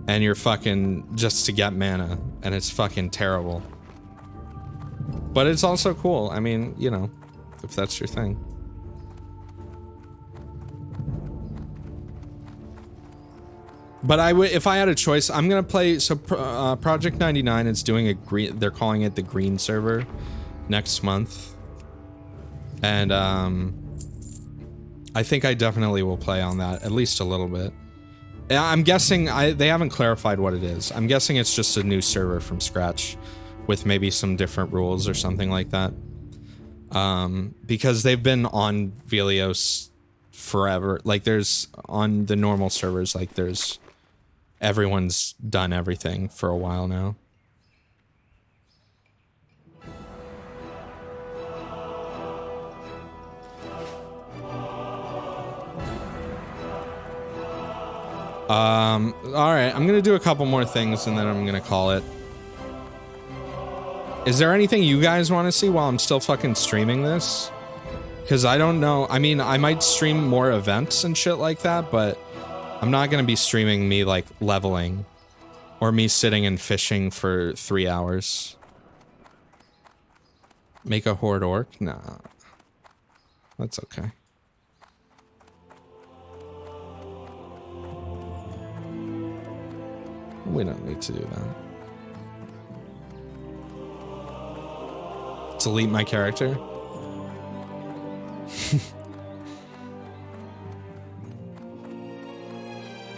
And you're fucking just to get mana, and it's fucking terrible. But it's also cool. I mean, you know, if that's your thing. But I would, if I had a choice, I'm gonna play. So Project 99 is doing a green. They're calling it the green server next month, and I think I definitely will play on that at least a little bit. I'm guessing they haven't clarified what it is. I'm guessing it's just a new server from scratch, with maybe some different rules or something like that. Because they've been on Velios forever. Like, there's on the normal servers, like there's. Everyone's done everything for a while now. Alright, I'm gonna do a couple more things and then I'm gonna call it. Is there anything you guys want to see while I'm still fucking streaming this? Because I don't know. I mean, I might stream more events and shit like that, but I'm not gonna be streaming me, like, leveling. Or me sitting and fishing for 3 hours. Make a horde orc? Nah. That's okay. We don't need to do that. Delete my character?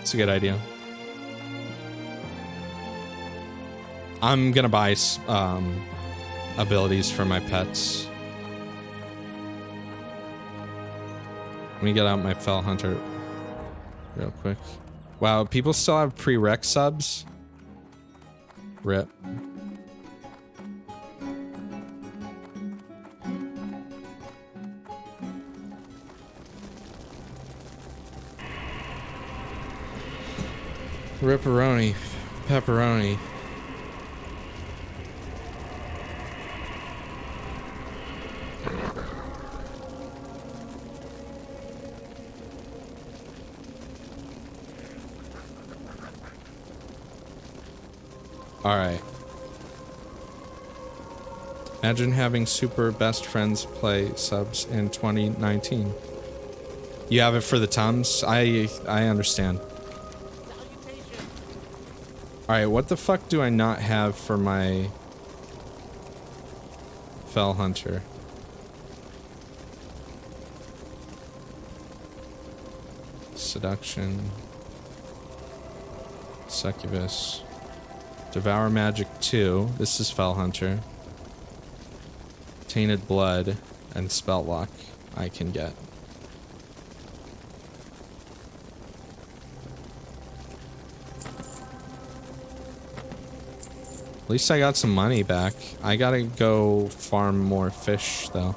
It's a good idea. I'm gonna buy abilities for my pets. Let me get out my Fell Hunter real quick. Wow, people still have prereq subs? RIP. Ripperoni. Pepperoni. Alright. Imagine having super best friends play subs in 2019. You have it for the Tums? I understand. Alright, what the fuck do I not have for my Fell Hunter? Seduction. Succubus. Devour Magic 2. This is Fell Hunter. Tainted Blood and Spell Lock I can get. At least I got some money back. I gotta go farm more fish though.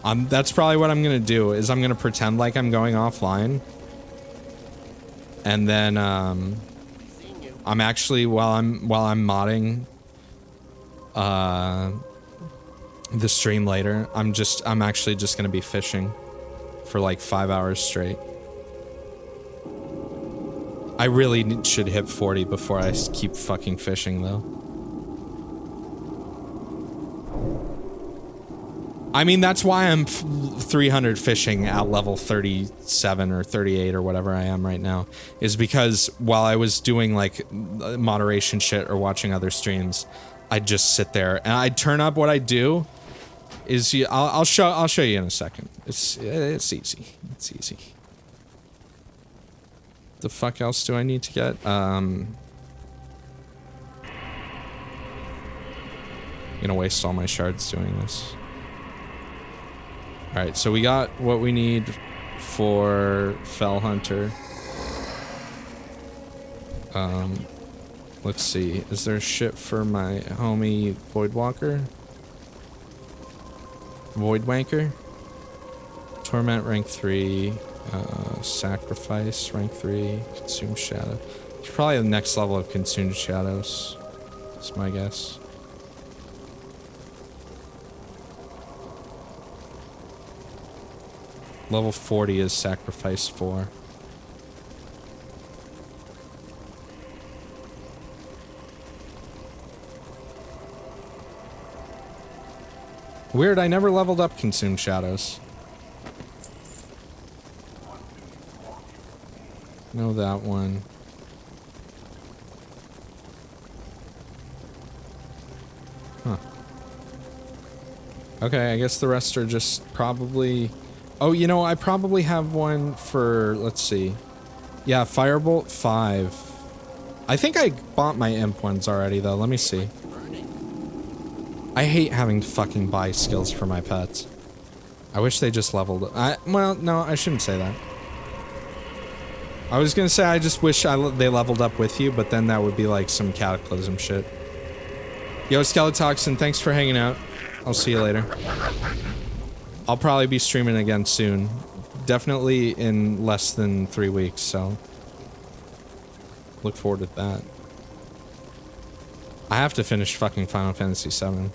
That's probably what I'm gonna do, is I'm gonna pretend like I'm going offline. And then I'm actually, while I'm modding the stream later, I'm actually just gonna be fishing for like 5 hours straight. I really should hit 40 before I keep fucking fishing though. I mean, that's why I'm 300 fishing at level 37 or 38 or whatever I am right now, is because while I was doing like moderation shit or watching other streams, I'd just sit there and I'd turn up. What I do is I'll show you in a second. It's easy. It's easy. The fuck else do I need to get? I'm gonna waste all my shards doing this. Alright, so we got what we need for Fell Hunter. Let's see. Is there shit for my homie Voidwalker? Voidwanker? Torment rank 3. Sacrifice rank 3. Consume Shadow. It's probably the next level of Consumed Shadows. That's my guess. Level 40 is Sacrifice 4. Weird, I never leveled up Consumed Shadows. Know that one. Huh. Okay, I guess the rest are just probably... Oh, you know, I probably have one for... Let's see. Yeah, Firebolt 5. I think I bought my imp ones already, though. Let me see. I hate having to fucking buy skills for my pets. I wish they just leveled... well, no, I shouldn't say that. I was gonna say I just wish they leveled up with you, but then that would be like some Cataclysm shit. Yo, Skeletoxin, thanks for hanging out. I'll see you later. I'll probably be streaming again soon. Definitely in less than 3 weeks, so... Look forward to that. I have to finish fucking Final Fantasy VII.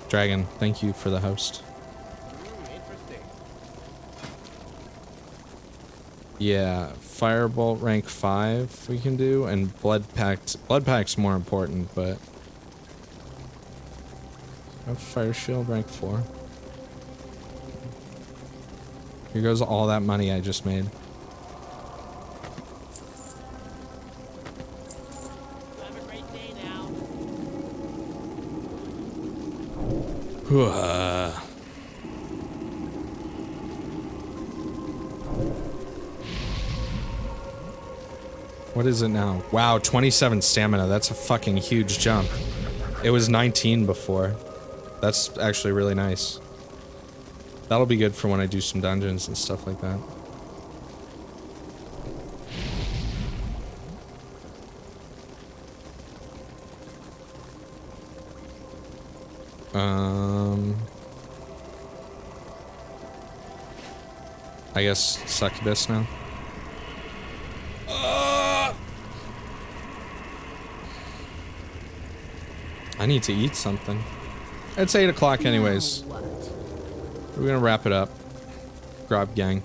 Dragon, thank you for the host. Yeah, Firebolt rank 5 we can do, and Blood Pack's more important, but... Fire Shield rank 4. Here goes all that money I just made. Have a great day now. What is it now? Wow, 27 stamina. That's a fucking huge jump. It was 19 before. That's actually really nice. That'll be good for when I do some dungeons and stuff like that. I guess Succubus now. I need to eat something. It's 8 o'clock anyways. We're gonna wrap it up. Grob gang.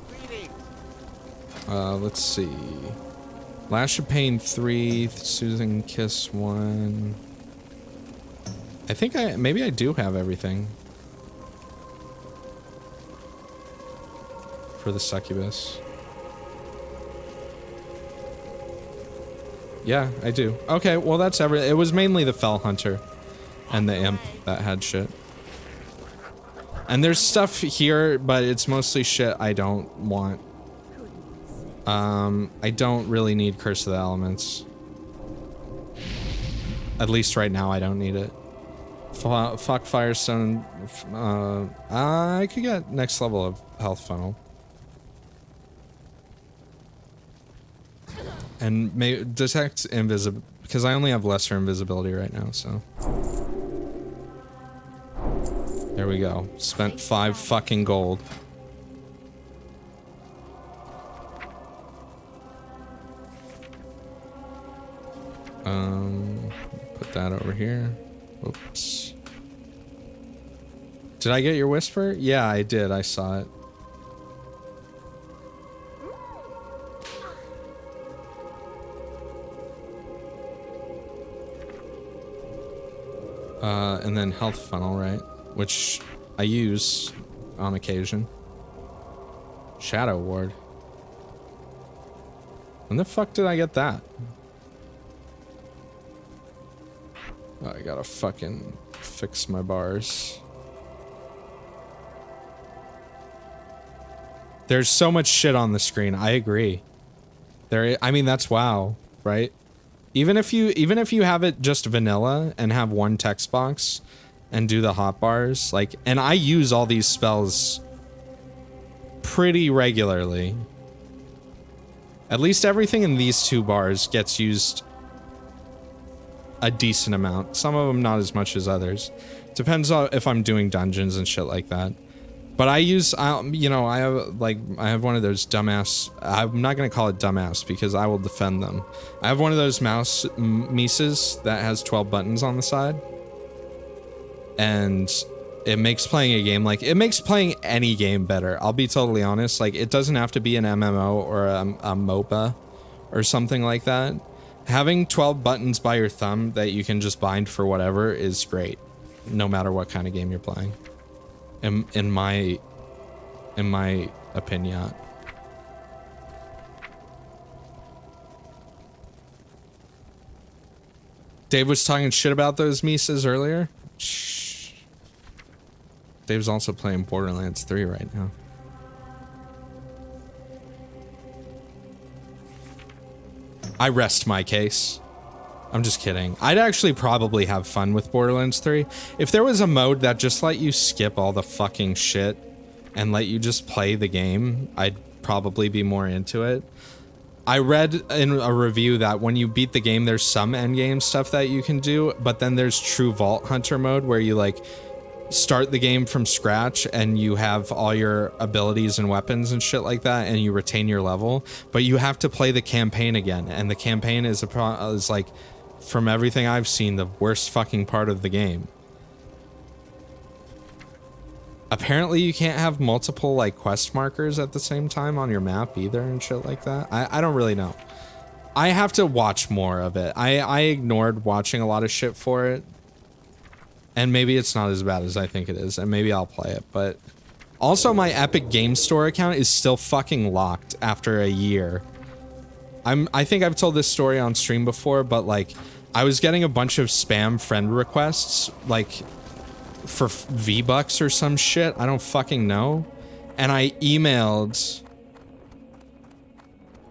Greetings. Let's see. Lash of Pain 3, Soothing Kiss 1. I think maybe I do have everything. For the succubus. Yeah, I do. Okay, well that's it was mainly the Fell Hunter and the Imp that had shit. And there's stuff here, but it's mostly shit I don't want. I don't really need Curse of the Elements. At least right now I don't need it. Fuck Firestone. I could get next level of Health Funnel. And detect invisible, because I only have lesser invisibility right now, so. There we go. Spent 5 fucking gold. Put that over here. Oops. Did I get your whisper? Yeah, I did. I saw it. And then health funnel, right? Which I use on occasion. Shadow Ward. When the fuck did I get that? Oh, I gotta fucking fix my bars. There's so much shit on the screen. I agree. I mean, that's WoW, right? Even if you have it just vanilla and have one text box and do the hotbars, like, and I use all these spells pretty regularly. At least everything in these 2 bars gets used a decent amount. Some of them not as much as others. Depends on if I'm doing dungeons and shit like that. But I use, you know, I have one of those dumbass, I'm not going to call it dumbass because I will defend them. I have one of those mises that has 12 buttons on the side. And it makes playing a game, like, it makes playing any game better. I'll be totally honest. Like, it doesn't have to be an MMO or a MOBA or something like that. Having 12 buttons by your thumb that you can just bind for whatever is great. No matter what kind of game you're playing. In my opinion. Dave was talking shit about those mises earlier. Shh. Dave's also playing Borderlands 3 right now. I rest my case. I'm just kidding. I'd actually probably have fun with Borderlands 3. If there was a mode that just let you skip all the fucking shit and let you just play the game, I'd probably be more into it. I read in a review that when you beat the game, there's some endgame stuff that you can do, but then there's true Vault Hunter mode where you like start the game from scratch and you have all your abilities and weapons and shit like that and you retain your level, but you have to play the campaign again, and the campaign is like, from everything I've seen, the worst fucking part of the game. Apparently you can't have multiple like quest markers at the same time on your map either and shit like that. I don't really know. I have to watch more of it. I ignored watching a lot of shit for it. And maybe it's not as bad as I think it is, and maybe I'll play it, but also my Epic Game Store account is still fucking locked after a year. I think I've told this story on stream before, but like I was getting a bunch of spam friend requests like for V-Bucks or some shit. I don't fucking know. And I emailed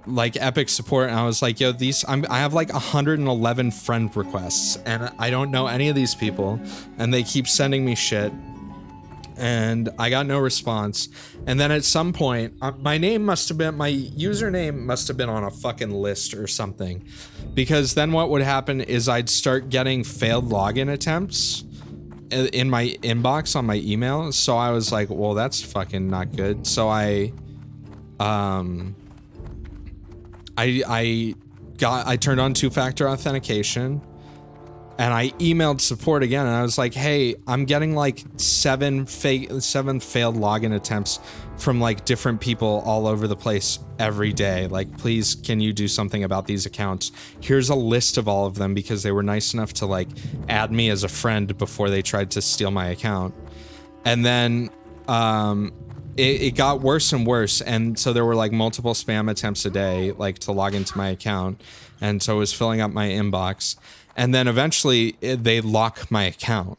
like Epic support and I was like, yo, I have like 111 friend requests and I don't know any of these people and they keep sending me shit and I got no response. And then at some point my username must have been on a fucking list or something, because then what would happen is I'd start getting failed login attempts in my inbox on my email. So I was like, well, that's fucking not good. So I turned on 2-factor authentication And I emailed support again, and I was like, hey, I'm getting like seven failed login attempts from like different people all over the place every day. Like, please, can you do something about these accounts? Here's a list of all of them, because they were nice enough to like add me as a friend before they tried to steal my account. And then it got worse and worse, and so there were like multiple spam attempts a day, like to log into my account, and so it was filling up my inbox. And then eventually they'd lock my account,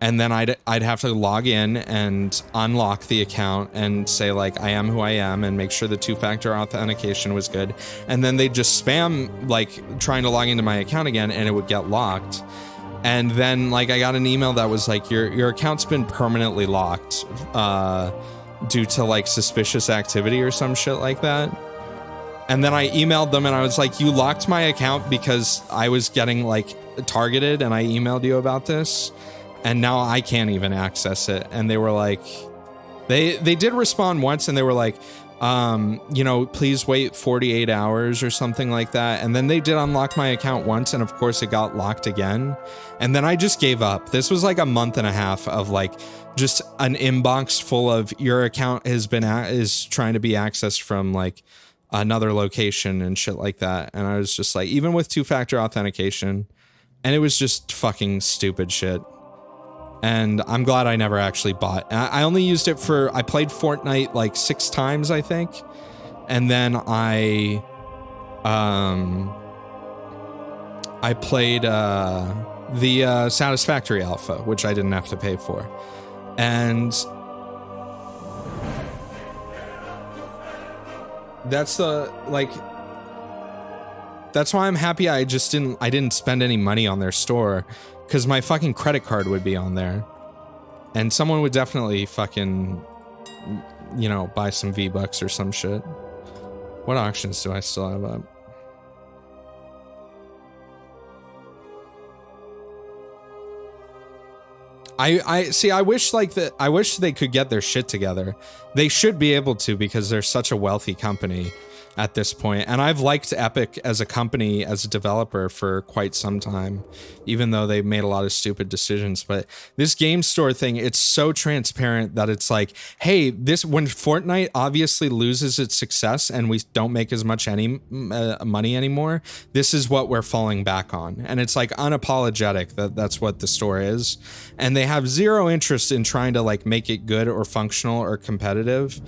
and then I'd have to log in and unlock the account and say like I am who I am and make sure the two-factor authentication was good, and then they'd just spam like trying to log into my account again, and it would get locked. And then like I got an email that was like your account's been permanently locked due to like suspicious activity or some shit like that. And then I emailed them and I was like, you locked my account because I was getting like targeted, and I emailed you about this, and now I can't even access it. And they were like, they did respond once, and they were like, you know, please wait 48 hours or something like that. And then they did unlock my account once, and of course it got locked again. And then I just gave up. This was like a month and a half of like just an inbox full of your account is trying to be accessed from like another location and shit like that. And I was just like, even with two-factor authentication, and it was just fucking stupid shit. And I'm glad I never actually bought. I only used it for, I played Fortnite like 6 times, I think. And then I played the Satisfactory Alpha, which I didn't have to pay for. And that's that's why I'm happy I didn't spend any money on their store, because my fucking credit card would be on there, and someone would definitely fucking, you know, buy some V-Bucks or some shit. What auctions do I still have up? I see. I wish they could get their shit together. They should be able to, because they're such a wealthy company at this point. And I've liked Epic as a company, as a developer, for quite some time, even though they've made a lot of stupid decisions. But this game store thing, it's so transparent that it's like, hey, when Fortnite obviously loses its success and we don't make as much money anymore, this is what we're falling back on. And it's like unapologetic that that's what the store is. And they have zero interest in trying to like make it good or functional or competitive.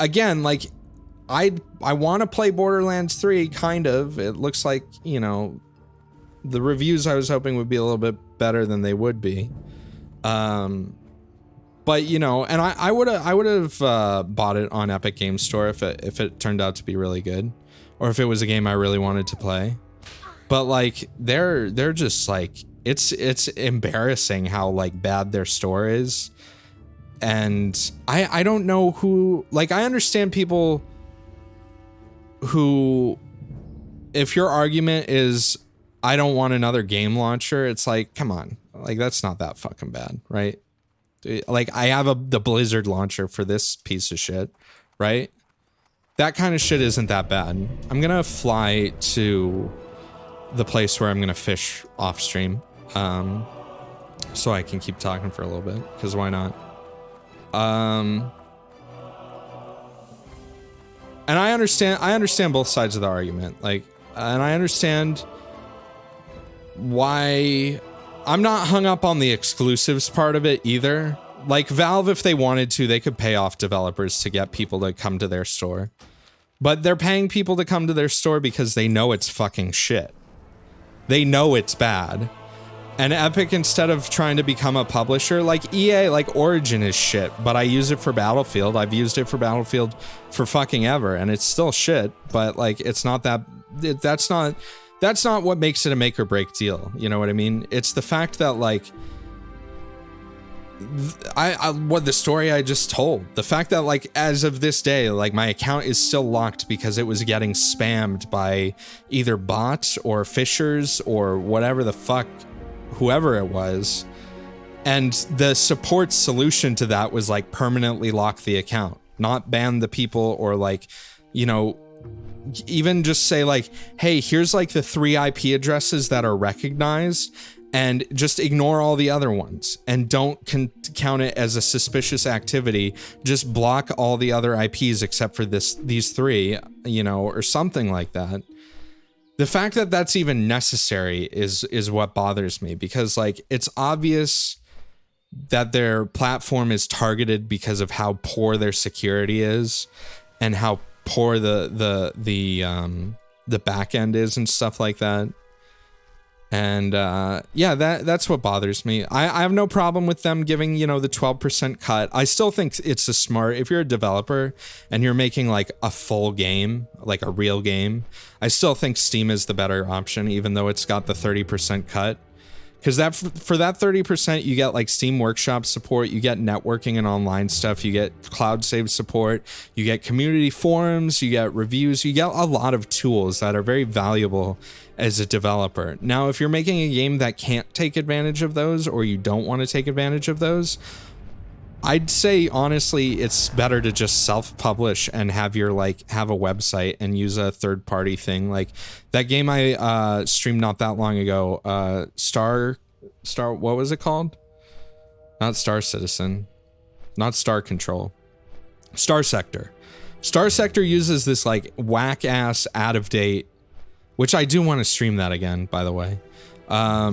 Again, like, I want to play Borderlands 3, kind of. It looks like, you know, the reviews I was hoping would be a little bit better than they would be. But, you know, and I would have bought it on Epic Games Store if it turned out to be really good, or if it was a game I really wanted to play. But like, they're just like, it's embarrassing how like bad their store is. And I don't know who, like, I understand people who, if your argument is, I don't want another game launcher, it's like, come on, like, that's not that fucking bad, right? Like, I have the Blizzard launcher for this piece of shit, right? That kind of shit isn't that bad. I'm gonna fly to the place where I'm gonna fish off stream, so I can keep talking for a little bit, because why not? And I understand both sides of the argument, like, and I understand why. I'm not hung up on the exclusives part of it either. Like, Valve, if they wanted to, they could pay off developers to get people to come to their store. But they're paying people to come to their store because they know it's fucking shit. They know it's bad. And Epic, instead of trying to become a publisher, like EA, like Origin is shit, but I use it for Battlefield. I've used it for Battlefield for fucking ever, and it's still shit, but like, it's not that, that's not what makes it a make or break deal. You know what I mean? It's the fact that like, what the story I just told, the fact that like, as of this day, like, my account is still locked because it was getting spammed by either bots or fishers or whatever the fuck, whoever it was. And the support solution to that was like permanently lock the account, not ban the people or like, you know, even just say like, hey, here's like the 3 IP addresses that are recognized, and just ignore all the other ones and don't count it as a suspicious activity. Just block all the other IPs except for these 3, you know, or something like that. The fact that that's even necessary is what bothers me, because like it's obvious that their platform is targeted because of how poor their security is and how poor the back end is and stuff like that. And yeah, that's what bothers me. I have no problem with them giving, you know, the 12% cut. I still think it's a smart, if you're a developer and you're making like a full game, like a real game, I still think Steam is the better option, even though it's got the 30% cut. Because that for that 30%, you get like Steam Workshop support, you get networking and online stuff, you get cloud save support, you get community forums, you get reviews, you get a lot of tools that are very valuable as a developer. Now, if you're making a game that can't take advantage of those, or you don't want to take advantage of those, I'd say honestly it's better to just self-publish and have your have a website and use a third-party thing. Like that game I streamed not that long ago, Star what was it called? Not Star Citizen, not Star Control, Star Sector. Star Sector uses this like whack-ass out-of-date, which I do want to stream that again, by the way. I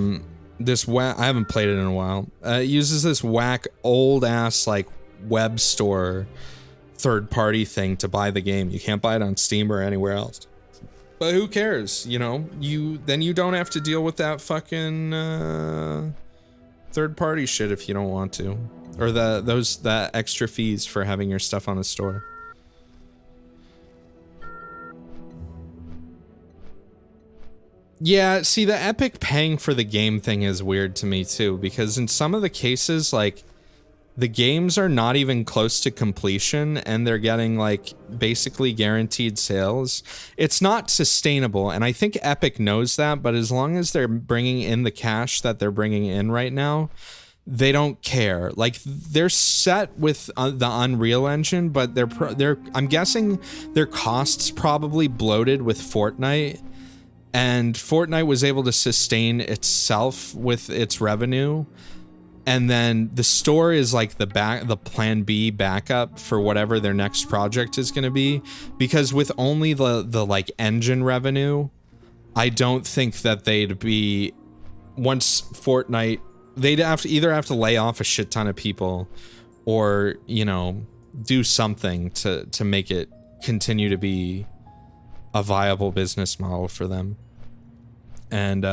haven't played it in a while. It uses this whack old ass like web store third party thing to buy the game. You can't buy it on Steam or anywhere else. But who cares? You know, you don't have to deal with that fucking third party shit if you don't want to, or that extra fees for having your stuff on the store. Yeah, see, the Epic paying for the game thing is weird to me too, because in some of the cases, like, the games are not even close to completion and they're getting like basically guaranteed sales. It's not sustainable, and I think Epic knows that, but as long as they're bringing in the cash that they're bringing in right now, they don't care. Like, they're set with the Unreal Engine, but I'm guessing their costs probably bloated with Fortnite. And Fortnite was able to sustain itself with its revenue, and then the store is like the plan B backup for whatever their next project is going to be. Because with only the like engine revenue, I don't think that they'd be, once Fortnite, they'd either have to lay off a shit ton of people, or, you know, do something to make it continue to be a viable business model for them. And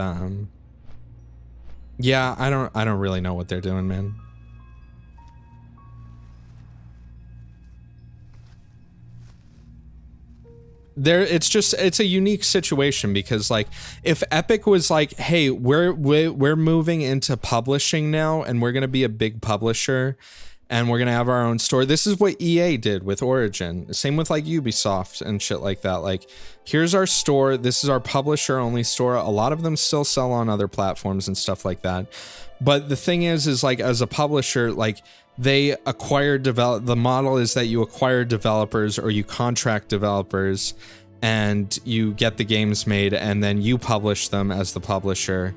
yeah, I don't really know what they're doing, man. It's a unique situation, because like, if Epic was like, hey, we're moving into publishing now and we're gonna be a big publisher and we're gonna have our own store. This is what EA did with Origin. Same with like Ubisoft and shit like that. Like, here's our store. This is our publisher only store. A lot of them still sell on other platforms and stuff like that. But the thing is like, as a publisher, like, they acquire the model is that you acquire developers or you contract developers and you get the games made and then you publish them as the publisher.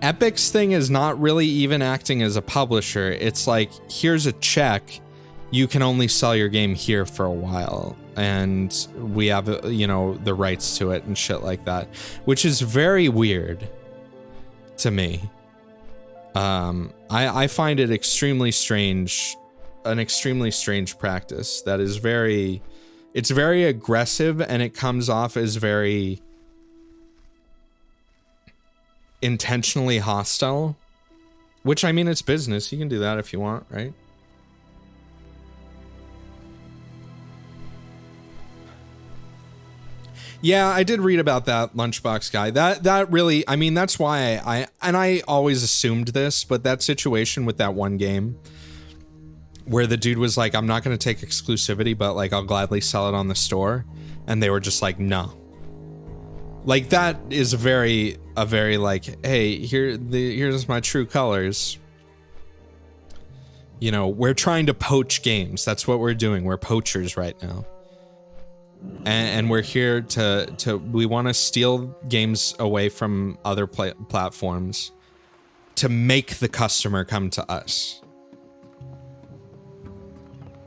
Epic's thing is not really even acting as a publisher. It's like, here's a check, you can only sell your game here for a while, and we have, you know, the rights to it and shit like that, which is very weird to me. I find it extremely strange, an extremely strange practice that is it's very aggressive, and it comes off as very intentionally hostile, which, I mean, it's business. You can do that if you want, right? Yeah, I did read about that Lunchbox guy. That really, I mean, that's why I always assumed this, but that situation with that one game where the dude was like, I'm not going to take exclusivity, but like, I'll gladly sell it on the store. And they were just like, no. Like, that is a very like, hey, here's my true colors. You know, we're trying to poach games. That's what we're doing. We're poachers right now. and we're here to we want to steal games away from other platforms to make the customer come to us.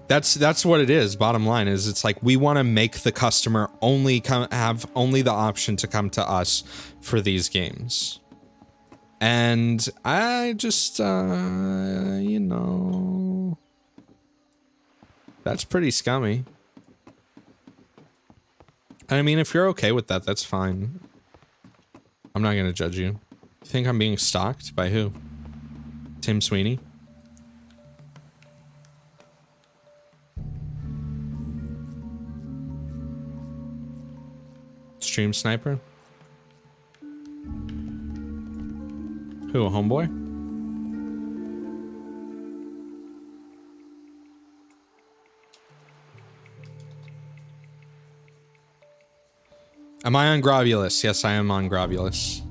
That's what it is. Bottom line is, it's like we want to make the customer have only the option to come to us for these games. And I just you know, that's pretty scummy. I mean, if you're okay with that, that's fine. I'm not gonna judge you. You think I'm being stalked by who? Tim Sweeney? Stream sniper? Who, a homeboy? Am I on Grobbulus? Yes, I am on Grobbulus.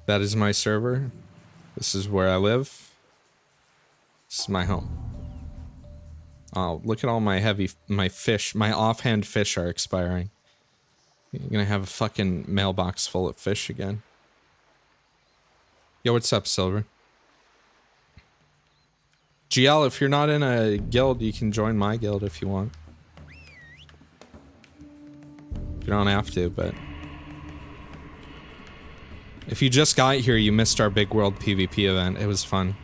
That is my server. This is where I live. This is my home. Oh, look at all my fish. My offhand fish are expiring. You're gonna have a fucking mailbox full of fish again. Yo, what's up, Silver? GL, if you're not in a guild, you can join my guild if you want. You don't have to, but... If you just got here, you missed our big world PvP event. It was fun.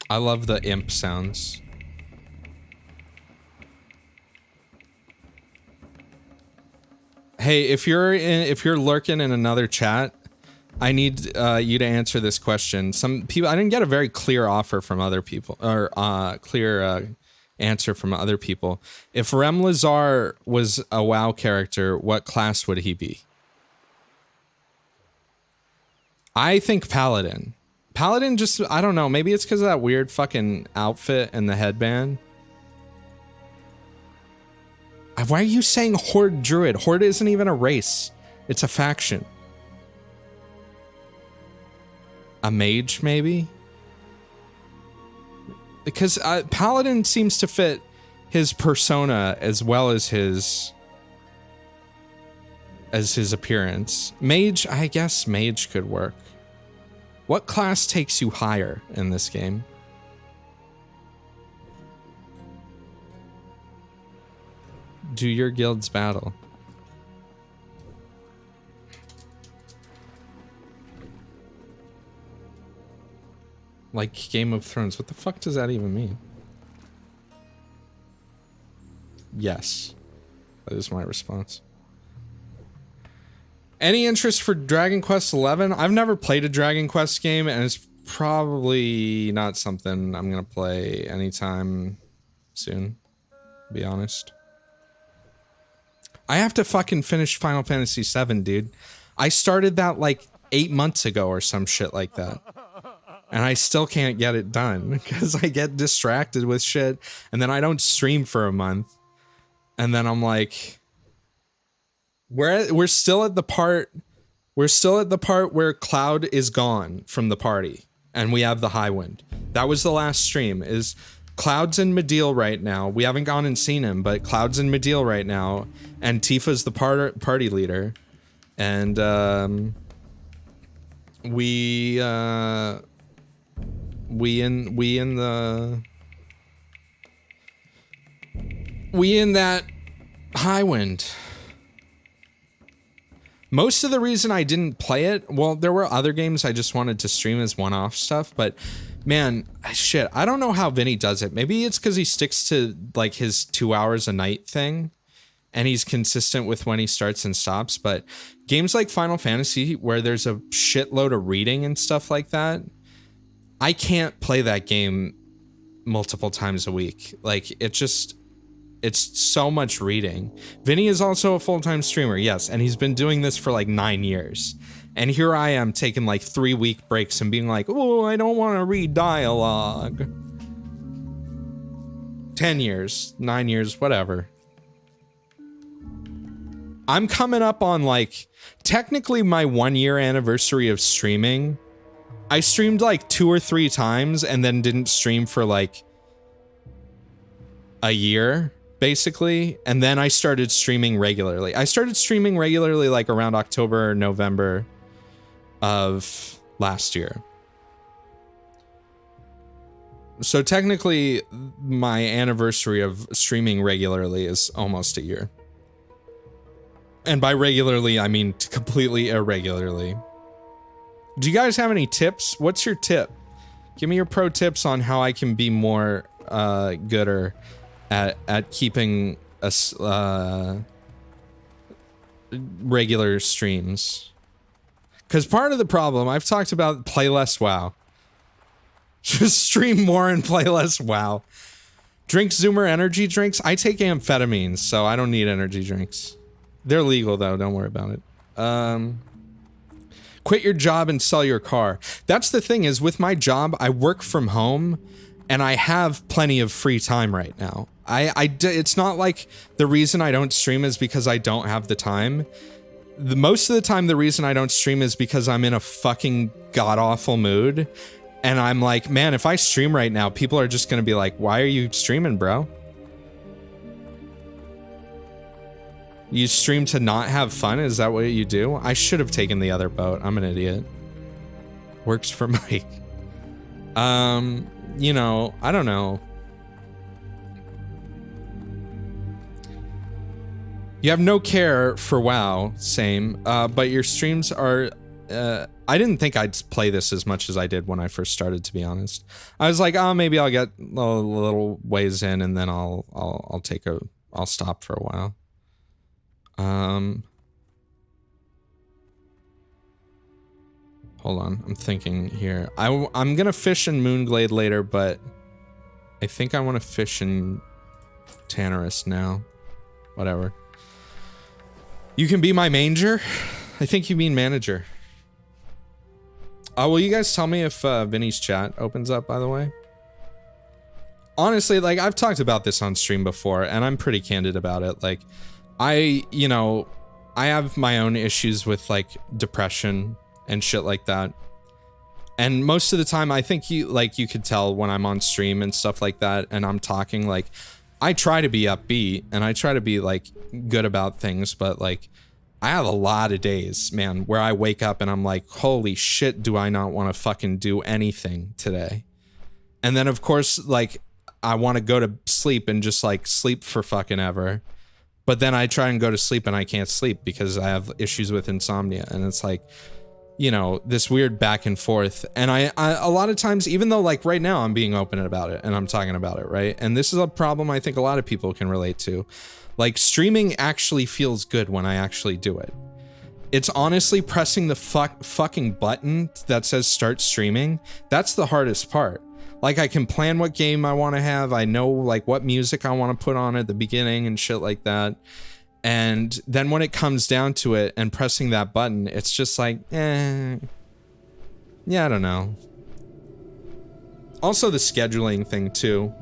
I love the imp sounds. Hey, if you're lurking in another chat, I need you to answer this question. Some people, I didn't get a very clear offer from other people, or clear answer from other people. If Rem Lazar was a WoW character, what class would he be? I think Paladin. Paladin just, I don't know, maybe it's because of that weird fucking outfit and the headband. Why are you saying Horde Druid? Horde isn't even a race. It's a faction. A mage, maybe? Because Paladin seems to fit his persona as well as his appearance. Mage, I guess mage could work. What class takes you higher in this game? Do your guilds battle? Like Game of Thrones. What the fuck does that even mean? Yes. That is my response. Any interest for Dragon Quest XI? I've never played a Dragon Quest game, and it's probably not something I'm gonna play anytime soon, to be honest. I have to fucking finish Final Fantasy VII, dude. I started that like 8 months ago or some shit like that. And I still can't get it done because I get distracted with shit and then I don't stream for a month. And then I'm like, we're still at the part where Cloud is gone from the party and we have the Highwind. That was the last stream. Is Cloud's in Mediel right now. We haven't gone and seen him, but Cloud's in Mediel right now, and Tifa's the party leader, and we in that Highwind. Most of the reason I didn't play it, well, there were other games I just wanted to stream as one-off stuff, but man, shit, I don't know how Vinny does it. Maybe it's because he sticks to like his 2 hours a night thing and he's consistent with when he starts and stops. But games like Final Fantasy, where there's a shitload of reading and stuff like that, I can't play that game multiple times a week. Like, it's so much reading. Vinny is also a full-time streamer, yes, and he's been doing this for like 9 years. And here I am taking like 3-week breaks and being like, oh, I don't want to read dialogue. 10 years, 9 years, whatever. I'm coming up on like, technically my 1 year anniversary of streaming I streamed like 2 or 3 times and then didn't stream for like a year, basically. And then I started streaming regularly. I started streaming regularly like around October or November of last year. So technically, my anniversary of streaming regularly is almost a year. And by regularly, I mean completely irregularly. Do you guys have any tips? What's your tip? Give me your pro tips on how I can be more gooder at keeping us regular streams. Because part of the problem, I've talked about play less WoW. Just stream more and play less WoW. Drink Zoomer energy drinks. I take amphetamines, so I don't need energy drinks. They're legal though, don't worry about it. Quit your job and sell your car. That's the thing is with my job, I work from home and I have plenty of free time right now. It's not like the reason I don't stream is because I don't have the time. Most of the time, the reason I don't stream is because I'm in a fucking god-awful mood. And I'm like, man, if I stream right now, people are just gonna be like, why are you streaming, bro? You stream to not have fun? Is that what you do? I should have taken the other boat. I'm an idiot. Works for Mike. You know, I don't know. You have no care for WoW, same, but your streams are, I didn't think I'd play this as much as I did when I first started, to be honest. I was like, oh, maybe I'll get a little ways in and then I'll stop for a while. Hold on, I'm thinking here. I'm gonna fish in Moonglade later, but I think I want to fish in Tannerus now. Whatever. You can be my manger? I think you mean manager. Will you guys tell me if Vinny's chat opens up, by the way? Honestly, like, I've talked about this on stream before, and I'm pretty candid about it. Like, I have my own issues with, like, depression and shit like that. And most of the time, I think you could tell when I'm on stream and stuff like that, and I'm talking, like, I try to be upbeat, and I try to be, like, good about things, but, like, I have a lot of days, man, where I wake up and I'm like, holy shit, do I not want to fucking do anything today? And then, of course, like, I want to go to sleep and just, like, sleep for fucking ever. But then I try and go to sleep and I can't sleep because I have issues with insomnia. And it's like, you know, this weird back and forth. And I a lot of times, even though, like, right now I'm being open about it and I'm talking about it, right? And this is a problem I think a lot of people can relate to. Like, streaming actually feels good when I actually do it. It's honestly pressing the fucking button that says start streaming. That's the hardest part. Like, I can plan what game I want to have. I know, like, what music I want to put on at the beginning and shit like that. And then when it comes down to it and pressing that button, it's just like, yeah, I don't know. Also the scheduling thing too.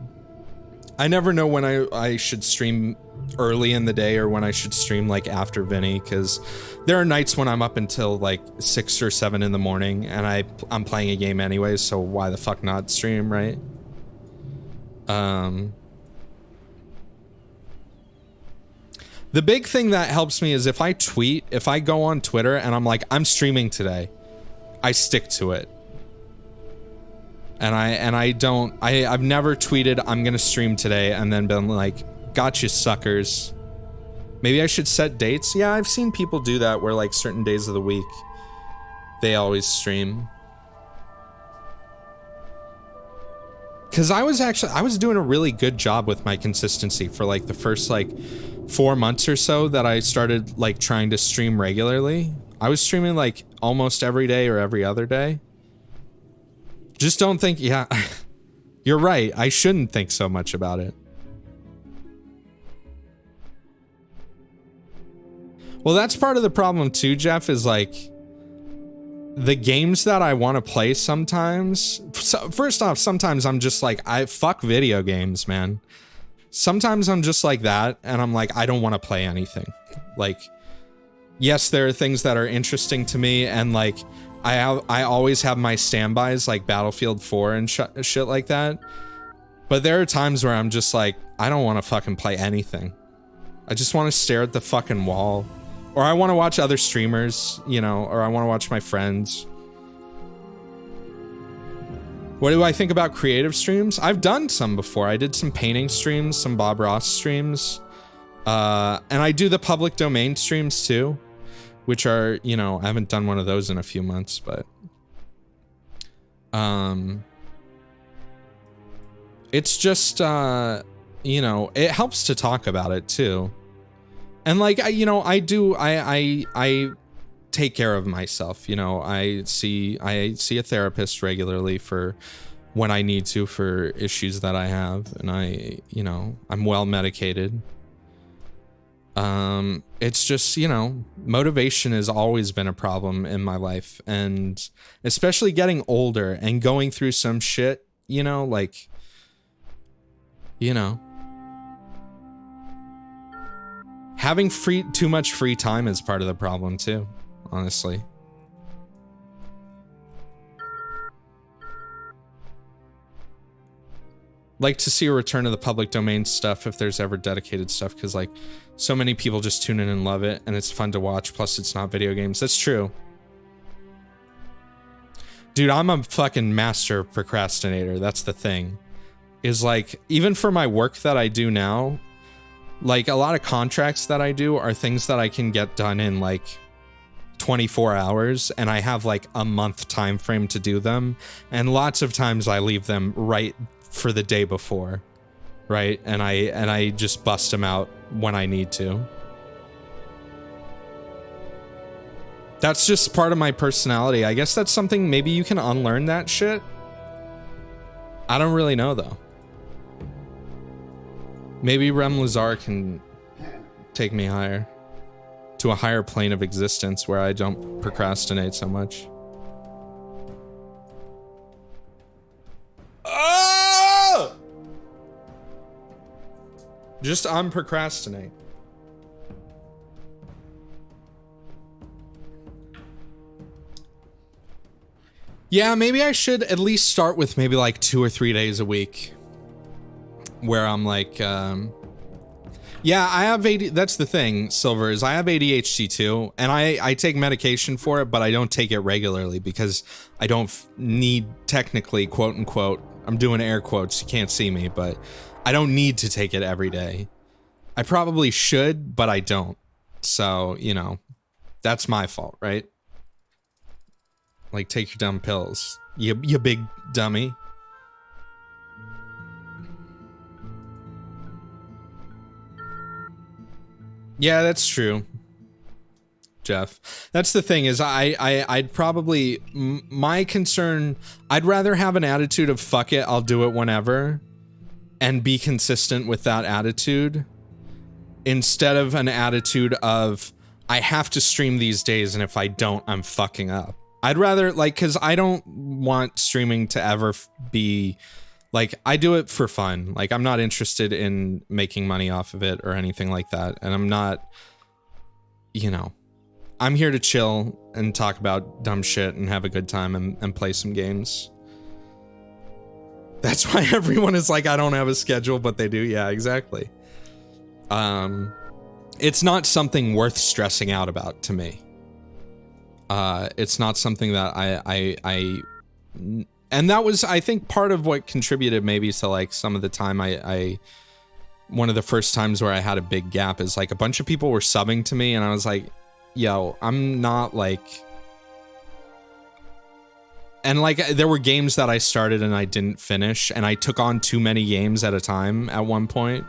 I never know when I should stream early in the day or when I should stream like after Vinny, because there are nights when I'm up until like 6 or 7 in the morning and I'm playing a game anyways, so why the fuck not stream, right? The big thing that helps me is if I go on Twitter and I'm like, I'm streaming today, I stick to it. And I've never tweeted I'm gonna stream today and then been like, gotcha suckers. Maybe I should set dates. Yeah, I've seen people do that where like certain days of the week they always stream. Cause I was doing a really good job with my consistency for like the first like 4 months or so that I started like trying to stream regularly. I was streaming like almost every day or every other day. Just don't think, yeah, you're right. I shouldn't think so much about it. Well, that's part of the problem too, Jeff, is like the games that I want to play sometimes. So first off, sometimes I'm just like, fuck video games, man. Sometimes I'm just like that and I'm like, I don't want to play anything. Like, yes, there are things that are interesting to me and like I always have my standbys like Battlefield 4 and shit like that. But there are times where I'm just like, I don't want to fucking play anything. I just want to stare at the fucking wall. Or I want to watch other streamers, you know, or I want to watch my friends. What do I think about creative streams? I've done some before. I did some painting streams, some Bob Ross streams. And I do the public domain streams too, which are, you know, I haven't done one of those in a few months, but it's just, you know, it helps to talk about it too. And like, you know, I take care of myself, you know. I see a therapist regularly for when I need to, for issues that I have, and you know, I'm well medicated. It's just, you know, motivation has always been a problem in my life, and especially getting older and going through some shit, you know, like, you know, having too much free time is part of the problem too, honestly. Like to see a return of the public domain stuff if there's ever dedicated stuff, because like so many people just tune in and love it, and it's fun to watch, plus it's not video games. That's true. Dude, I'm a fucking master procrastinator. That's the thing. Is like, even for my work that I do now, like a lot of contracts that I do are things that I can get done in like 24 hours, and I have like a month time frame to do them, and lots of times I leave them right for the day before, right? And I just bust them out when I need to. That's just part of my personality. I guess that's something, maybe you can unlearn that shit. I don't really know though. Maybe Rem Lazar can take me higher, to a higher plane of existence where I don't procrastinate so much. Oh! Just unprocrastinate. Yeah, maybe I should at least start with maybe like 2 or 3 days a week where I'm like, yeah, I have that's the thing, Silver, is I have ADHD too, and I take medication for it, but I don't take it regularly because I don't need, technically, quote unquote, I'm doing air quotes, you can't see me, but I don't need to take it every day. I probably should, but I don't. So, you know, that's my fault, right? Like, take your dumb pills, you big dummy. Yeah, that's true, Jeff. That's the thing, is I'd probably, my concern, I'd rather have an attitude of fuck it, I'll do it whenever, and be consistent with that attitude, instead of an attitude of I have to stream these days, and if I don't, I'm fucking up. I'd rather, like, because I don't want streaming to ever be, like, I do it for fun. Like, I'm not interested in making money off of it or anything like that. And I'm not, you know, I'm here to chill and talk about dumb shit and have a good time and play some games. That's why everyone is like, I don't have a schedule, but they do. Yeah, exactly. It's not something worth stressing out about to me. It's not something that and that was, I think, part of what contributed maybe to like some of the time one of the first times where I had a big gap is like a bunch of people were subbing to me and I was like, yo, I'm not like, and like there were games that I started and I didn't finish, and I took on too many games at a time at one point.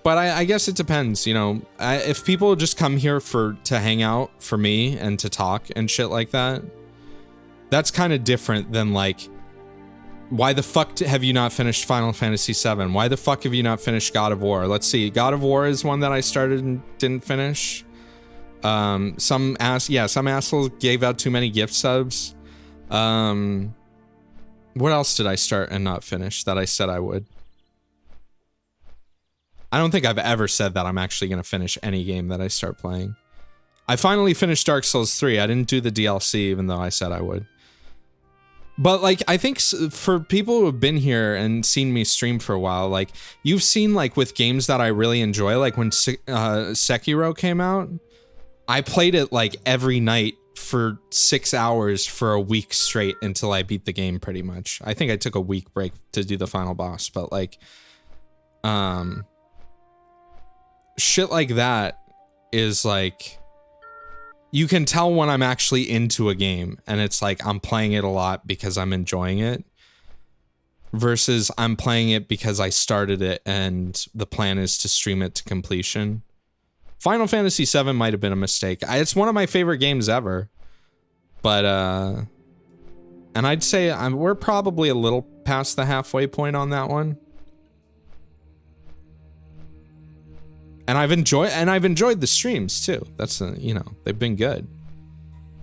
But I guess it depends, you know, if people just come here to hang out for me and to talk and shit like that, that's kind of different than like, why the fuck have you not finished Final Fantasy VII? Why the fuck have you not finished God of War? Let's see, God of War is one that I started and didn't finish. Some assholes gave out too many gift subs. What else did I start and not finish that I said I would? I don't think I've ever said that I'm actually going to finish any game that I start playing. I finally finished Dark Souls 3. I didn't do the DLC, even though I said I would. But, like, I think for people who have been here and seen me stream for a while, like, you've seen, like, with games that I really enjoy, like when Sekiro came out, I played it, like, every night for 6 hours for a week straight until I beat the game, pretty much. I think I took a week break to do the final boss, but, like, shit like that is, like, you can tell when I'm actually into a game, and it's like I'm playing it a lot because I'm enjoying it, versus I'm playing it because I started it and the plan is to stream it to completion. Final Fantasy VII might have been a mistake. It's one of my favorite games ever, but and I'd say we're probably a little past the halfway point on that one. And I've enjoyed the streams too. That's you know, they've been good.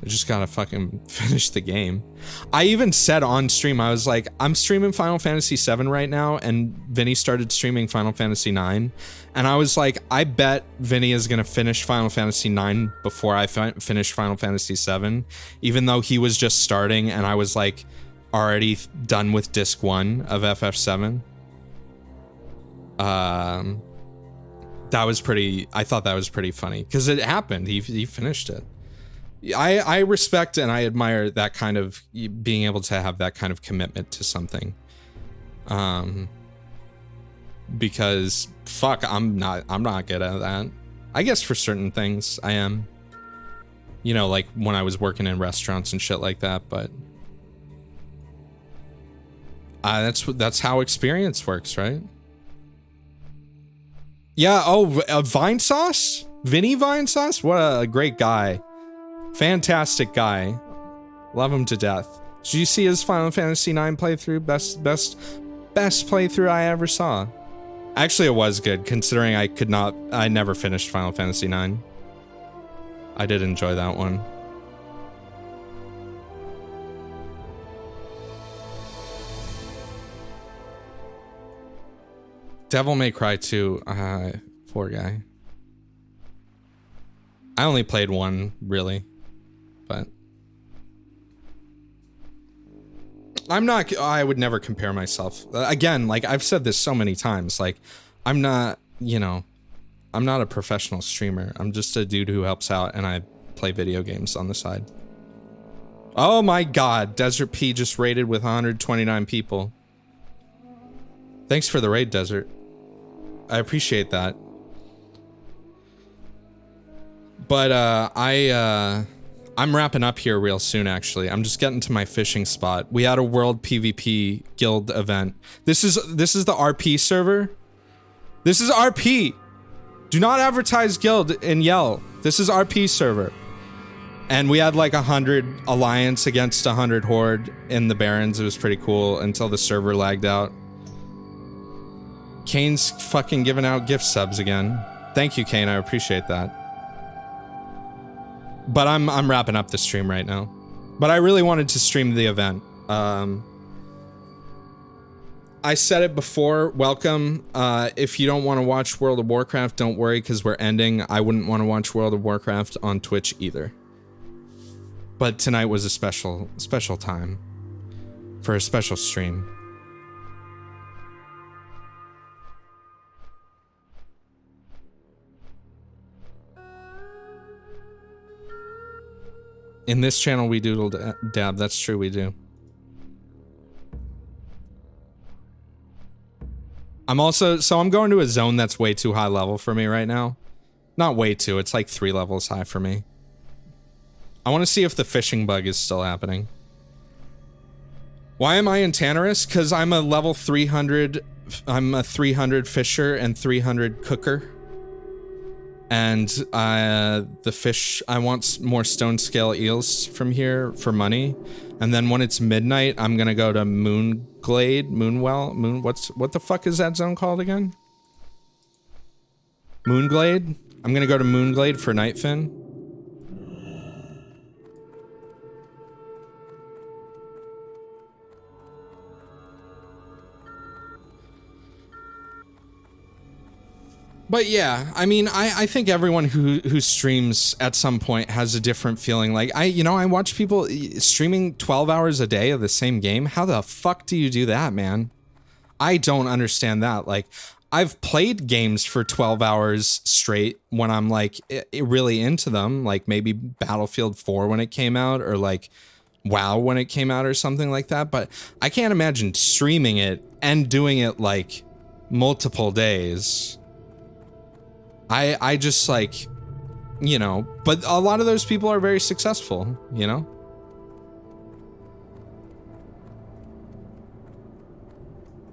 I just gotta fucking finish the game. I even said on stream, I was like, I'm streaming Final Fantasy VII right now, and Vinny started streaming Final Fantasy IX, and I was like, I bet Vinny is gonna finish Final Fantasy IX before I finish Final Fantasy VII, even though he was just starting, and I was like already done with disc 1 of FF7. That was pretty, I thought that was pretty funny, because it happened. He finished it. I respect and I admire that kind of, being able to have that kind of commitment to something. Because fuck, I'm not good at that. I guess for certain things I am. You know, like when I was working in restaurants and shit like that, but that's how experience works, right? Yeah, oh, Vine Sauce? Vinny Vine Sauce? What a great guy. Fantastic guy. Love him to death. Did you see his Final Fantasy IX playthrough? Best playthrough I ever saw. Actually, it was good, considering I never finished Final Fantasy IX. I did enjoy that one. Devil May Cry 2, poor guy. I only played one, really, but I would never compare myself. Again, like I've said this so many times, like I'm not, you know, I'm not a professional streamer. I'm just a dude who helps out and I play video games on the side. Oh my god, Desert P just raided with 129 people. Thanks for the raid, Desert. I appreciate that. But I'm wrapping up here real soon, actually. I'm just getting to my fishing spot. We had a World PvP Guild event. This is the RP server. This is RP. Do not advertise Guild and yell. This is RP server. And we had like 100 Alliance against 100 Horde in the Barrens. It was pretty cool until the server lagged out. Kane's fucking giving out gift subs again. Thank you, Kane. I appreciate that. But I'm wrapping up the stream right now. But I really wanted to stream the event. I said it before, welcome. If you don't want to watch World of Warcraft, don't worry, because we're ending. I wouldn't want to watch World of Warcraft on Twitch either. But tonight was a special time for a special stream. In this channel, we doodle dab. That's true, we do. I'm going to a zone that's way too high level for me right now. Not way too, it's like 3 levels high for me. I want to see if the fishing bug is still happening. Why am I in Tannerus? Because I'm a level 300, I'm a 300 fisher and 300 cooker. And the fish, I want more stone scale eels from here for money. And then when it's midnight, I'm gonna go to what the fuck is that zone called again? Moonglade? I'm gonna go to Moonglade for Nightfin. But yeah, I mean, I think everyone who streams at some point has a different feeling. Like I watch people streaming 12 hours a day of the same game. How the fuck do you do that, man? I don't understand that. Like, I've played games for 12 hours straight when I'm like really into them, like maybe Battlefield 4 when it came out, or like WoW when it came out or something like that. But I can't imagine streaming it and doing it like multiple days. I just like, you know, but a lot of those people are very successful, you know?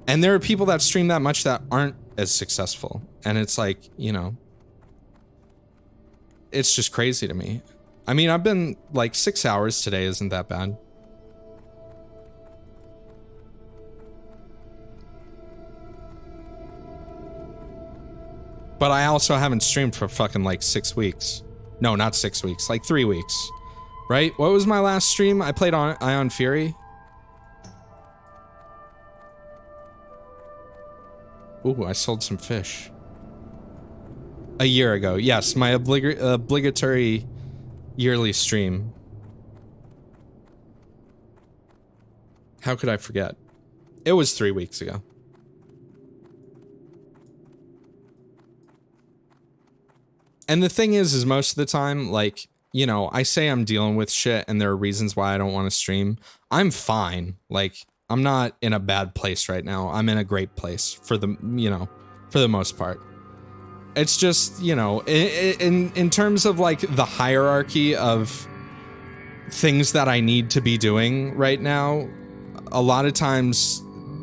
And there are people that stream that much that aren't as successful. And it's like, you know, it's just crazy to me. I mean, I've been like 6 hours today, isn't that bad? But I also haven't streamed for fucking like 6 weeks. No, not 6 weeks, like 3 weeks. Right? What was my last stream? I played on Ion Fury. Ooh, I sold some fish. A year ago. Yes, my obligatory yearly stream. How could I forget? It was 3 weeks ago. And the thing is most of the time, like, you know, I say I'm dealing with shit and there are reasons why I don't want to stream. I'm fine. Like, I'm not in a bad place right now. I'm in a great place for the, you know, for the most part. It's just, you know, in terms of like the hierarchy of things that I need to be doing right now, a lot of times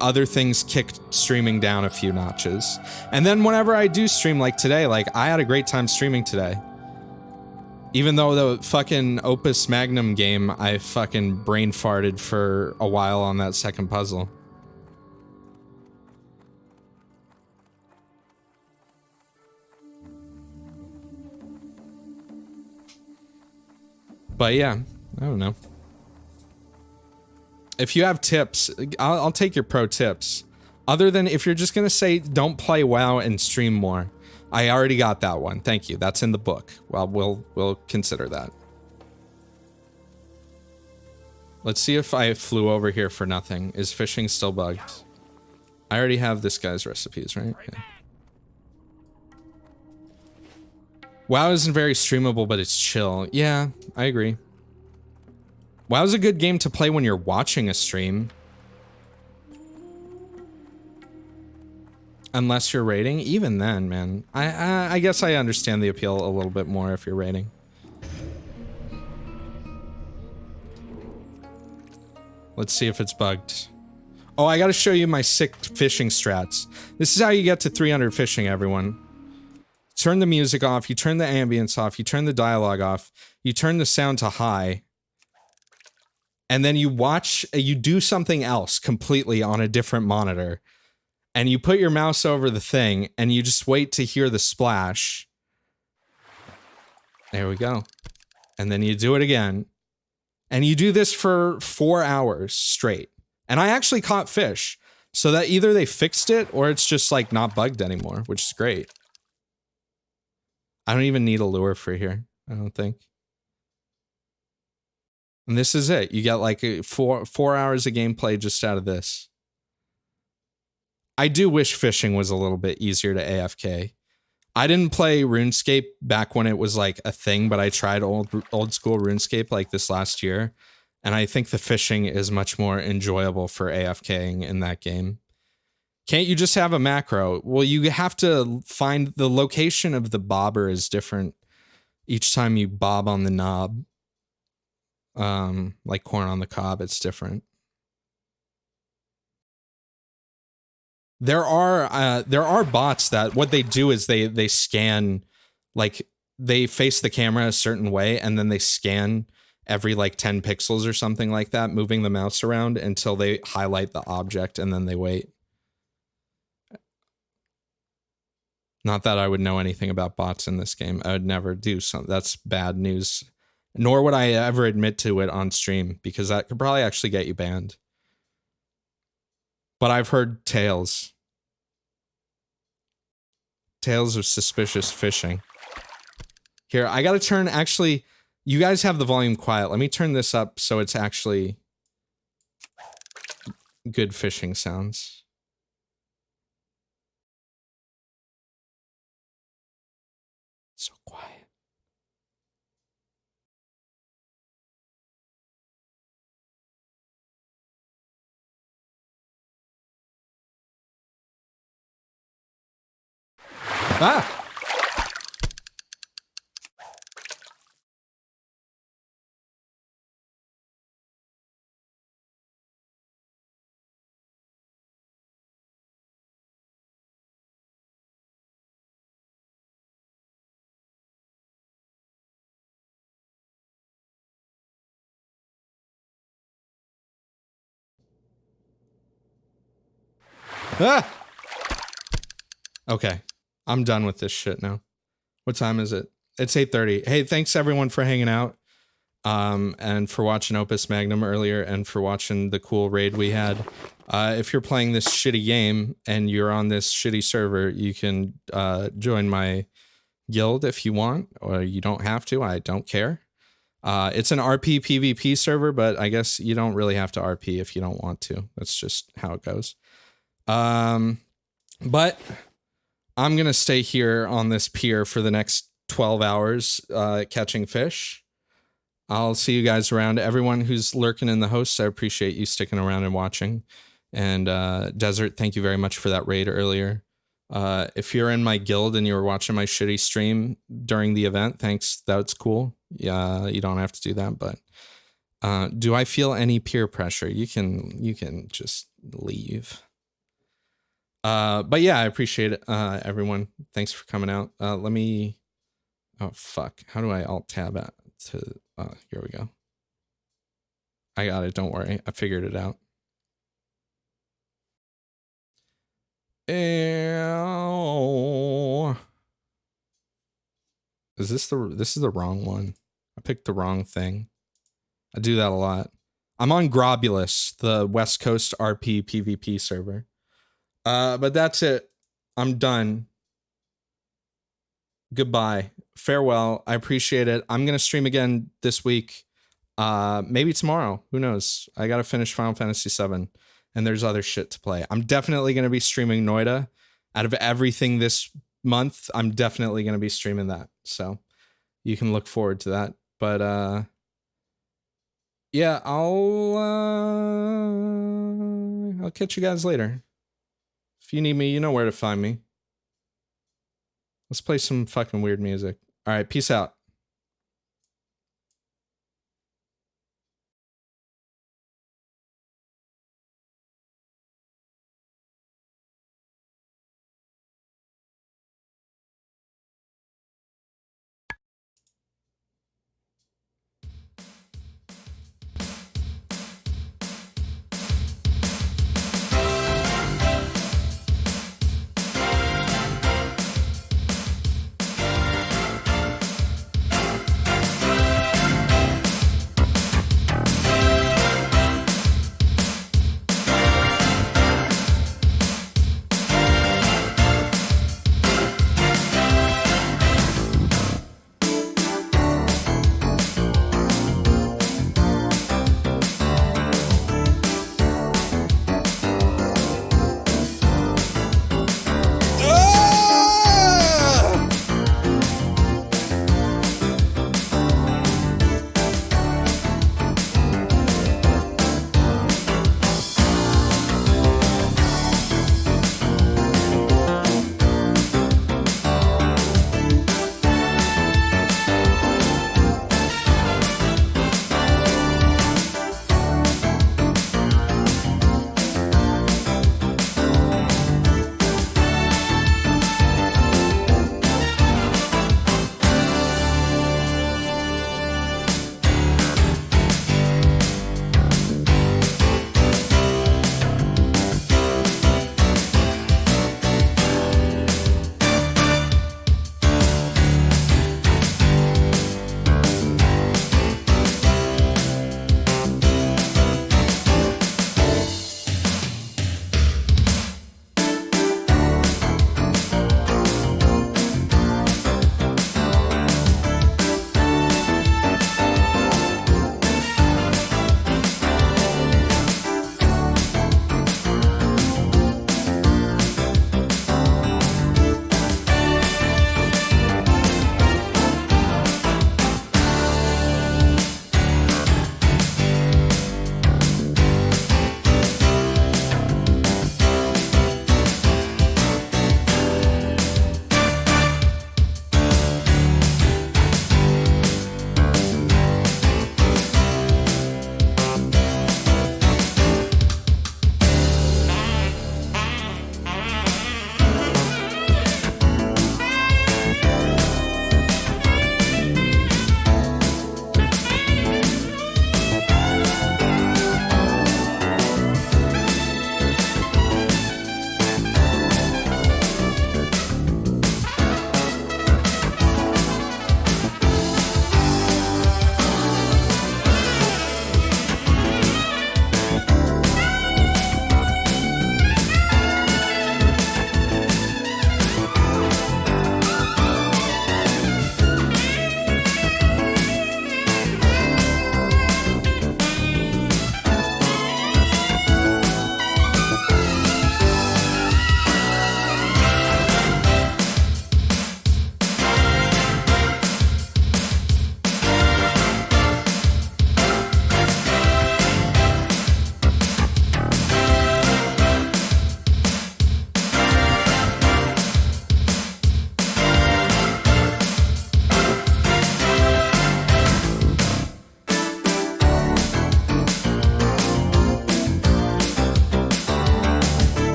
other things kick streaming down a few notches. And then whenever I do stream like today, like I had a great time streaming today. Even though the fucking Opus Magnum game, I fucking brain farted for a while on that second puzzle. But yeah, I don't know. If you have tips, I'll take your pro tips. Other than if you're just gonna say don't play WoW and stream more. I already got that one. Thank you. That's in the book. Well, we'll consider that. Let's see if I flew over here for nothing. Is fishing still bugged? I already have this guy's recipes, right? Yeah. WoW isn't very streamable, but it's chill. Yeah, I agree. WoW's a good game to play when you're watching a stream. Unless you're raiding, even then, man. I guess I understand the appeal a little bit more if you're raiding. Let's see if it's bugged. Oh, I gotta show you my sick fishing strats. This is how you get to 300 fishing, everyone. Turn the music off, you turn the ambience off, you turn the dialogue off, you turn the sound to high. And then you watch, you do something else completely on a different monitor. And you put your mouse over the thing, and you just wait to hear the splash. There we go. And then you do it again. And you do this for 4 hours straight. And I actually caught fish. So that either they fixed it, or it's just like not bugged anymore, which is great. I don't even need a lure for here, I don't think. And this is it. You get like four hours of gameplay just out of this. I do wish fishing was a little bit easier to AFK. I didn't play RuneScape back when it was like a thing, but I tried old school RuneScape like this last year. And I think the fishing is much more enjoyable for AFKing in that game. Can't you just have a macro? Well, you have to find the location of the bobber is different each time you bob on the knob. Like corn on the cob, it's different. There are bots that what they do is they scan, like they face the camera a certain way and then they scan every like 10 pixels or something like that, moving the mouse around until they highlight the object and then they wait. Not that I would know anything about bots in this game. I would never do something. That's bad news. Nor would I ever admit to it on stream because that could probably actually get you banned. But I've heard tales. Tales of Suspicious Fishing. Here, I gotta turn, actually, you guys have the volume quiet. Let me turn this up so it's actually good fishing sounds. So quiet. Ah! Ah! Okay. I'm done with this shit now. What time is it? It's 8:30. Hey, thanks everyone for hanging out. And for watching Opus Magnum earlier and for watching the cool raid we had. If you're playing this shitty game and you're on this shitty server, you can join my guild if you want, or you don't have to. I don't care. It's an RPPVP server, but I guess you don't really have to RP if you don't want to. That's just how it goes. But I'm going to stay here on this pier for the next 12 hours catching fish. I'll see you guys around. Everyone who's lurking in the hosts, I appreciate you sticking around and watching. And Desert, thank you very much for that raid earlier. If you're in my guild and you were watching my shitty stream during the event, thanks. That's cool. Yeah, you don't have to do that, but do I feel any peer pressure? You can just leave. But yeah, I appreciate it, everyone. Thanks for coming out. Let me. Oh fuck! How do I alt tab at to? Here we go. I got it. Don't worry. I figured it out. Ew. Is this this is the wrong one? I picked the wrong thing. I do that a lot. I'm on Grobbulus, the West Coast RPPVP server. But that's it. I'm done. Goodbye. Farewell. I appreciate it. I'm going to stream again this week. Maybe tomorrow. Who knows? I got to finish Final Fantasy VII and there's other shit to play. I'm definitely going to be streaming Noida. Out of everything this month, I'm definitely going to be streaming that. So you can look forward to that. But yeah, I'll catch you guys later. If you need me, you know where to find me. Let's play some fucking weird music. All right, peace out.